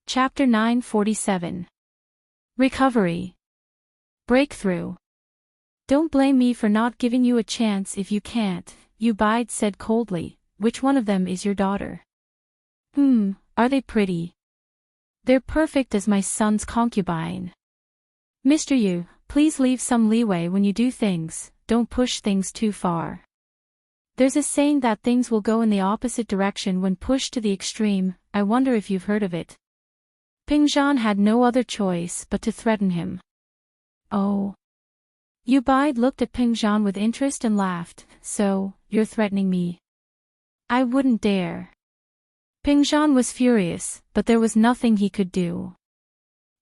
Chapter 947. Recovery. Breakthrough. Don't blame me for not giving you a chance if you can't, Yu Bide said coldly. Which one of them is your daughter? Are they pretty? They're perfect as my son's concubine. Mr. Yu, please leave some leeway when you do things, don't push things too far. There's a saying that things will go in the opposite direction when pushed to the extreme, I wonder if you've heard of it. Ping Zhan had no other choice but to threaten him. Oh. Yu Bide looked at Ping Zhan with interest and laughed. So, you're threatening me? I wouldn't dare. Ping Zhan was furious, but there was nothing he could do.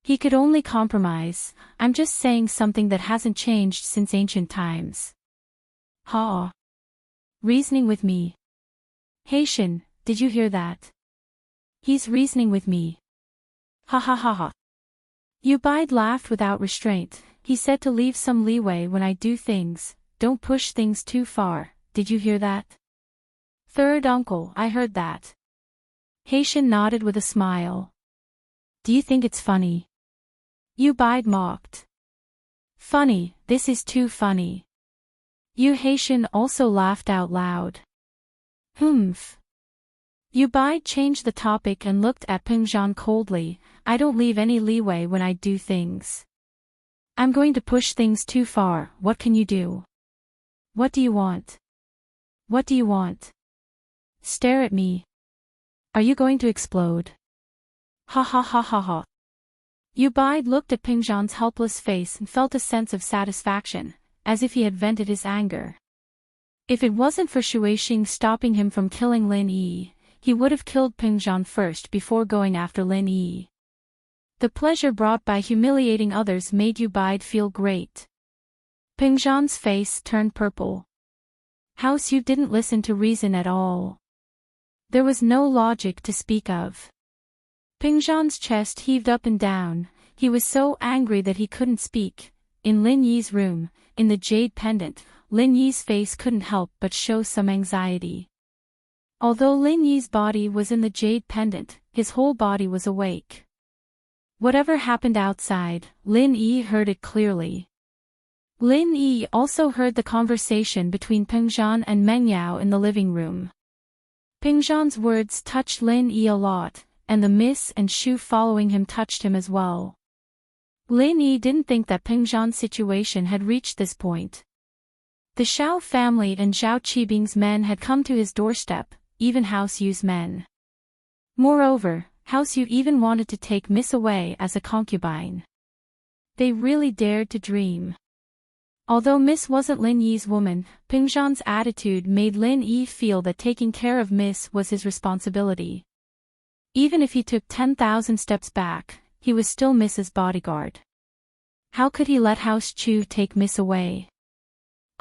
He could only compromise. I'm just saying something that hasn't changed since ancient times. Ha. Reasoning with me. Haitian, did you hear that? He's reasoning with me. Ha ha ha ha. Yu Bide laughed without restraint. He said to leave some leeway when I do things, don't push things too far, did you hear that? Third uncle, I heard that. Haitian nodded with a smile. Do you think it's funny? Yu Bide mocked. Funny, this is too funny. Yu Haitian also laughed out loud. Yu Bai changed the topic and looked at Pingzhan coldly. I don't leave any leeway when I do things. I'm going to push things too far. What can you do? What do you want? What do you want? Stare at me. Are you going to explode? Ha ha ha ha ha. Bai looked at Pingzhan's helpless face and felt a sense of satisfaction, as if he had vented his anger. If it wasn't for Shuixing stopping him from killing Lin Yi, he would have killed Pingzhan first before going after Lin Yi. The pleasure brought by humiliating others made Bai feel great. Pingzhan's face turned purple. House Yu didn't listen to reason at all. There was no logic to speak of. Pingzhan's chest heaved up and down. He was so angry that he couldn't speak. In Lin Yi's room, in the jade pendant, Lin Yi's face couldn't help but show some anxiety. Although Lin Yi's body was in the jade pendant, his whole body was awake. Whatever happened outside, Lin Yi heard it clearly. Lin Yi also heard the conversation between Pingzhan and Meng Yao in the living room. Pingzhan's words touched Lin Yi a lot, and the Miss and Shu following him touched him as well. Lin Yi didn't think that Pingzhan's situation had reached this point. The Xiao family and Zhao Qibing's men had come to his doorstep, even House Yu's men. Moreover, House Yu even wanted to take Miss away as a concubine. They really dared to dream. Although Miss wasn't Lin Yi's woman, Pingzhan's attitude made Lin Yi feel that taking care of Miss was his responsibility. Even if he took 10,000 steps back, he was still Miss's bodyguard. How could he let House Chu take Miss away?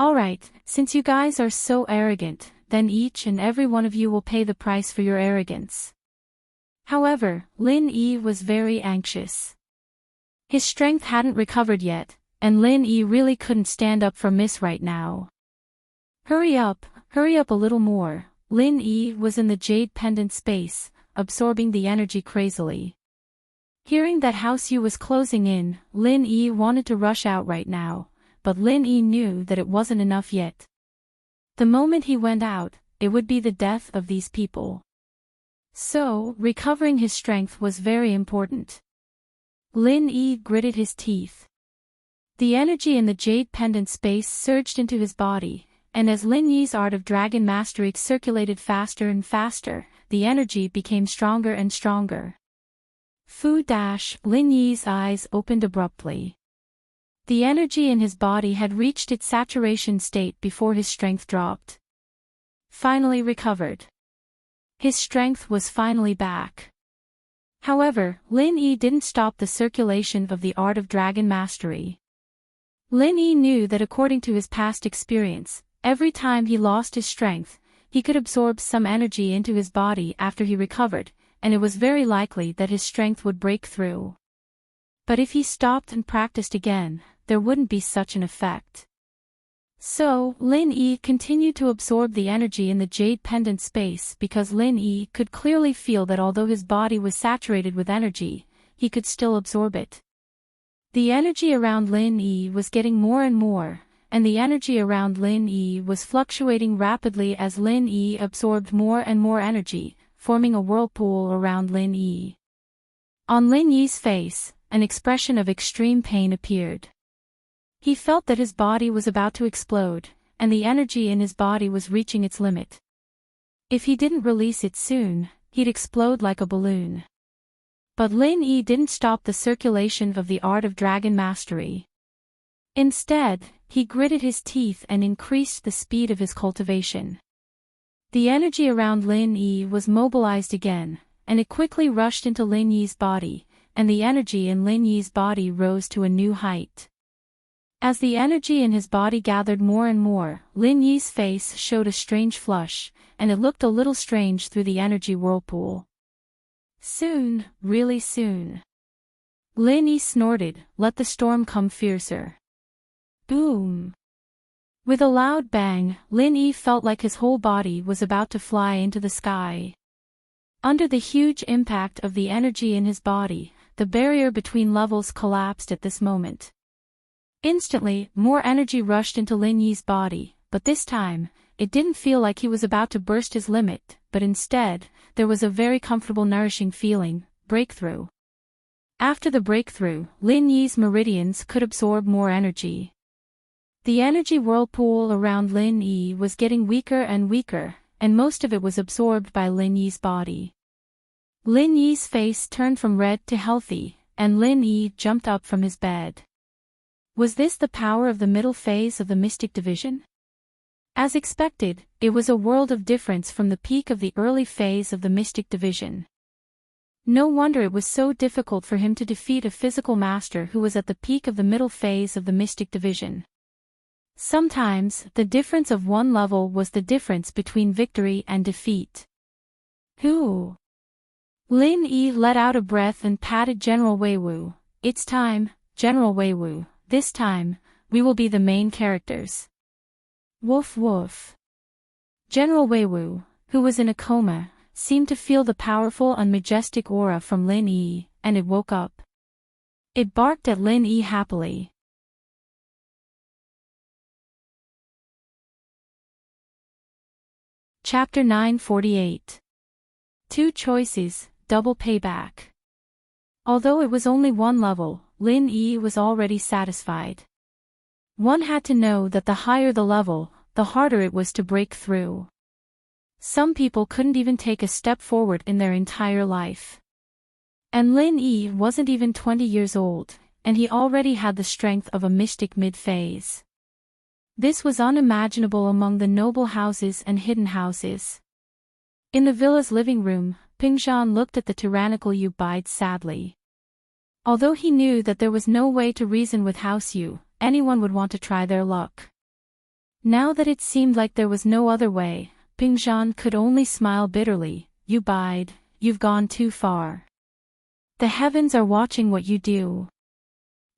Alright, since you guys are so arrogant, then each and every one of you will pay the price for your arrogance. However, Lin Yi was very anxious. His strength hadn't recovered yet, and Lin Yi really couldn't stand up for Miss right now. Hurry up a little more. Lin Yi was in the jade pendant space, absorbing the energy crazily. Hearing that House Yu was closing in, Lin Yi wanted to rush out right now, but Lin Yi knew that it wasn't enough yet. The moment he went out, it would be the death of these people. So, recovering his strength was very important. Lin Yi gritted his teeth. The energy in the jade pendant space surged into his body, and as Lin Yi's art of dragon mastery circulated faster and faster, the energy became stronger and stronger. Lin Yi's eyes opened abruptly. The energy in his body had reached its saturation state before his strength dropped. Finally recovered. His strength was finally back. However, Lin Yi didn't stop the circulation of the art of dragon mastery. Lin Yi knew that according to his past experience, every time he lost his strength, he could absorb some energy into his body after he recovered, and it was very likely that his strength would break through. But if he stopped and practiced again, there wouldn't be such an effect. So, Lin Yi continued to absorb the energy in the jade pendant space because Lin Yi could clearly feel that although his body was saturated with energy, he could still absorb it. The energy around Lin Yi was getting more and more, and the energy around Lin Yi was fluctuating rapidly as Lin Yi absorbed more and more energy, forming a whirlpool around Lin Yi. On Lin Yi's face, an expression of extreme pain appeared. He felt that his body was about to explode, and the energy in his body was reaching its limit. If he didn't release it soon, he'd explode like a balloon. But Lin Yi didn't stop the circulation of the art of dragon mastery. Instead, he gritted his teeth and increased the speed of his cultivation. The energy around Lin Yi was mobilized again, and it quickly rushed into Lin Yi's body, and the energy in Lin Yi's body rose to a new height. As the energy in his body gathered more and more, Lin Yi's face showed a strange flush, and it looked a little strange through the energy whirlpool. Soon, really soon. Lin Yi snorted, let the storm come fiercer. Boom! With a loud bang, Lin Yi felt like his whole body was about to fly into the sky. Under the huge impact of the energy in his body, the barrier between levels collapsed at this moment. Instantly, more energy rushed into Lin Yi's body, but this time, it didn't feel like he was about to burst his limit, but instead, there was a very comfortable nourishing feeling, breakthrough. After the breakthrough, Lin Yi's meridians could absorb more energy. The energy whirlpool around Lin Yi was getting weaker and weaker, and most of it was absorbed by Lin Yi's body. Lin Yi's face turned from red to healthy, and Lin Yi jumped up from his bed. Was this the power of the middle phase of the Mystic Division? As expected, it was a world of difference from the peak of the early phase of the Mystic Division. No wonder it was so difficult for him to defeat a physical master who was at the peak of the middle phase of the Mystic Division. Sometimes, the difference of one level was the difference between victory and defeat. Who? Lin Yi let out a breath and patted General Weiwu. It's time, General Weiwu. This time, we will be the main characters. Woof woof. General Weiwu, who was in a coma, seemed to feel the powerful and majestic aura from Lin Yi, and it woke up. It barked at Lin Yi happily. Chapter 948. Two choices, double payback. Although it was only one level, Lin Yi was already satisfied. One had to know that the higher the level, the harder it was to break through. Some people couldn't even take a step forward in their entire life. And Lin Yi wasn't even 20 years old, and he already had the strength of a mystic mid-phase. This was unimaginable among the noble houses and hidden houses. In the villa's living room, Pingzhan looked at the tyrannical Yu Bide sadly. Although he knew that there was no way to reason with House Yu, anyone would want to try their luck. Now that it seemed like there was no other way, Pingzhan could only smile bitterly. Yu Bide, you've gone too far. The heavens are watching what you do.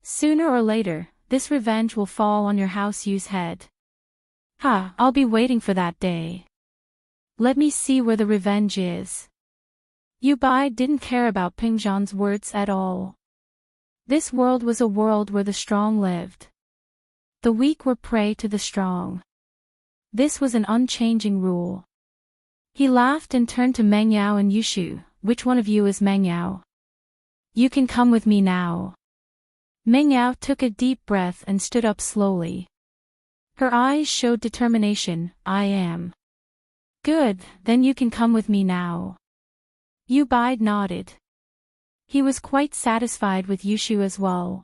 Sooner or later, this revenge will fall on your House Yu's head. Ha, I'll be waiting for that day. Let me see where the revenge is. Yu Bide didn't care about Pingzhan's words at all. This world was a world where the strong lived. The weak were prey to the strong. This was an unchanging rule. He laughed and turned to Meng Yao and Yushu. Which one of you is Meng Yao? You can come with me now. Meng Yao took a deep breath and stood up slowly. Her eyes showed determination. I am. Good, then you can come with me now. Yu Bide nodded. He was quite satisfied with Yushu as well.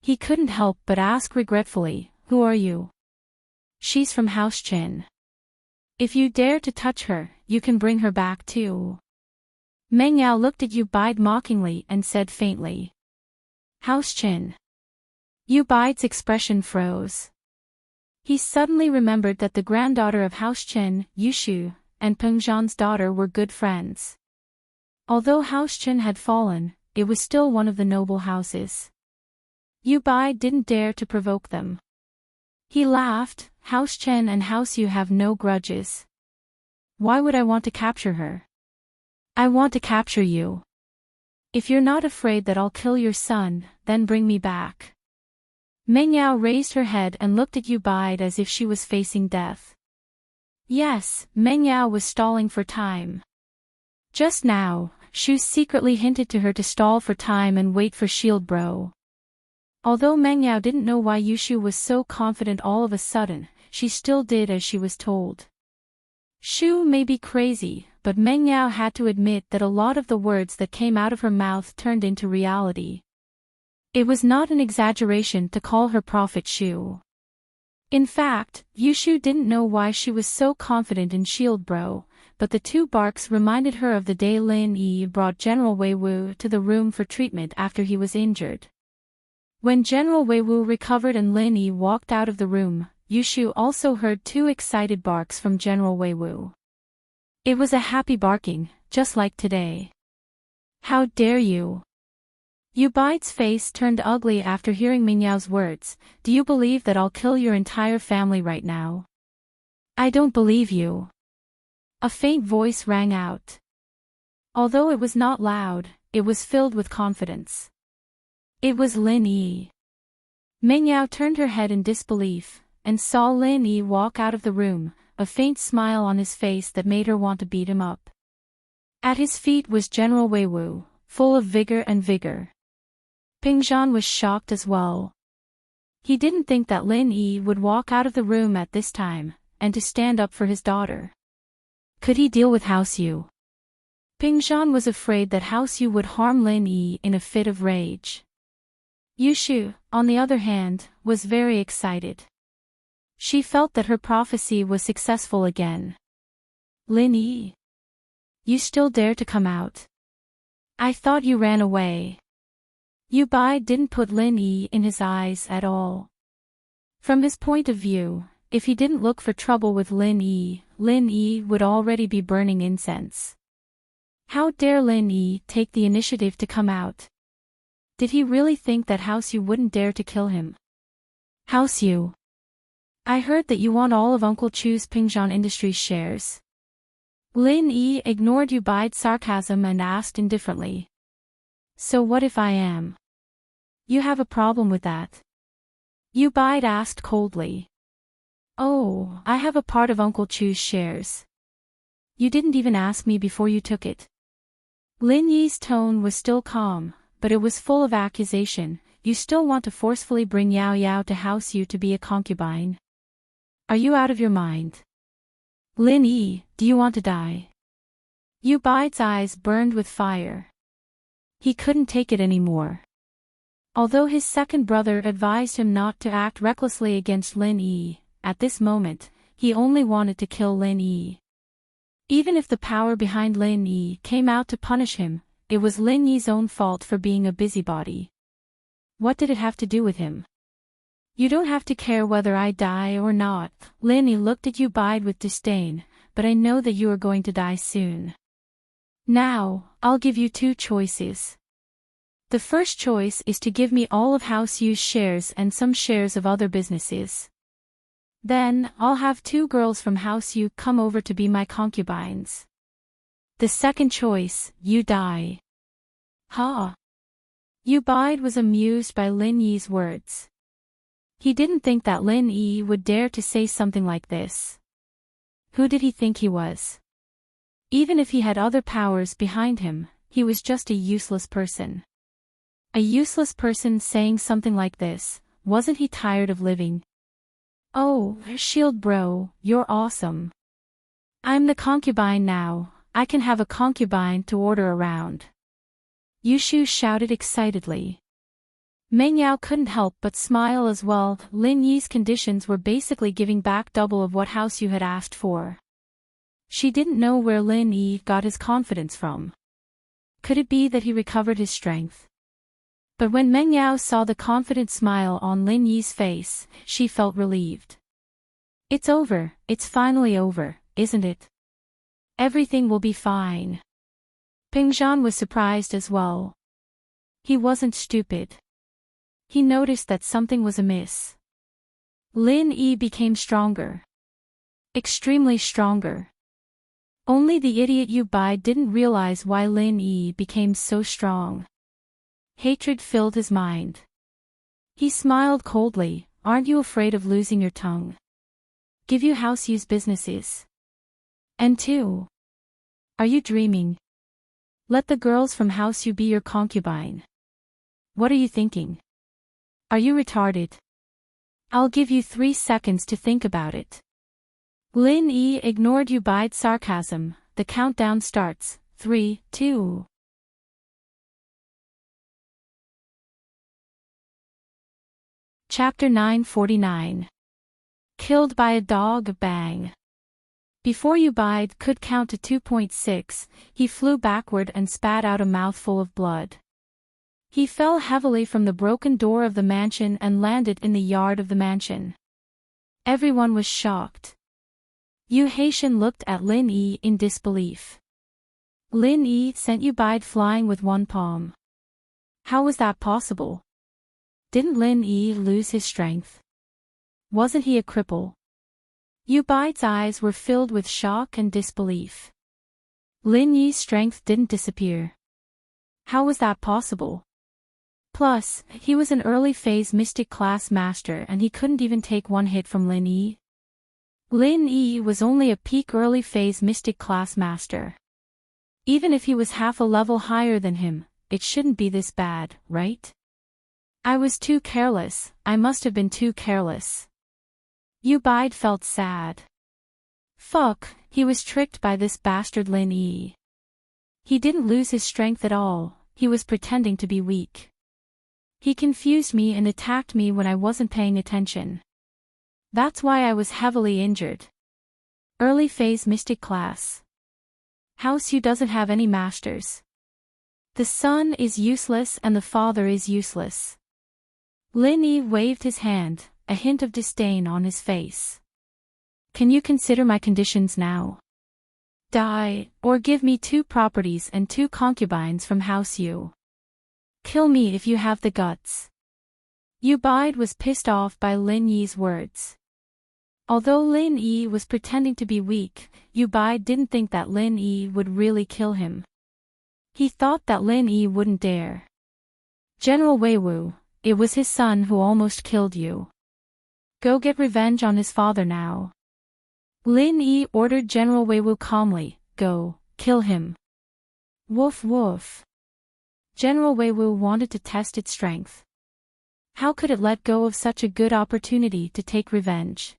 He couldn't help but ask regretfully, who are you? She's from House Qin. If you dare to touch her, you can bring her back too. Meng Yao looked at Yu Bide mockingly and said faintly. House Qin. Yu Bide's expression froze. He suddenly remembered that the granddaughter of House Qin, Yushu, and Pengzhan's daughter were good friends. Although House Qin had fallen, it was still one of the noble houses. Yu Bide didn't dare to provoke them. He laughed. House Qin and House Yu have no grudges. Why would I want to capture her? I want to capture you. If you're not afraid that I'll kill your son, then bring me back. Meng Yao raised her head and looked at Yu Bide as if she was facing death. Yes, Meng Yao was stalling for time. Just now, Shu secretly hinted to her to stall for time and wait for Shield Bro. Although Meng Yao didn't know why Yushu was so confident all of a sudden, she still did as she was told. Shu may be crazy, but Meng Yao had to admit that a lot of the words that came out of her mouth turned into reality. It was not an exaggeration to call her Prophet Shu. In fact, Yushu didn't know why she was so confident in Shield Bro, but the two barks reminded her of the day Lin Yi brought General Weiwu to the room for treatment after he was injured. When General Weiwu recovered and Lin Yi walked out of the room, Yushu also heard two excited barks from General Weiwu. It was a happy barking, just like today. How dare you! Yu Bide's face turned ugly after hearing Meng Yao's words. Do you believe that I'll kill your entire family right now? I don't believe you. A faint voice rang out. Although it was not loud, it was filled with confidence. It was Lin Yi. Meng Yao turned her head in disbelief, and saw Lin Yi walk out of the room, a faint smile on his face that made her want to beat him up. At his feet was General Weiwu, full of vigor. Pingzhan was shocked as well. He didn't think that Lin Yi would walk out of the room at this time, and to stand up for his daughter. Could he deal with House Yu? Pingzhan was afraid that House Yu would harm Lin Yi in a fit of rage. Yushu, on the other hand, was very excited. She felt that her prophecy was successful again. Lin Yi, you still dare to come out? I thought you ran away. Yu Bai didn't put Lin Yi in his eyes at all. From his point of view, if he didn't look for trouble with Lin Yi would already be burning incense. How dare Lin Yi take the initiative to come out? Did he really think that House Yu wouldn't dare to kill him? House Yu, I heard that you want all of Uncle Chu's Pingzhan Industries shares. Lin Yi ignored Yu Bai's sarcasm and asked indifferently. So what if I am? You have a problem with that? Yu Bai asked coldly. Oh, I have a part of Uncle Chu's shares. You didn't even ask me before you took it. Lin Yi's tone was still calm, but it was full of accusation. You still want to forcefully bring Yao Yao to House Yu to be a concubine? Are you out of your mind? Lin Yi, do you want to die? Yu Bai's eyes burned with fire. He couldn't take it anymore. Although his second brother advised him not to act recklessly against Lin Yi, at this moment, he only wanted to kill Lin Yi. Even if the power behind Lin Yi came out to punish him, it was Lin Yi's own fault for being a busybody. What did it have to do with him? You don't have to care whether I die or not. Lin Yi looked at Yu Bai with disdain, but I know that you are going to die soon. Now, I'll give you two choices. The first choice is to give me all of House Yu's shares and some shares of other businesses. Then, I'll have two girls from House Yu come over to be my concubines. The second choice, you die. Ha! Yu Bai was amused by Lin Yi's words. He didn't think that Lin Yi would dare to say something like this. Who did he think he was? Even if he had other powers behind him, he was just a useless person. A useless person saying something like this. Wasn't he tired of living? Oh, Shield Bro, you're awesome. I'm the concubine now. I can have a concubine to order around. Yushu shouted excitedly. Meng Yao couldn't help but smile as well. Lin Yi's conditions were basically giving back double of what House Yu had asked for. She didn't know where Lin Yi got his confidence from. Could it be that he recovered his strength? But when Meng Yao saw the confident smile on Lin Yi's face, she felt relieved. It's over, it's finally over, isn't it? Everything will be fine. Pingzhan was surprised as well. He wasn't stupid. He noticed that something was amiss. Lin Yi became stronger. Extremely stronger. Only the idiot Yu Bai didn't realize why Lin Yi became so strong. Hatred filled his mind. He smiled coldly. Aren't you afraid of losing your tongue? Give you House Yu's businesses. And two. Are you dreaming? Let the girls from House Yu be your concubine. What are you thinking? Are you retarded? I'll give you 3 seconds to think about it. Lin Yi ignored Yu Bai's sarcasm. The countdown starts. 3, 2. Chapter 949. Killed by a dog. Bang. Before Yu Bai could count to 2.6, he flew backward and spat out a mouthful of blood. He fell heavily from the broken door of the mansion and landed in the yard of the mansion. Everyone was shocked. Yu Haitian looked at Lin Yi in disbelief. Lin Yi sent Yu Bai flying with one palm. How was that possible? Didn't Lin Yi lose his strength? Wasn't he a cripple? Yu Bai's eyes were filled with shock and disbelief. Lin Yi's strength didn't disappear. How was that possible? Plus, he was an early phase mystic class master and he couldn't even take one hit from Lin Yi. Lin Yi was only a peak early phase mystic class master. Even if he was half a level higher than him, it shouldn't be this bad, right? I was too careless, I must have been too careless. Yu Bide felt sad. Fuck, he was tricked by this bastard Lin Yi. He didn't lose his strength at all, he was pretending to be weak. He confused me and attacked me when I wasn't paying attention. That's why I was heavily injured. Early phase mystic class. House Yu doesn't have any masters. The son is useless and the father is useless. Lin Yi waved his hand, a hint of disdain on his face. Can you consider my conditions now? Die, or give me 2 properties and 2 concubines from House Yu. Kill me if you have the guts. Yu Bide was pissed off by Lin Yi's words. Although Lin Yi was pretending to be weak, Yu Bide didn't think that Lin Yi would really kill him. He thought that Lin Yi wouldn't dare. General Weiwu, it was his son who almost killed you. Go get revenge on his father now. Lin Yi ordered General Weiwu calmly, go, kill him. Woof woof. General Weiwu wanted to test its strength. How could it let go of such a good opportunity to take revenge?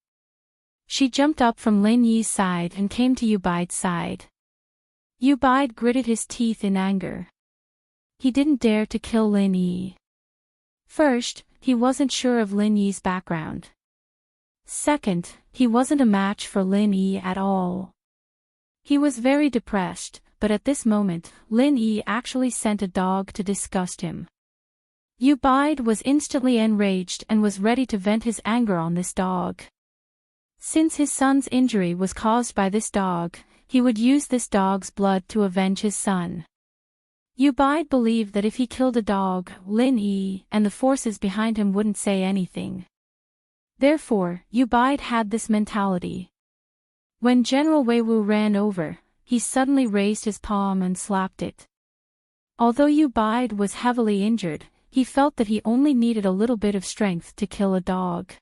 She jumped up from Lin Yi's side and came to Yu Bide's side. Yu Bide gritted his teeth in anger. He didn't dare to kill Lin Yi. First, he wasn't sure of Lin Yi's background. Second, he wasn't a match for Lin Yi at all. He was very depressed, but at this moment, Lin Yi actually sent a dog to disgust him. Yu Bide was instantly enraged and was ready to vent his anger on this dog. Since his son's injury was caused by this dog, he would use this dog's blood to avenge his son. Yu Bide believed that if he killed a dog, Lin Yi and the forces behind him wouldn't say anything. Therefore, Yu Bide had this mentality. When General Weiwu ran over, he suddenly raised his palm and slapped it. Although Yu Bide was heavily injured, he felt that he only needed a little bit of strength to kill a dog.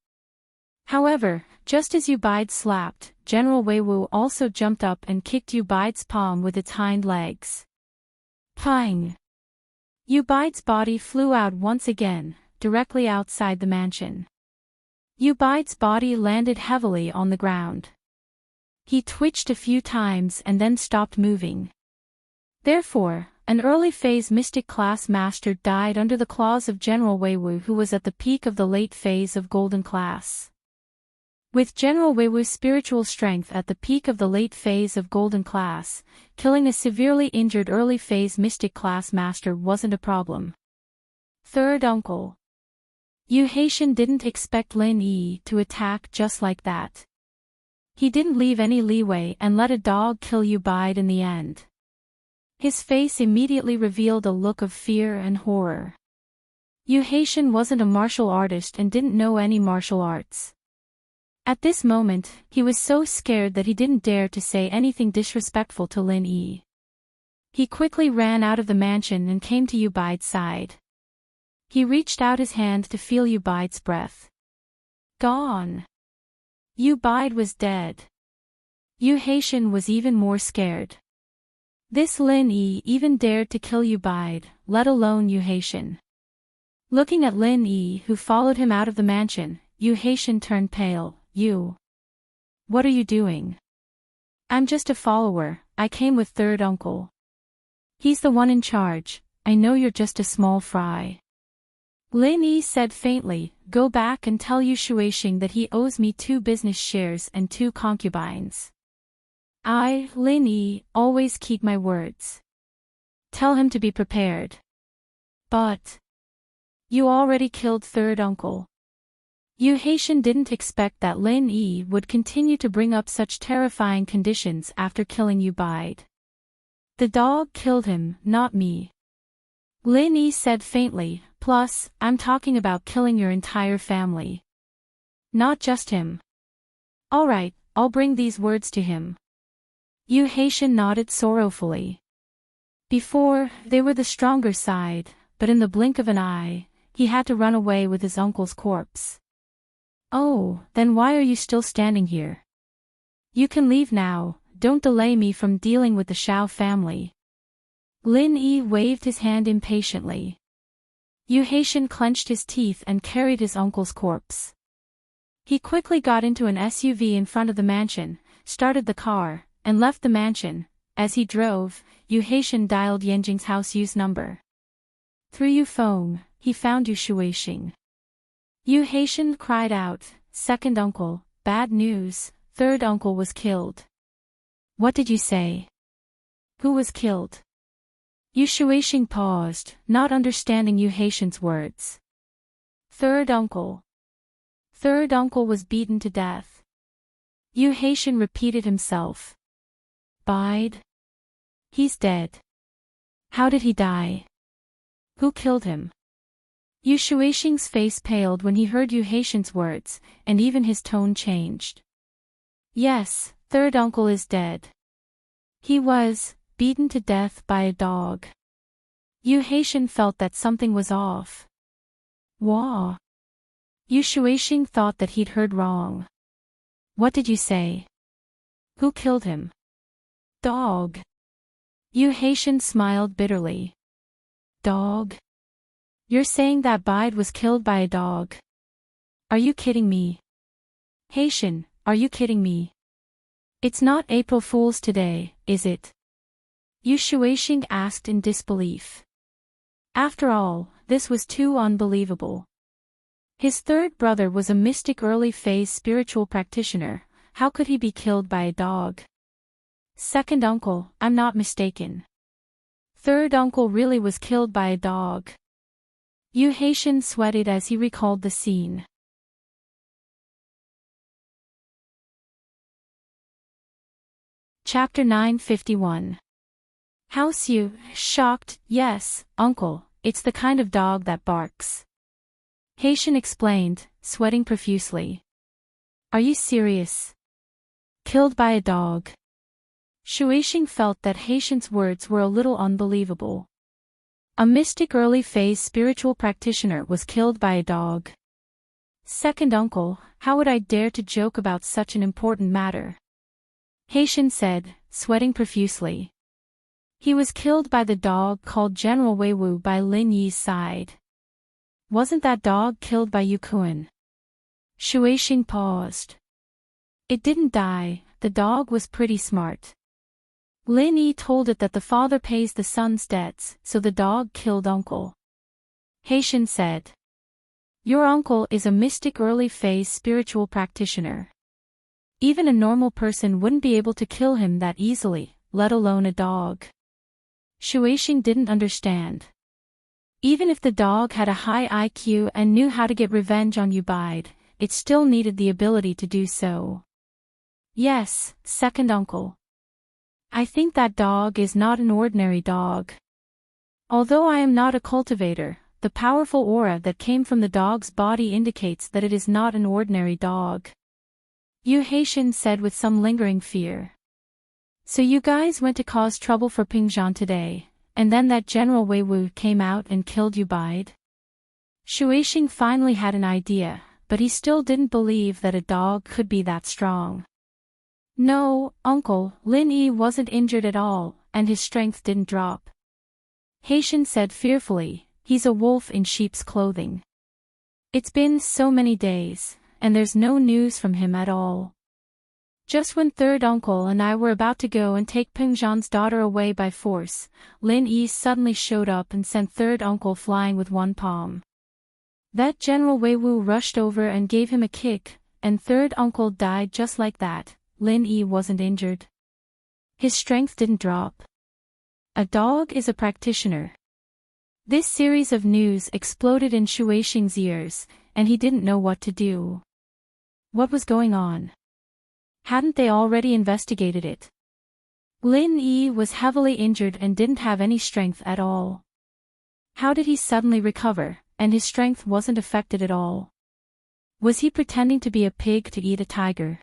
However, just as Yu Bide slapped, General Weiwu also jumped up and kicked Yu Bide's palm with its hind legs. Pang! Yu Bide's body flew out once again, directly outside the mansion. Yu Bide's body landed heavily on the ground. He twitched a few times and then stopped moving. Therefore, an early phase mystic class master died under the claws of General Weiwu, who was at the peak of the late phase of golden class. With General Weiwu's spiritual strength at the peak of the late phase of golden class, killing a severely injured early phase mystic class master wasn't a problem. Third uncle. Yu Haitian didn't expect Lin Yi to attack just like that. He didn't leave any leeway and let a dog kill Yu Bide in the end. His face immediately revealed a look of fear and horror. Yu Haitian wasn't a martial artist and didn't know any martial arts. At this moment, he was so scared that he didn't dare to say anything disrespectful to Lin Yi. He quickly ran out of the mansion and came to Yu Bide's side. He reached out his hand to feel Yu Bide's breath. Gone. Yu Bide was dead. Yu Haitian was even more scared. This Lin Yi even dared to kill Yu Bide, let alone Yu Haitian. Looking at Lin Yi, who followed him out of the mansion, Yu Haitian turned pale. You. What are you doing? I'm just a follower, I came with third uncle. He's the one in charge, I know you're just a small fry. Lin Yi said faintly, go back and tell Yu Shuaixing that he owes me 2 business shares and 2 concubines. I, Lin Yi, always keep my words. Tell him to be prepared. But. You already killed third uncle. Yu Haitian didn't expect that Lin Yi would continue to bring up such terrifying conditions after killing Yu Bide. The dog killed him, not me. Lin Yi said faintly, plus, I'm talking about killing your entire family. Not just him. Alright, I'll bring these words to him. Yu Haitian nodded sorrowfully. Before, they were the stronger side, but in the blink of an eye, he had to run away with his uncle's corpse. Oh, then why are you still standing here? You can leave now, don't delay me from dealing with the Xiao family. Lin Yi waved his hand impatiently. Yu Haitian clenched his teeth and carried his uncle's corpse. He quickly got into an SUV in front of the mansion, started the car, and left the mansion. As he drove, Yu Haitian dialed Yanjing's house use number. Through Yu phone, he found Yu Shuixing. Yu Haitian cried out, "Second uncle, bad news, third uncle was killed." What did you say? Who was killed? Yu Shuixing paused, not understanding Yu Haitian's words. Third uncle. Third uncle was beaten to death. Yu Haitian repeated himself. Died? He's dead. How did he die? Who killed him? Yu Shuixing's face paled when he heard Yu Haitian's words, and even his tone changed. Yes, third uncle is dead. He was beaten to death by a dog. Yu Haitian felt that something was off. Wah. Yu Shuixing thought that he'd heard wrong. What did you say? Who killed him? Dog. Yu Haitian smiled bitterly. Dog? You're saying that Bide was killed by a dog? Are you kidding me? Haitian, are you kidding me? It's not April Fool's today, is it? Yu Shuixing asked in disbelief. After all, this was too unbelievable. His third brother was a mystic early-phase spiritual practitioner. How could he be killed by a dog? Second uncle, I'm not mistaken. Third uncle really was killed by a dog. Yu Haitian sweated as he recalled the scene. Chapter 951. House Yu, shocked, yes, uncle, it's the kind of dog that barks. Haitian explained, sweating profusely. Are you serious? Killed by a dog. Shuixing felt that Haitian's words were a little unbelievable. A mystic early-phase spiritual practitioner was killed by a dog. Second uncle, how would I dare to joke about such an important matter? Haitian said, sweating profusely. He was killed by the dog called General Weiwu by Lin Yi's side. Wasn't that dog killed by Yu Kuan? Shuixing paused. It didn't die, the dog was pretty smart. Lin Yi told it that the father pays the son's debts, so the dog killed uncle. Haitian said. Your uncle is a mystic early-phase spiritual practitioner. Even a normal person wouldn't be able to kill him that easily, let alone a dog. Shuixing didn't understand. Even if the dog had a high IQ and knew how to get revenge on Yu Bide, it still needed the ability to do so. Yes, second uncle. I think that dog is not an ordinary dog. Although I am not a cultivator, the powerful aura that came from the dog's body indicates that it is not an ordinary dog. Yu Haitian said with some lingering fear. So you guys went to cause trouble for Pingzhan today, and then that General Weiwu came out and killed Yu Bide? Shuixing finally had an idea, but he still didn't believe that a dog could be that strong. No, uncle, Lin Yi wasn't injured at all, and his strength didn't drop. Haitian said fearfully, he's a wolf in sheep's clothing. It's been so many days, and there's no news from him at all. Just when third uncle and I were about to go and take Pingzhan's daughter away by force, Lin Yi suddenly showed up and sent third uncle flying with one palm. That General Weiwu rushed over and gave him a kick, and third uncle died just like that. Lin Yi wasn't injured. His strength didn't drop. A dog is a practitioner. This series of news exploded in Shuixing's ears, and he didn't know what to do. What was going on? Hadn't they already investigated it? Lin Yi was heavily injured and didn't have any strength at all. How did he suddenly recover, and his strength wasn't affected at all? Was he pretending to be a pig to eat a tiger?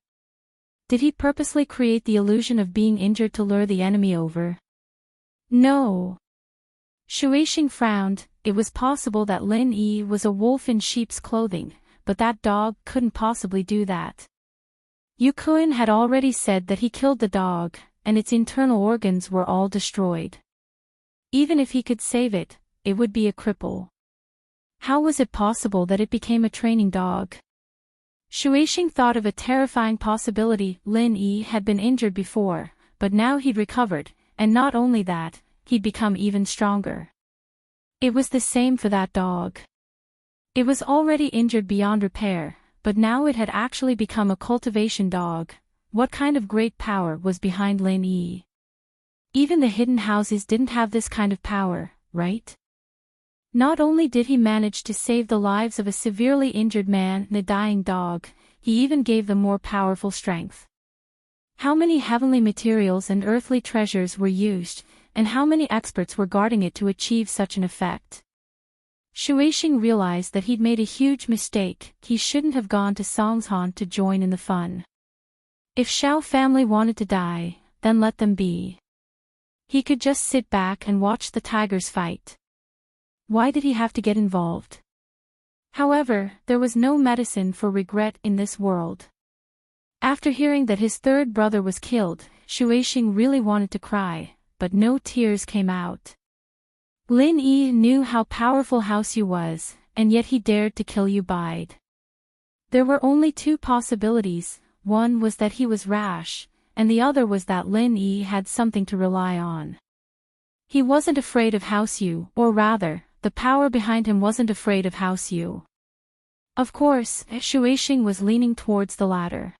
Did he purposely create the illusion of being injured to lure the enemy over? No. Shuixing frowned. It was possible that Lin Yi was a wolf in sheep's clothing, but that dog couldn't possibly do that. Yukuin had already said that he killed the dog, and its internal organs were all destroyed. Even if he could save it, it would be a cripple. How was it possible that it became a training dog? Shueising thought of a terrifying possibility. Lin Yi had been injured before, but now he'd recovered, and not only that, he'd become even stronger. It was the same for that dog. It was already injured beyond repair, but now it had actually become a cultivation dog. What kind of great power was behind Lin Yi? Even the hidden houses didn't have this kind of power, right? Not only did he manage to save the lives of a severely injured man and a dying dog, he even gave them more powerful strength. How many heavenly materials and earthly treasures were used, and how many experts were guarding it to achieve such an effect? Shueising realized that he'd made a huge mistake. He shouldn't have gone to Songshan to join in the fun. If Xiao family wanted to die, then let them be. He could just sit back and watch the tigers fight. Why did he have to get involved? However, there was no medicine for regret in this world. After hearing that his third brother was killed, Shueising really wanted to cry, but no tears came out. Lin Yi knew how powerful House Yu was, and yet he dared to kill Yu Bide. There were only two possibilities. One was that he was rash, and the other was that Lin Yi had something to rely on. He wasn't afraid of House Yu, or rather, the power behind him wasn't afraid of House Yu. Of course, Shueising was leaning towards the latter.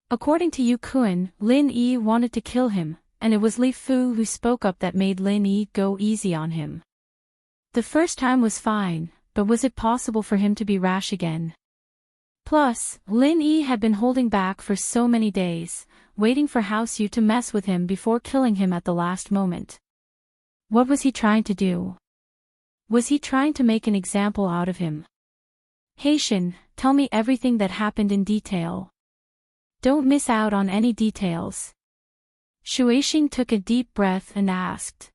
According to Yu Kun, Lin Yi wanted to kill him, and it was Li Fu who spoke up that made Lin Yi go easy on him. The first time was fine, but was it possible for him to be rash again? Plus, Lin Yi had been holding back for so many days, waiting for House Yu to mess with him before killing him at the last moment. What was he trying to do? Was he trying to make an example out of him? Haitian, tell me everything that happened in detail. Don't miss out on any details. Shueising took a deep breath and asked.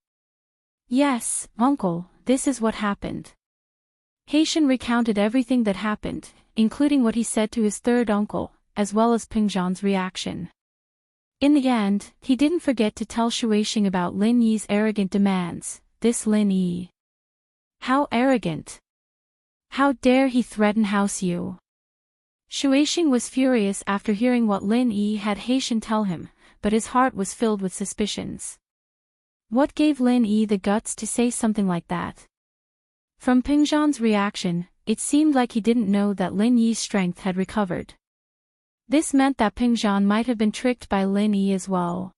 Yes, uncle, this is what happened. Haitian recounted everything that happened, including what he said to his third uncle, as well as Pingzhan's reaction. In the end, he didn't forget to tell Shueising about Lin Yi's arrogant demands. This Lin Yi. How arrogant! How dare he threaten House Yu? Shueising was furious after hearing what Lin Yi had Haitian tell him, but his heart was filled with suspicions. What gave Lin Yi the guts to say something like that? From Pingzhan's reaction, it seemed like he didn't know that Lin Yi's strength had recovered. This meant that Pingzhan might have been tricked by Lin Yi as well.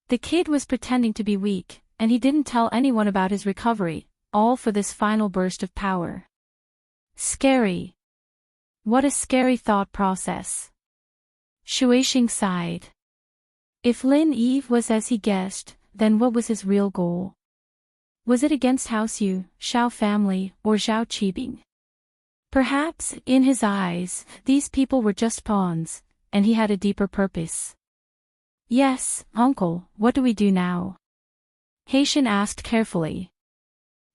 The kid was pretending to be weak, and he didn't tell anyone about his recovery, all for this final burst of power. Scary. What a scary thought process. Shueising sighed. If Lin Yi was as he guessed, then what was his real goal? Was it against House Yu, Xiao family, or Zhao Qibing? Perhaps, in his eyes, these people were just pawns, and he had a deeper purpose. Yes, uncle, what do we do now? Haitian asked carefully.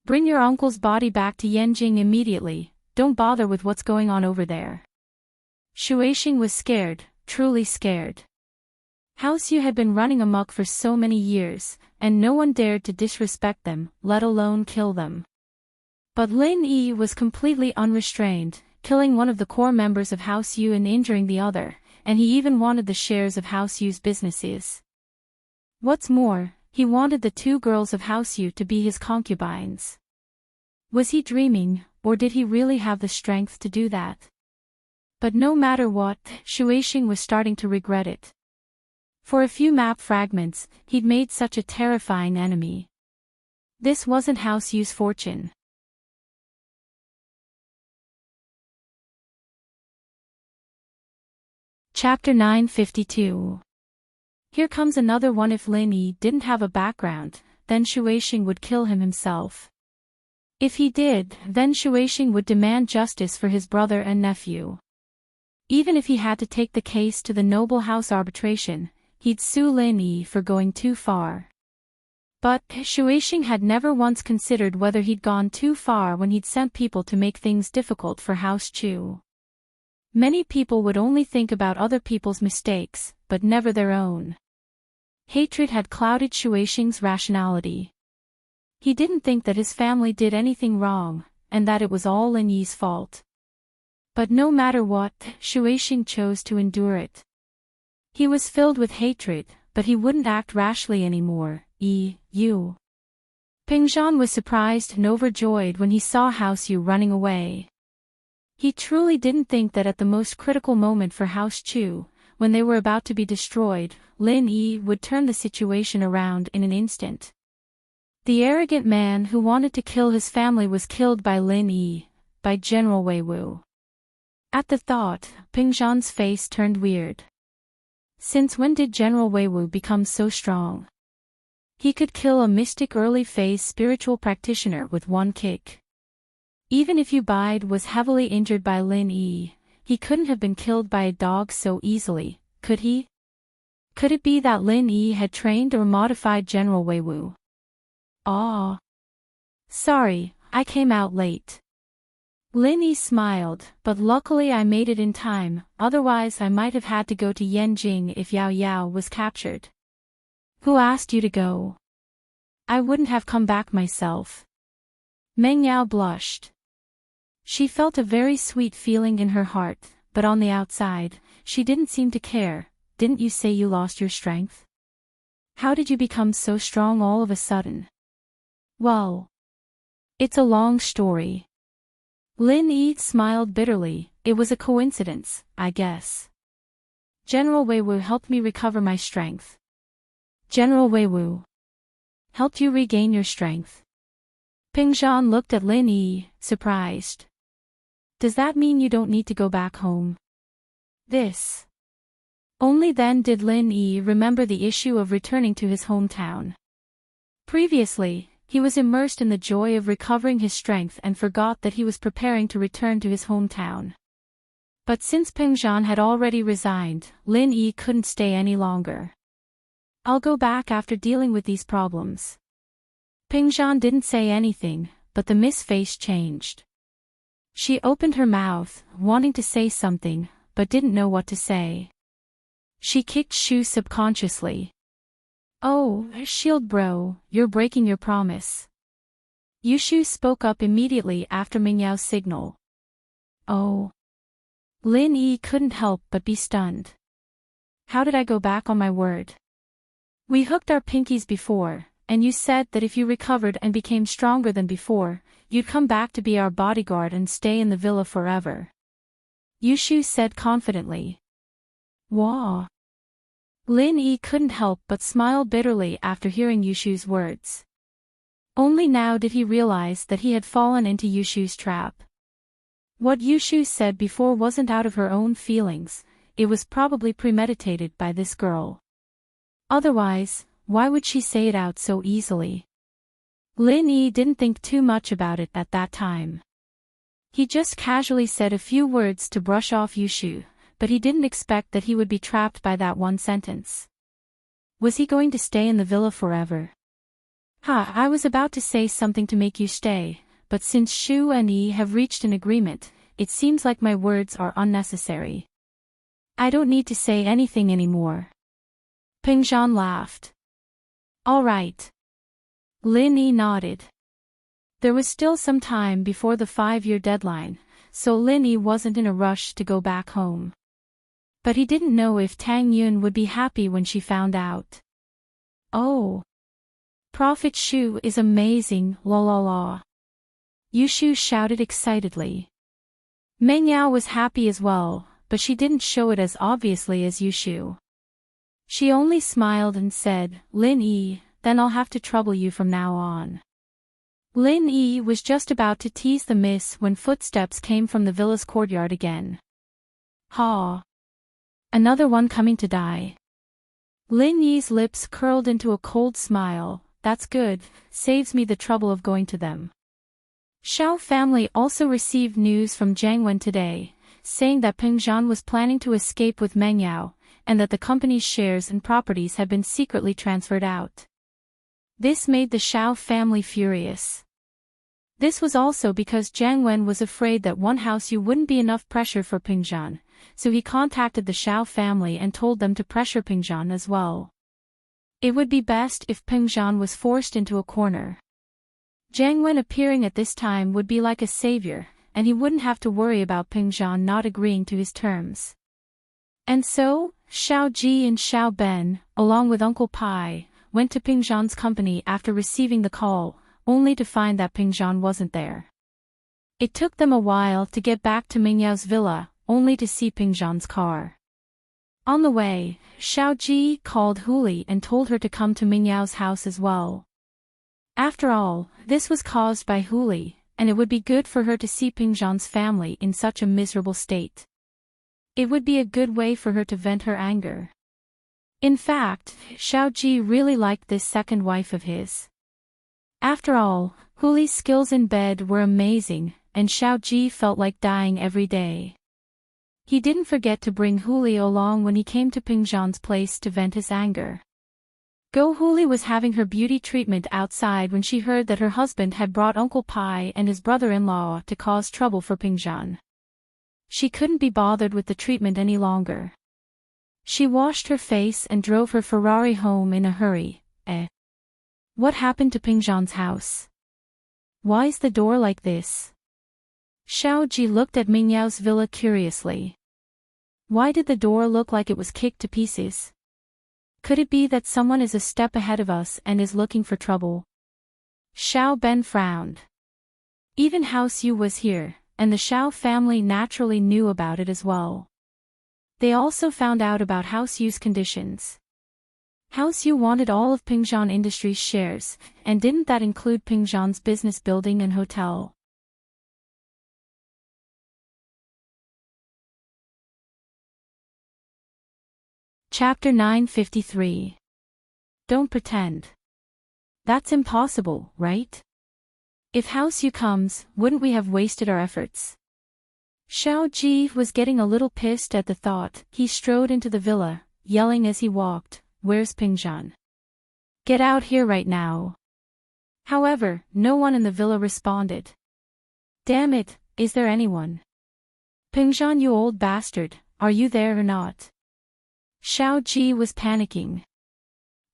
Bring your uncle's body back to Yanjing immediately, don't bother with what's going on over there. Shueising was scared, truly scared. House Yu had been running amok for so many years, and no one dared to disrespect them, let alone kill them. But Lin Yi was completely unrestrained, killing one of the core members of House Yu and injuring the other, and he even wanted the shares of House Yu's businesses. What's more, he wanted the two girls of House Yu to be his concubines. Was he dreaming, or did he really have the strength to do that? But no matter what, Shueising was starting to regret it. For a few map fragments, he'd made such a terrifying enemy. This wasn't House Yu's fortune. Chapter 952. Here comes another one. If Lin Yi didn't have a background, then Shueising would kill him himself. If he did, then Shueising would demand justice for his brother and nephew. Even if he had to take the case to the noble house arbitration, he'd sue Lin Yi for going too far. But Shueising had never once considered whether he'd gone too far when he'd sent people to make things difficult for House Chu. Many people would only think about other people's mistakes, but never their own. Hatred had clouded Shuixing's rationality. He didn't think that his family did anything wrong, and that it was all Lin Yi's fault. But no matter what, Shuixing chose to endure it. He was filled with hatred, but he wouldn't act rashly anymore. You. Pingzhan was surprised and overjoyed when he saw House Yu running away. He truly didn't think that at the most critical moment for House Chu, when they were about to be destroyed, Lin Yi would turn the situation around in an instant. The arrogant man who wanted to kill his family was killed by Lin Yi, by General Wei Wu. At the thought, Pingzhan's face turned weird. Since when did General Wei Wu become so strong? He could kill a mystic early-phase spiritual practitioner with one kick. Even if Yu Bide was heavily injured by Lin Yi, he couldn't have been killed by a dog so easily, could he? Could it be that Lin Yi had trained or modified General Wei Wu? Ah. Sorry, I came out late. Lin Yi smiled, but luckily I made it in time, otherwise I might have had to go to Yanjing if Yao Yao was captured. Who asked you to go? I wouldn't have come back myself. Meng Yao blushed. She felt a very sweet feeling in her heart, but on the outside, she didn't seem to care. Didn't you say you lost your strength? How did you become so strong all of a sudden? Well, it's a long story. Lin Yi smiled bitterly. It was a coincidence, I guess. General Wei Wu helped me recover my strength. General Wei Wu helped you regain your strength. Pingzhan looked at Lin Yi, surprised. Does that mean you don't need to go back home? This. Only then did Lin Yi remember the issue of returning to his hometown. Previously, he was immersed in the joy of recovering his strength and forgot that he was preparing to return to his hometown. But since Pingzhan had already resigned, Lin Yi couldn't stay any longer. I'll go back after dealing with these problems. Pingzhan didn't say anything, but the Miss face changed. She opened her mouth, wanting to say something, but didn't know what to say. She kicked Shu subconsciously. Oh, Shield Bro, you're breaking your promise. Yushu spoke up immediately after Mingyao's signal. Oh. Lin Yi couldn't help but be stunned. How did I go back on my word? We hooked our pinkies before, and you said that if you recovered and became stronger than before, you'd come back to be our bodyguard and stay in the villa forever. Yushu said confidently. Wah. Lin Yi couldn't help but smile bitterly after hearing Yushu's words. Only now did he realize that he had fallen into Yushu's trap. What Yushu said before wasn't out of her own feelings, it was probably premeditated by this girl. Otherwise, why would she say it out so easily? Lin Yi didn't think too much about it at that time. He just casually said a few words to brush off Yushu, but he didn't expect that he would be trapped by that one sentence. Was he going to stay in the villa forever? I was about to say something to make you stay, but since Shu and Yi have reached an agreement, it seems like my words are unnecessary. I don't need to say anything anymore. Pingzhan laughed. All right. Lin Yi nodded. There was still some time before the 5-year deadline, so Lin Yi wasn't in a rush to go back home. But he didn't know if Tang Yun would be happy when she found out. Oh. Prophet Shu is amazing, la la la. Yushu shouted excitedly. Meng Yao was happy as well, but she didn't show it as obviously as Yushu. She only smiled and said, Lin Yi, then I'll have to trouble you from now on. Lin Yi was just about to tease the miss when footsteps came from the villa's courtyard again. Ha! Another one coming to die. Lin Yi's lips curled into a cold smile. That's good, saves me the trouble of going to them. Shao family also received news from Jiang Wen today, saying that Pingzhan was planning to escape with Meng Yao, and that the company's shares and properties had been secretly transferred out. This made the Shao family furious. This was also because Jiang Wen was afraid that one house you wouldn't be enough pressure for Pingzhan, so he contacted the Xiao family and told them to pressure Pingzhan as well. It would be best if Pingzhan was forced into a corner. Jiang Wen appearing at this time would be like a savior, and he wouldn't have to worry about Pingzhan not agreeing to his terms. And so, Xiao Ji and Xiao Ben, along with Uncle Pai, went to Pingzhan's company after receiving the call, only to find that Pingzhan wasn't there. It took them a while to get back to Mingyao's villa, only to see Pingzhan's car. On the way, Xiao Ji called Huli and told her to come to Mingyao's house as well. After all, this was caused by Huli, and it would be good for her to see Pingzhan's family in such a miserable state. It would be a good way for her to vent her anger. In fact, Xiao Ji really liked this second wife of his. After all, Huli's skills in bed were amazing, and Xiao Ji felt like dying every day. He didn't forget to bring Huli along when he came to Pingzhan's place to vent his anger. Go Huli was having her beauty treatment outside when she heard that her husband had brought Uncle Pai and his brother-in-law to cause trouble for Pingzhan. She couldn't be bothered with the treatment any longer. She washed her face and drove her Ferrari home in a hurry. What happened to Pingzhan's house? Why is the door like this? Xiao Ji looked at Mingyao's villa curiously. Why did the door look like it was kicked to pieces? Could it be that someone is a step ahead of us and is looking for trouble? Xiao Ben frowned. Even House Yu was here, and the Xiao family naturally knew about it as well. They also found out about House Yu's conditions. House Yu wanted all of Pingzhan Industries' shares, and didn't that include Pingzhan's business building and hotel? Chapter 953. Don't pretend. That's impossible, right? If House Yu comes, wouldn't we have wasted our efforts? Xiao Ji was getting a little pissed at the thought. He strode into the villa, yelling as he walked, "Where's Pingzhan? Get out here right now." However, no one in the villa responded. Damn it, is there anyone? Pingzhan, you old bastard, are you there or not? Xiao Ji was panicking.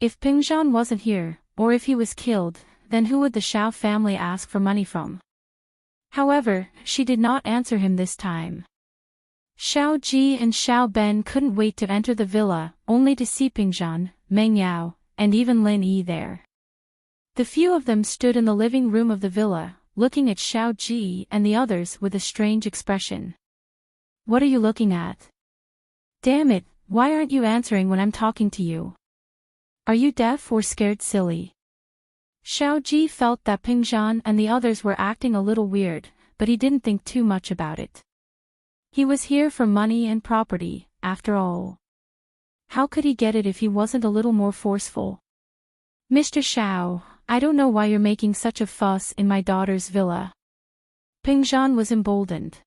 If Pingzhan wasn't here, or if he was killed, then who would the Xiao family ask for money from? However, she did not answer him this time. Xiao Ji and Xiao Ben couldn't wait to enter the villa, only to see Pingzhan, Meng Yao, and even Lin Yi there. The few of them stood in the living room of the villa, looking at Xiao Ji and the others with a strange expression. What are you looking at? Damn it, why aren't you answering when I'm talking to you? Are you deaf or scared silly? Xiao Ji felt that Pingzhan and the others were acting a little weird, but he didn't think too much about it. He was here for money and property, after all. How could he get it if he wasn't a little more forceful? Mr. Xiao, I don't know why you're making such a fuss in my daughter's villa. Pingzhan was emboldened.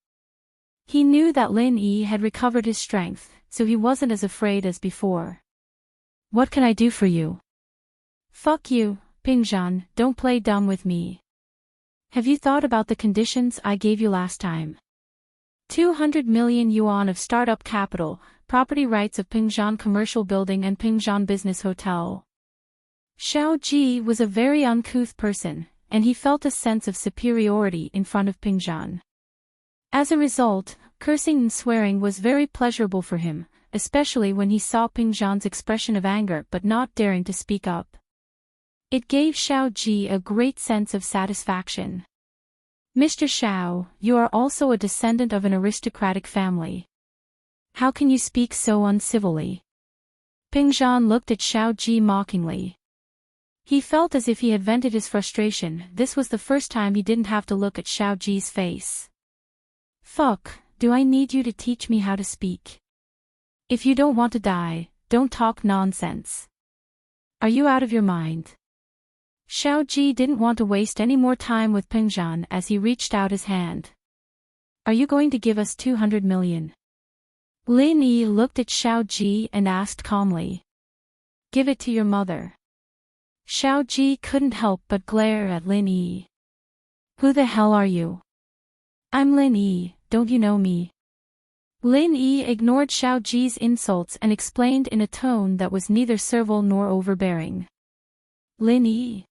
He knew that Lin Yi had recovered his strength, so he wasn't as afraid as before. What can I do for you? Fuck you, Pingzhan, don't play dumb with me. Have you thought about the conditions I gave you last time? 200 million yuan of startup capital, property rights of Pingzhan Commercial Building and Pingzhan Business Hotel. Xiao Ji was a very uncouth person, and he felt a sense of superiority in front of Pingzhan. As a result, cursing and swearing was very pleasurable for him, especially when he saw Pingzhan's expression of anger but not daring to speak up. It gave Xiao Ji a great sense of satisfaction. Mr. Xiao, you are also a descendant of an aristocratic family. How can you speak so uncivilly? Pingzhan looked at Xiao Ji mockingly. He felt as if he had vented his frustration. This was the first time he didn't have to look at Xiao Ji's face. Fuck, do I need you to teach me how to speak? If you don't want to die, don't talk nonsense. Are you out of your mind? Xiao Ji didn't want to waste any more time with Pingzhan as he reached out his hand. Are you going to give us 200 million? Lin Yi looked at Xiao Ji and asked calmly. Give it to your mother. Xiao Ji couldn't help but glare at Lin Yi. Who the hell are you? I'm Lin Yi, don't you know me? Lin Yi ignored Xiao Ji's insults and explained in a tone that was neither servile nor overbearing. Lin Yi.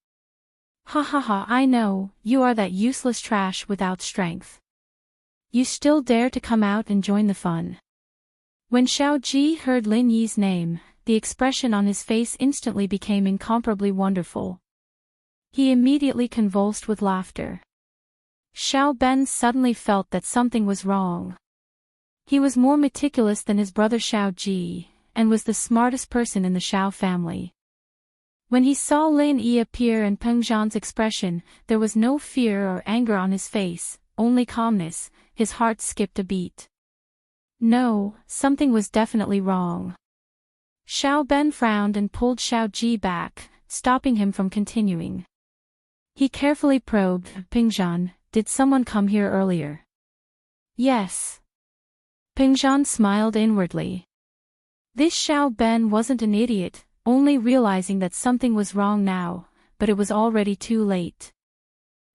Ha ha ha, I know, you are that useless trash without strength. You still dare to come out and join the fun. When Xiao Ji heard Lin Yi's name, the expression on his face instantly became incomparably wonderful. He immediately convulsed with laughter. Xiao Ben suddenly felt that something was wrong. He was more meticulous than his brother Xiao Ji, and was the smartest person in the Xiao family. When he saw Lin Yi appear and Peng Zhan's expression, there was no fear or anger on his face, only calmness. His heart skipped a beat. No, something was definitely wrong. Xiao Ben frowned and pulled Xiao Ji back, stopping him from continuing. He carefully probed, Peng Zhan, did someone come here earlier? Yes. Peng Zhan smiled inwardly. This Xiao Ben wasn't an idiot, only realizing that something was wrong now, but it was already too late.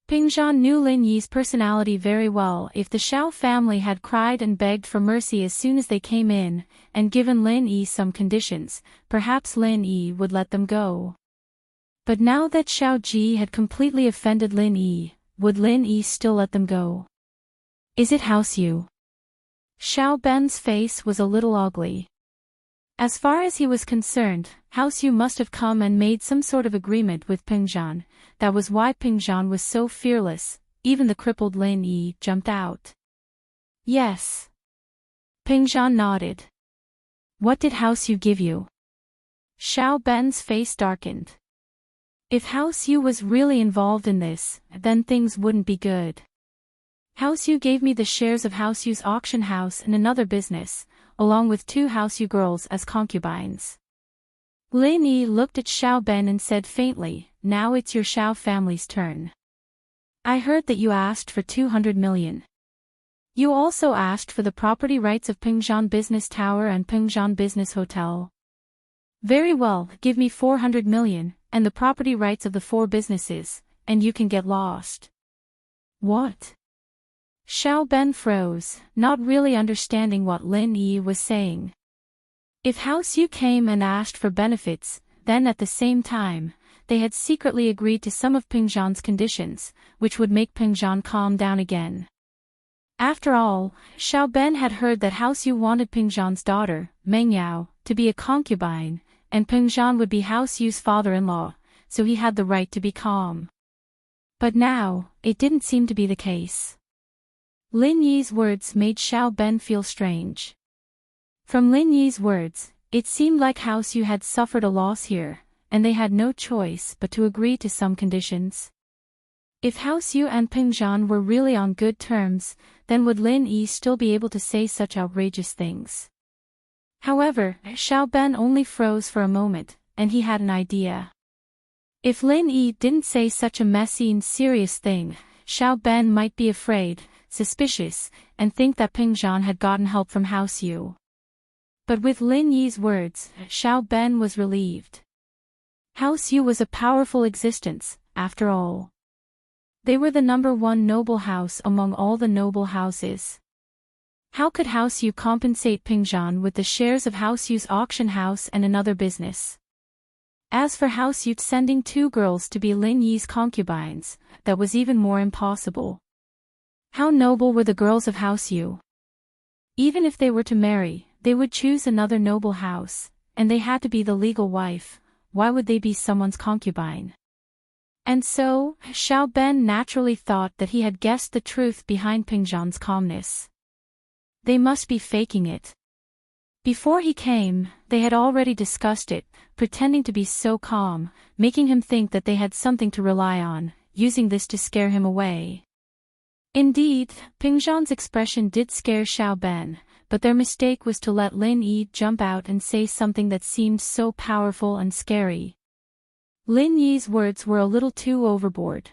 Peng Zhan knew Lin Yi's personality very well. If the Xiao family had cried and begged for mercy as soon as they came in, and given Lin Yi some conditions, perhaps Lin Yi would let them go. But now that Xiao Ji had completely offended Lin Yi, would Lin Yi still let them go? Is it House Yu? Xiao Ben's face was a little ugly. As far as he was concerned, House Yu must have come and made some sort of agreement with Peng Zhan. That was why Peng Zhan was so fearless. Even the crippled Lin Yi jumped out. Yes. Peng Zhan nodded. What did House Yu give you? Xiao Ben's face darkened. If House Yu was really involved in this, then things wouldn't be good. House Yu gave me the shares of House Yu's auction house and another business, along with 2 House Yu girls as concubines. Lin Yi looked at Xiao Ben and said faintly, now it's your Xiao family's turn. I heard that you asked for 200 million. You also asked for the property rights of Peng Zhan Business Tower and Peng Zhan Business Hotel. Very well, give me 400 million, and the property rights of the 4 businesses, and you can get lost. What? Xiao Ben froze, not really understanding what Lin Yi was saying. If House Yu came and asked for benefits, then at the same time, they had secretly agreed to some of Peng Zhan's conditions, which would make Peng Zhan calm down again. After all, Xiao Ben had heard that House Yu wanted Peng Zhan's daughter, Meng Yao, to be a concubine, and Peng Zhan would be House Yu's father-in-law, so he had the right to be calm. But now, it didn't seem to be the case. Lin Yi's words made Xiao Ben feel strange. From Lin Yi's words, it seemed like House Yu had suffered a loss here, and they had no choice but to agree to some conditions. If House Yu and Peng Zhan were really on good terms, then would Lin Yi still be able to say such outrageous things? However, Xiao Ben only froze for a moment, and he had an idea. If Lin Yi didn't say such a messy and serious thing, Xiao Ben might be afraid, suspicious, and think that Peng Zhan had gotten help from House Yu. But with Lin Yi's words, Xiao Ben was relieved. House Yu was a powerful existence, after all. They were the #1 noble house among all the noble houses. How could House Yu compensate Peng Zhan with the shares of House Yu's auction house and another business? As for House Yu sending 2 girls to be Lin Yi's concubines, that was even more impossible. How noble were the girls of House Yu? Even if they were to marry, they would choose another noble house, and they had to be the legal wife. Why would they be someone's concubine? And so, Xiao Ben naturally thought that he had guessed the truth behind Peng Zhan's calmness. They must be faking it. Before he came, they had already discussed it, pretending to be so calm, making him think that they had something to rely on, using this to scare him away. Indeed, Peng Zhan's expression did scare Xiao Ben, but their mistake was to let Lin Yi jump out and say something that seemed so powerful and scary. Lin Yi's words were a little too overboard.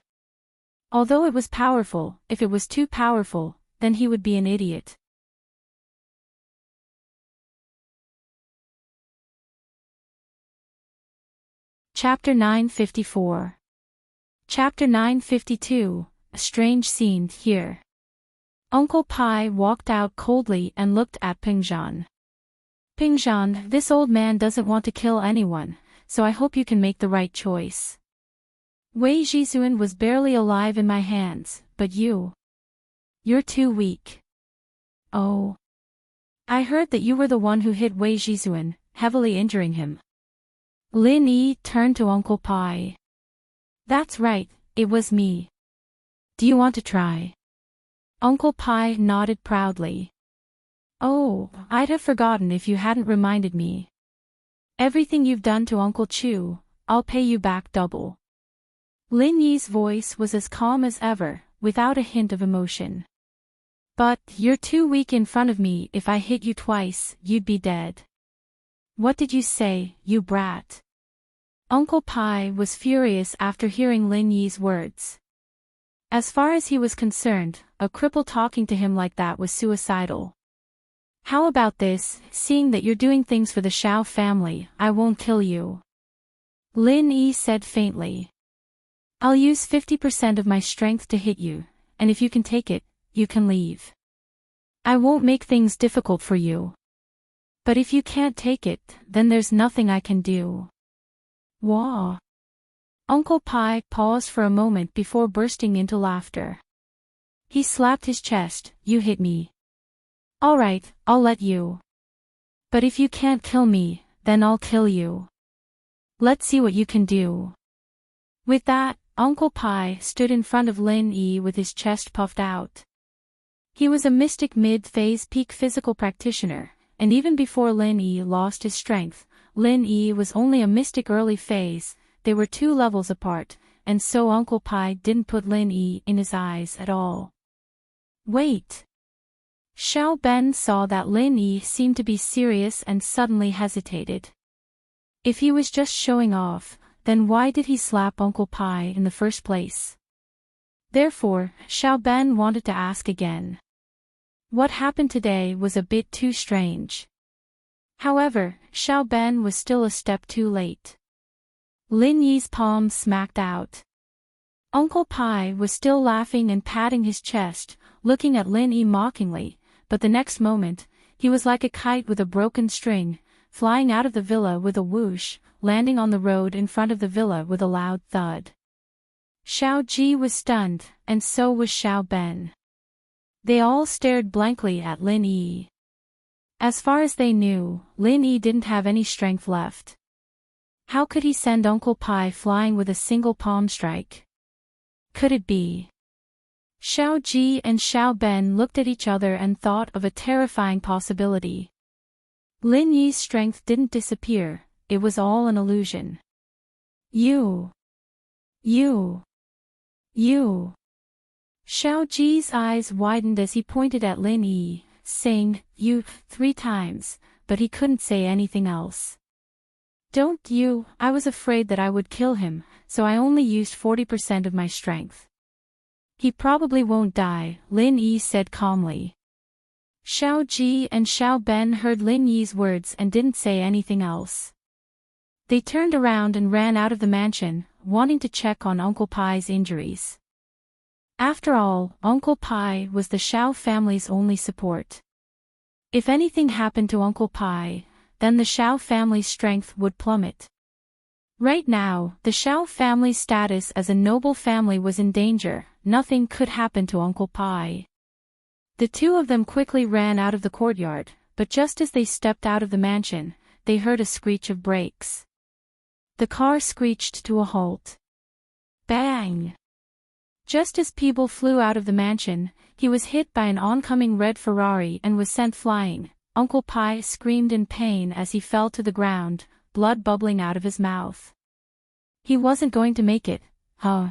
Although it was powerful, if it was too powerful, then he would be an idiot. Chapter 954. Chapter 952, a strange scene here. Uncle Pai walked out coldly and looked at Pingzhan. Pingzhan, this old man doesn't want to kill anyone, so I hope you can make the right choice. Wei Jisuan was barely alive in my hands, but you're too weak. Oh. I heard that you were the one who hit Wei Jisuan, heavily injuring him. Lin Yi turned to Uncle Pai. That's right, it was me. Do you want to try? Uncle Pai nodded proudly. Oh, I'd have forgotten if you hadn't reminded me. Everything you've done to Uncle Chu, I'll pay you back double. Lin Yi's voice was as calm as ever, without a hint of emotion. But you're too weak in front of me. If I hit you twice, you'd be dead. What did you say, you brat? Uncle Pai was furious after hearing Lin Yi's words. As far as he was concerned, a cripple talking to him like that was suicidal. How about this, seeing that you're doing things for the Shao family, I won't kill you. Lin Yi said faintly. I'll use 50% of my strength to hit you, and if you can take it, you can leave. I won't make things difficult for you. But if you can't take it, then there's nothing I can do. Wah. Uncle Pai paused for a moment before bursting into laughter. He slapped his chest. You hit me. All right, I'll let you. But if you can't kill me, then I'll kill you. Let's see what you can do. With that, Uncle Pai stood in front of Lin Yi with his chest puffed out. He was a mystic mid-phase peak physical practitioner, and even before Lin Yi lost his strength, Lin Yi was only a mystic early phase. They were 2 levels apart, and so Uncle Pai didn't put Lin Yi in his eyes at all. Wait. Xiao Ben saw that Lin Yi seemed to be serious and suddenly hesitated. If he was just showing off, then why did he slap Uncle Pai in the first place? Therefore, Xiao Ben wanted to ask again. What happened today was a bit too strange. However, Xiao Ben was still a step too late. Lin Yi's palm smacked out. Uncle Pai was still laughing and patting his chest, looking at Lin Yi mockingly, but the next moment, he was like a kite with a broken string, flying out of the villa with a whoosh, landing on the road in front of the villa with a loud thud. Xiao Ji was stunned, and so was Xiao Ben. They all stared blankly at Lin Yi. As far as they knew, Lin Yi didn't have any strength left. How could he send Uncle Pai flying with a single palm strike? Could it be? Xiao Ji and Xiao Ben looked at each other and thought of a terrifying possibility. Lin Yi's strength didn't disappear, it was all an illusion. You. Xiao Ji's eyes widened as he pointed at Lin Yi, saying, you, 3 times, but he couldn't say anything else. Don't you, I was afraid that I would kill him, so I only used 40% of my strength. He probably won't die, Lin Yi said calmly. Xiao Ji and Xiao Ben heard Lin Yi's words and didn't say anything else. They turned around and ran out of the mansion, wanting to check on Uncle Pai's injuries. After all, Uncle Pai was the Xiao family's only support. If anything happened to Uncle Pai, then the Xiao family's strength would plummet. Right now, the Xiao family's status as a noble family was in danger. Nothing could happen to Uncle Pai. The 2 of them quickly ran out of the courtyard, but just as they stepped out of the mansion, they heard a screech of brakes. The car screeched to a halt. Bang! Just as Peeble flew out of the mansion, he was hit by an oncoming red Ferrari and was sent flying. Uncle Pai screamed in pain as he fell to the ground, blood bubbling out of his mouth. He wasn't going to make it, huh?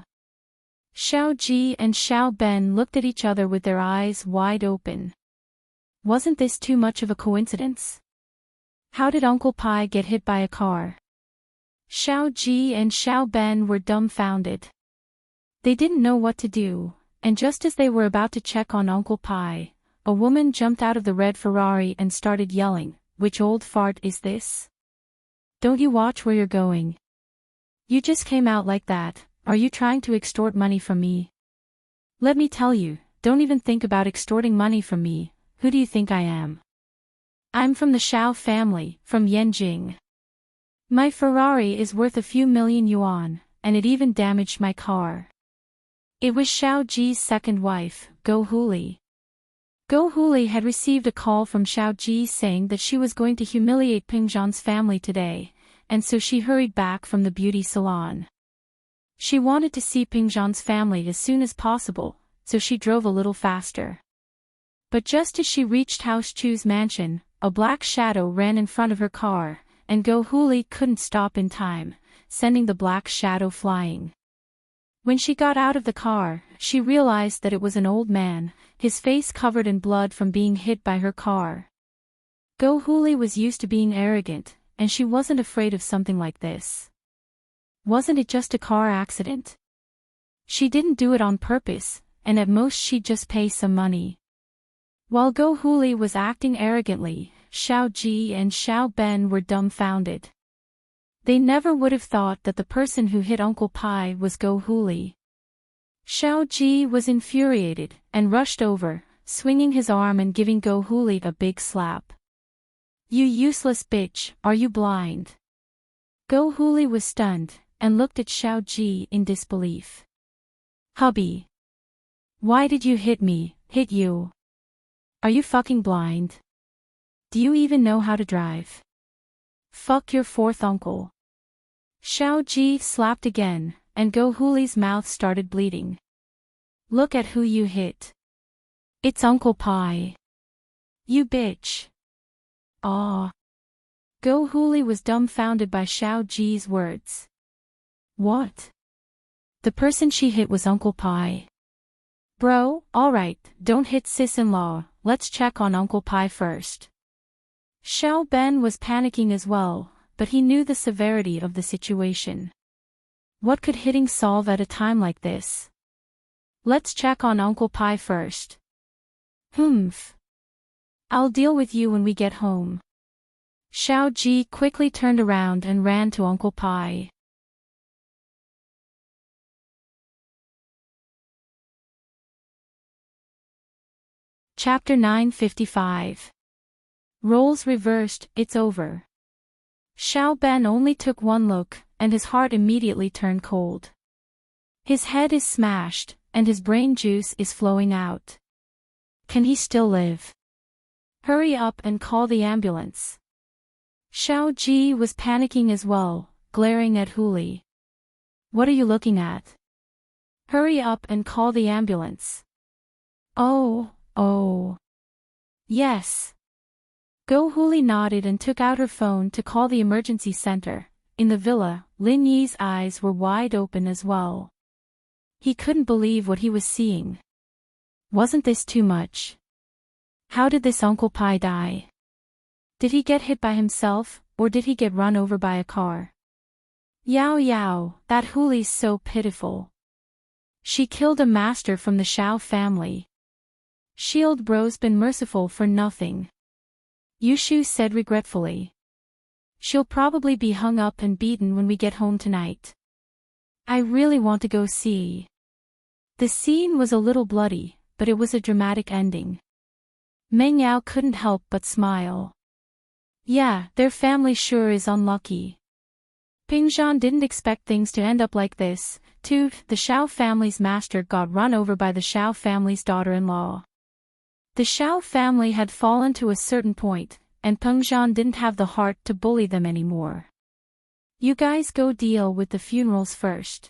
Xiao Ji and Xiao Ben looked at each other with their eyes wide open. Wasn't this too much of a coincidence? How did Uncle Pai get hit by a car? Xiao Ji and Xiao Ben were dumbfounded. They didn't know what to do, and just as they were about to check on Uncle Pai, a woman jumped out of the red Ferrari and started yelling, "Which old fart is this? Don't you watch where you're going? You just came out like that, are you trying to extort money from me?" Let me tell you, don't even think about extorting money from me. Who do you think I am? I'm from the Xiao family, from Yanjing. My Ferrari is worth a few million yuan, and it even damaged my car. It was Xiao Ji's second wife, Go Huli. Go Huli had received a call from Xiao Ji saying that she was going to humiliate Ping Zhan's family today, and so she hurried back from the beauty salon. She wanted to see Ping Zhan's family as soon as possible, so she drove a little faster. But just as she reached House Chu's mansion, a black shadow ran in front of her car, and Go Huli couldn't stop in time, sending the black shadow flying. When she got out of the car, she realized that it was an old man, his face covered in blood from being hit by her car. Go Huli was used to being arrogant, and she wasn't afraid of something like this. Wasn't it just a car accident? She didn't do it on purpose, and at most she'd just pay some money. While Go Huli was acting arrogantly, Xiao Ji and Xiao Ben were dumbfounded. They never would have thought that the person who hit Uncle Pai was Go Huli. Xiao Ji was infuriated, and rushed over, swinging his arm and giving Go Huli a big slap. You useless bitch, are you blind? Go Huli was stunned, and looked at Xiao Ji in disbelief. Hubby. Why did you hit me? Hit you? Are you fucking blind? Do you even know how to drive? Fuck your fourth uncle. Xiao Ji slapped again, and Go Huli's mouth started bleeding. Look at who you hit. It's Uncle Pai. You bitch. Aw. Go Huli was dumbfounded by Xiao Ji's words. What? The person she hit was Uncle Pai. Bro, alright, don't hit sis-in-law, let's check on Uncle Pai first. Xiao Ben was panicking as well, but he knew the severity of the situation. What could hitting solve at a time like this? Let's check on Uncle Pai first. Humph. I'll deal with you when we get home. Xiao Ji quickly turned around and ran to Uncle Pai. Chapter 955. Roles reversed, it's over. Xiao Ben only took one look, and his heart immediately turned cold. His head is smashed, and his brain juice is flowing out. Can he still live? Hurry up and call the ambulance. Xiao Ji was panicking as well, glaring at Huli. What are you looking at? Hurry up and call the ambulance. Oh. Yes. Go Huli nodded and took out her phone to call the emergency center. In the villa, Lin Yi's eyes were wide open as well. He couldn't believe what he was seeing. Wasn't this too much? How did this Uncle Pai die? Did he get hit by himself, or did he get run over by a car? Yao, that Huli's so pitiful. She killed a master from the Xiao family. Shield bro's been merciful for nothing. Yushu said regretfully. She'll probably be hung up and beaten when we get home tonight. I really want to go see. The scene was a little bloody, but it was a dramatic ending. Meng Yao couldn't help but smile. Yeah, their family sure is unlucky. Ping Zhan didn't expect things to end up like this, too. The Xiao family's master got run over by the Xiao family's daughter-in-law. The Xiao family had fallen to a certain point, and Peng Zhan didn't have the heart to bully them anymore. You guys go deal with the funerals first.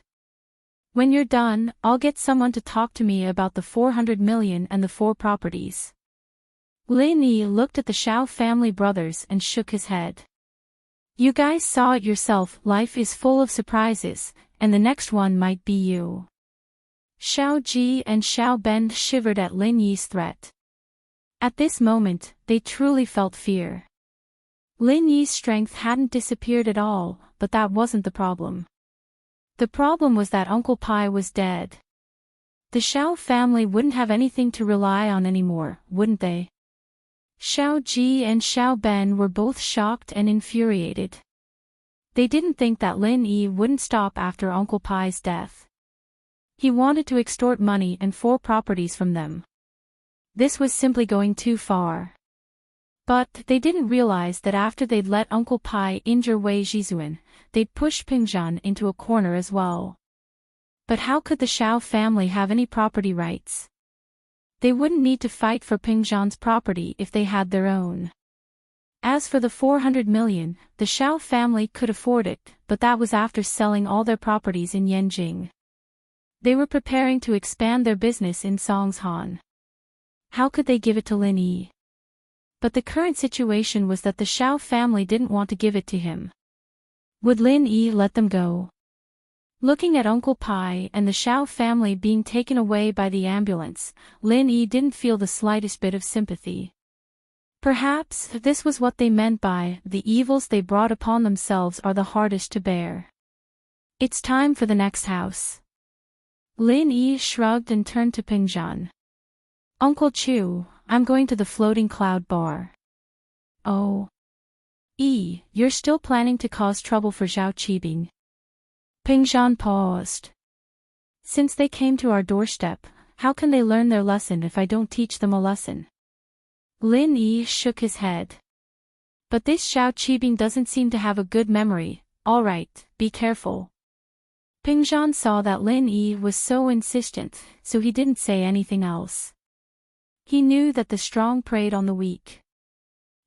When you're done, I'll get someone to talk to me about the 400 million and the 4 properties. Lin Yi looked at the Xiao family brothers and shook his head. You guys saw it yourself, life is full of surprises, and the next one might be you. Xiao Ji and Xiao Ben shivered at Lin Yi's threat. At this moment, they truly felt fear. Lin Yi's strength hadn't disappeared at all, but that wasn't the problem. The problem was that Uncle Pai was dead. The Xiao family wouldn't have anything to rely on anymore, wouldn't they? Xiao Ji and Xiao Ben were both shocked and infuriated. They didn't think that Lin Yi wouldn't stop after Uncle Pai's death. He wanted to extort money and 4 properties from them. This was simply going too far. But they didn't realize that after they'd let Uncle Pai injure Wei Jizuan, they'd pushed Pingzhan into a corner as well. But how could the Xiao family have any property rights? They wouldn't need to fight for Pingzhan's property if they had their own. As for the 400 million, the Xiao family could afford it, but that was after selling all their properties in Yanjing. They were preparing to expand their business in Songshan. How could they give it to Lin Yi? But the current situation was that the Xiao family didn't want to give it to him. Would Lin Yi let them go? Looking at Uncle Pai and the Xiao family being taken away by the ambulance, Lin Yi didn't feel the slightest bit of sympathy. Perhaps this was what they meant by, the evils they brought upon themselves are the hardest to bear. It's time for the next house. Lin Yi shrugged and turned to Pingzhan. Uncle Chu, I'm going to the Floating Cloud Bar. Oh. You're still planning to cause trouble for Zhao Qibing. Pingzhan paused. Since they came to our doorstep, how can they learn their lesson if I don't teach them a lesson? Lin Yi shook his head. But this Zhao Qibing doesn't seem to have a good memory. All right, be careful. Pingzhan saw that Lin Yi was so insistent, so he didn't say anything else. He knew that the strong preyed on the weak.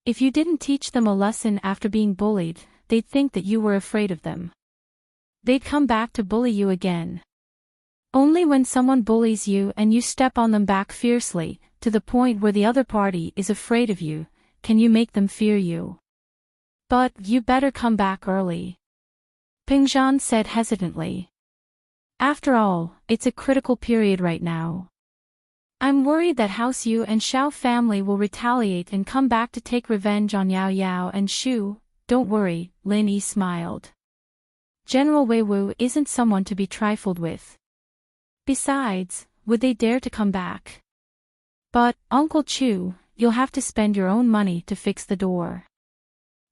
If you didn't teach them a lesson after being bullied, they'd think that you were afraid of them. They'd come back to bully you again. Only when someone bullies you and you step on them back fiercely, to the point where the other party is afraid of you, can you make them fear you. But you better come back early. Pingzhan said hesitantly. After all, it's a critical period right now. I'm worried that House Yu and Xiao family will retaliate and come back to take revenge on Yao Yao and Shu. Don't worry, Lin Yi smiled. General Wei Wu isn't someone to be trifled with. Besides, would they dare to come back? But, Uncle Chu, you'll have to spend your own money to fix the door.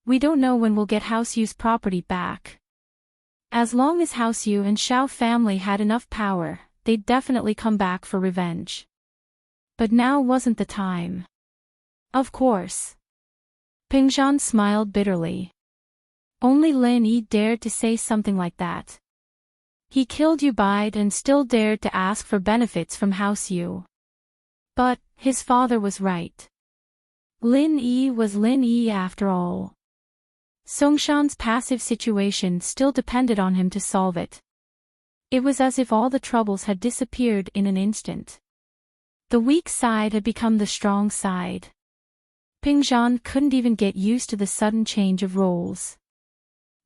We don't know when we'll get House Yu's property back. As long as House Yu and Xiao family had enough power, they'd definitely come back for revenge. But now wasn't the time. Of course. Pingzhan smiled bitterly. Only Lin Yi dared to say something like that. He killed Ubaid and still dared to ask for benefits from House Yu. But, his father was right. Lin Yi was Lin Yi after all. Songshan's passive situation still depended on him to solve it. It was as if all the troubles had disappeared in an instant. The weak side had become the strong side. Pingzhan couldn't even get used to the sudden change of roles.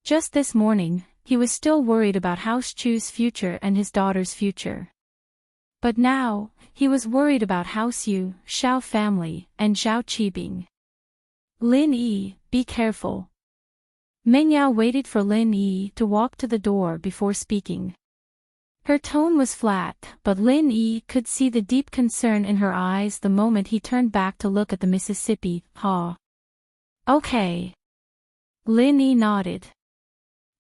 Just this morning, he was still worried about House Chu's future and his daughter's future. But now, he was worried about House Yu, Xiao family, and Zhao Qibing. Lin Yi, be careful. Meng Yao waited for Lin Yi to walk to the door before speaking. Her tone was flat, but Lin Yi could see the deep concern in her eyes the moment he turned back to look at the Mississippi. Okay. Lin Yi nodded.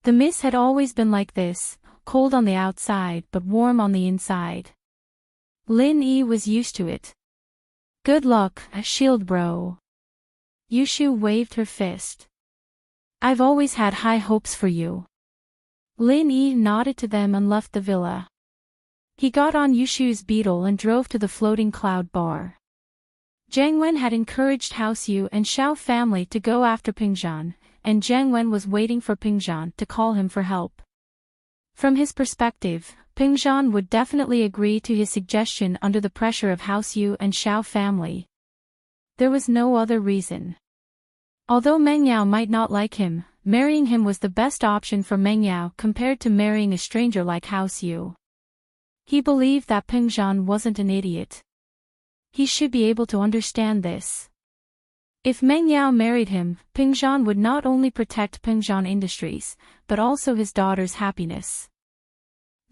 The Miss had always been like this, cold on the outside but warm on the inside. Lin Yi was used to it. Good luck, shield bro. Yushu waved her fist. I've always had high hopes for you. Lin Yi nodded to them and left the villa. He got on Yushu's beetle and drove to the Floating Cloud Bar. Zhang Wen had encouraged House Yu and Xiao family to go after Pingzhan, and Zhang Wen was waiting for Pingzhan to call him for help. From his perspective, Pingzhan would definitely agree to his suggestion under the pressure of House Yu and Xiao family. There was no other reason. Although Meng Yao might not like him, marrying him was the best option for Meng Yao compared to marrying a stranger like House Yu. He believed that Pingzhan wasn't an idiot. He should be able to understand this. If Meng Yao married him, Pingzhan would not only protect Pingzhan Industries, but also his daughter's happiness.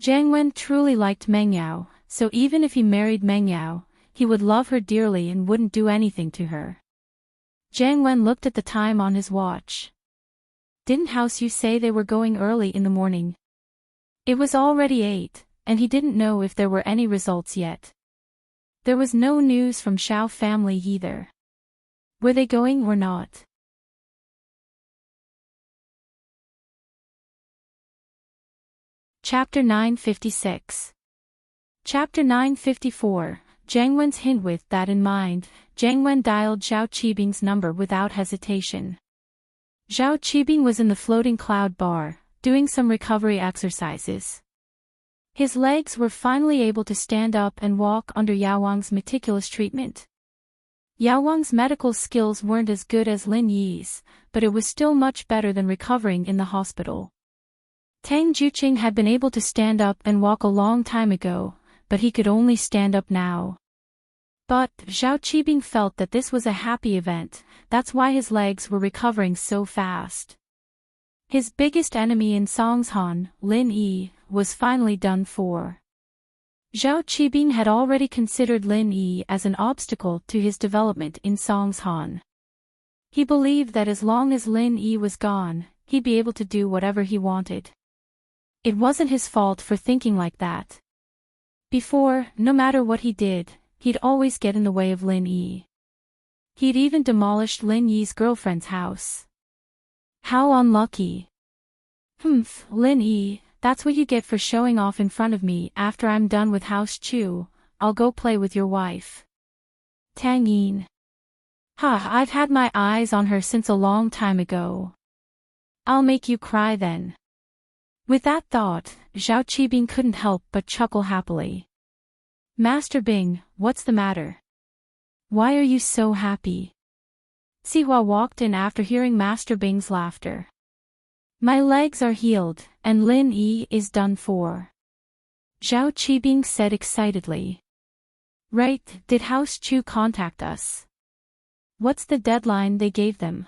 Zhang Wen truly liked Meng Yao, so even if he married Meng Yao, he would love her dearly and wouldn't do anything to her. Zhang Wen looked at the time on his watch. Didn't House Yu say they were going early in the morning? It was already 8, and he didn't know if there were any results yet. There was no news from Xiao family either. Were they going or not? Chapter 956. Chapter 954. Jiang Wen's hint. With that in mind, Jiang Wen dialed Zhao Qibing's number without hesitation. Zhao Qibing was in the floating cloud bar, doing some recovery exercises. His legs were finally able to stand up and walk under Yao Wang's meticulous treatment. Yao Wang's medical skills weren't as good as Lin Yi's, but it was still much better than recovering in the hospital. Tang Juqing had been able to stand up and walk a long time ago, but he could only stand up now. But Zhao Qibing felt that this was a happy event, that's why his legs were recovering so fast. His biggest enemy in Songshan, Lin Yi, was finally done for. Zhao Qibing had already considered Lin Yi as an obstacle to his development in Songshan. He believed that as long as Lin Yi was gone, he'd be able to do whatever he wanted. It wasn't his fault for thinking like that. Before, no matter what he did, he'd always get in the way of Lin Yi. He'd even demolished Lin Yi's girlfriend's house. How unlucky. Lin Yi, that's what you get for showing off in front of me. After I'm done with House Chu, I'll go play with your wife. Tang Yin. I've had my eyes on her since a long time ago. I'll make you cry then. With that thought, Zhao Qibing couldn't help but chuckle happily. Master Bing, what's the matter? Why are you so happy? Sihua walked in after hearing Master Bing's laughter. My legs are healed, and Lin Yi is done for. Zhao Qibing said excitedly. Right, did House Chu contact us? What's the deadline they gave them?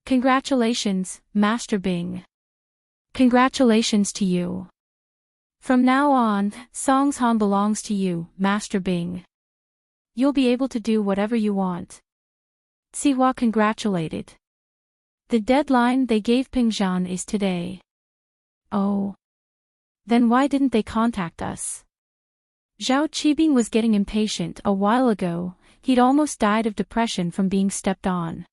Congratulations, Master Bing. Congratulations to you. From now on, Songshan belongs to you, Master Bing. You'll be able to do whatever you want. Sihua congratulated. The deadline they gave Pingzhan is today. Oh. Then why didn't they contact us? Zhao Qibing was getting impatient a while ago. He'd almost died of depression from being stepped on.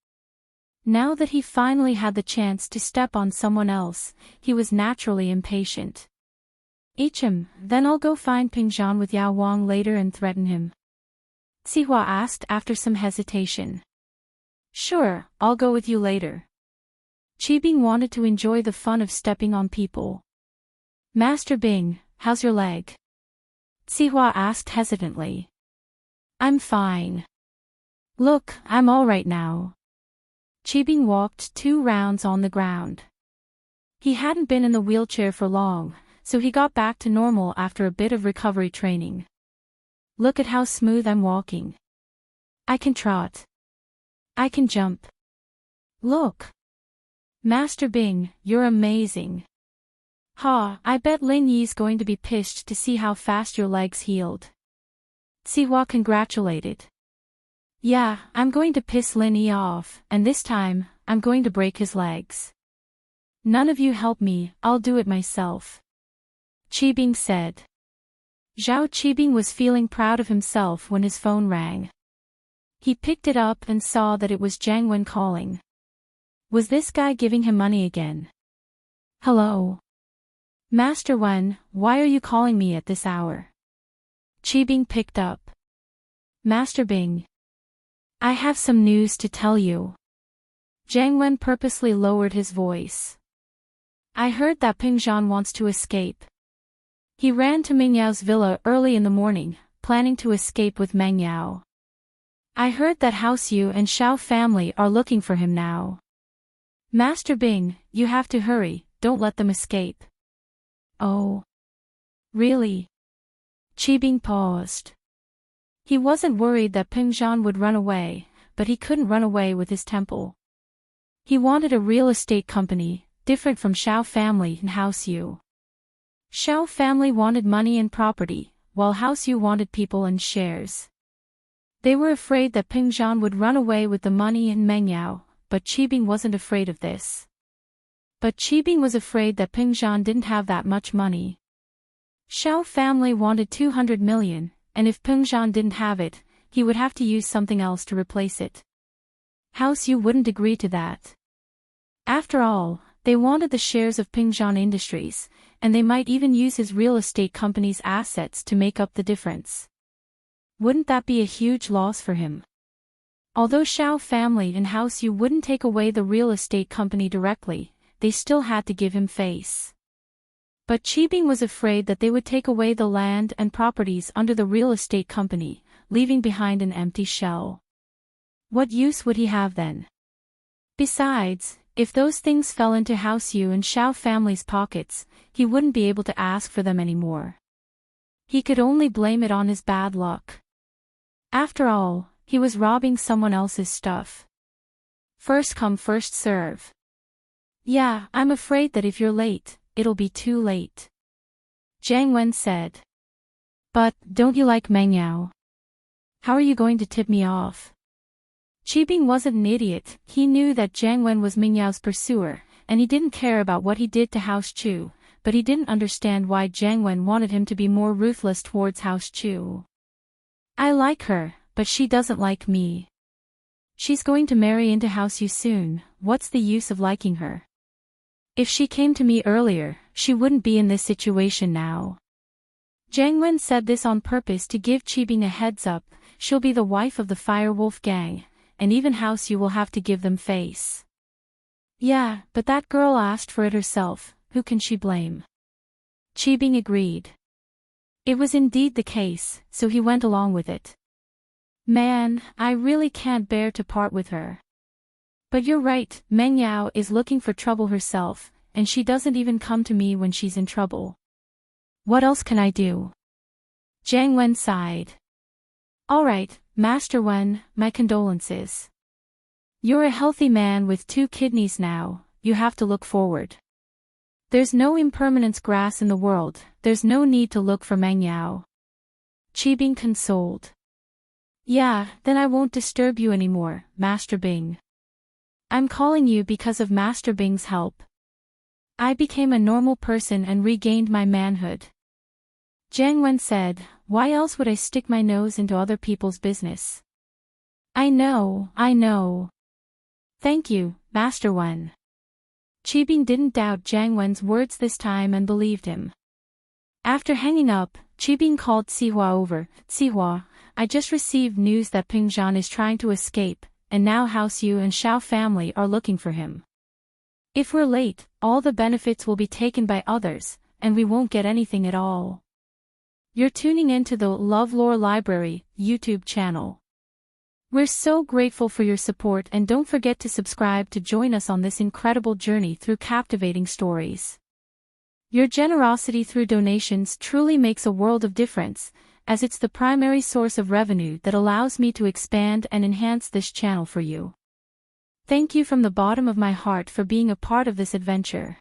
Now that he finally had the chance to step on someone else, he was naturally impatient. Then I'll go find Pingzhan with Yao Wang later and threaten him. Sihua asked after some hesitation. Sure, I'll go with you later. Qibing wanted to enjoy the fun of stepping on people. Master Bing, how's your leg? Sihua asked hesitantly. I'm fine. Look, I'm all right now. Qibing walked 2 rounds on the ground. He hadn't been in the wheelchair for long, so he got back to normal after a bit of recovery training. Look at how smooth I'm walking. I can trot. I can jump. Look. Master Bing, you're amazing. I bet Lin Yi's going to be pissed to see how fast your legs healed. Sihua congratulated. Yeah, I'm going to piss Lin Yi off, and this time, I'm going to break his legs. None of you help me, I'll do it myself. Qibing said. Zhao Qibing was feeling proud of himself when his phone rang. He picked it up and saw that it was Jiang Wen calling. Was this guy giving him money again? Hello. Master Wen, why are you calling me at this hour? Qibing picked up. Master Bing. I have some news to tell you. Jiang Wen purposely lowered his voice. I heard that Pingzhan wants to escape. He ran to Mengyao's villa early in the morning, planning to escape with Mengyao. I heard that House Yu and Xiao family are looking for him now. Master Bing, you have to hurry, don't let them escape. Oh. Really? Qibing paused. He wasn't worried that Pingzhan would run away, but he couldn't run away with his temple. He wanted a real estate company, different from Xiao family and House Yu. Xiao family wanted money and property, while House Yu wanted people and shares. They were afraid that Pingzhan would run away with the money and Mengyao, but Qibing wasn't afraid of this. But Qibing was afraid that Pingzhan didn't have that much money. Xiao family wanted 200 million, and if Pengzhan didn't have it, he would have to use something else to replace it. House Yu wouldn't agree to that. After all, they wanted the shares of Pengzhan Industries, and they might even use his real estate company's assets to make up the difference. Wouldn't that be a huge loss for him? Although Xiao family and House Yu wouldn't take away the real estate company directly, they still had to give him face. But Qibing was afraid that they would take away the land and properties under the real estate company, leaving behind an empty shell. What use would he have then? Besides, if those things fell into House Yu and Xiao family's pockets, he wouldn't be able to ask for them anymore. He could only blame it on his bad luck. After all, he was robbing someone else's stuff. First come first serve. Yeah, I'm afraid that if you're late, it'll be too late. Jiang Wen said. But, don't you like Meng Yao? How are you going to tip me off? Qibing wasn't an idiot, he knew that Jiang Wen was Meng Yao's pursuer, and he didn't care about what he did to House Chu, but he didn't understand why Jiang Wen wanted him to be more ruthless towards House Chu. I like her, but she doesn't like me. She's going to marry into House Yu soon, what's the use of liking her? If she came to me earlier, she wouldn't be in this situation now. Jiang Wen said this on purpose to give Qibing a heads up, she'll be the wife of the Firewolf gang, and even House Yu will have to give them face. Yeah, but that girl asked for it herself, who can she blame? Qibing agreed. It was indeed the case, so he went along with it. Man, I really can't bear to part with her. But you're right, Meng Yao is looking for trouble herself, and she doesn't even come to me when she's in trouble. What else can I do? Jiang Wen sighed. Alright, Master Wen, my condolences. You're a healthy man with 2 kidneys now, you have to look forward. There's no impermanence grass in the world, there's no need to look for Meng Yao. Qibing consoled. Yeah, then I won't disturb you anymore, Master Bing. I'm calling you because of Master Bing's help. I became a normal person and regained my manhood. Jiang Wen said, why else would I stick my nose into other people's business? I know. Thank you, Master Wen. Qibing didn't doubt Jiang Wen's words this time and believed him. After hanging up, Qibing called Sihua over. Sihua, I just received news that Pengzhan is trying to escape, and now House Yu and Xiao family are looking for him. If we're late, all the benefits will be taken by others, and we won't get anything at all. You're tuning into the LoveLore Library YouTube channel. We're so grateful for your support, and don't forget to subscribe to join us on this incredible journey through captivating stories. Your generosity through donations truly makes a world of difference, as it's the primary source of revenue that allows me to expand and enhance this channel for you. Thank you from the bottom of my heart for being a part of this adventure.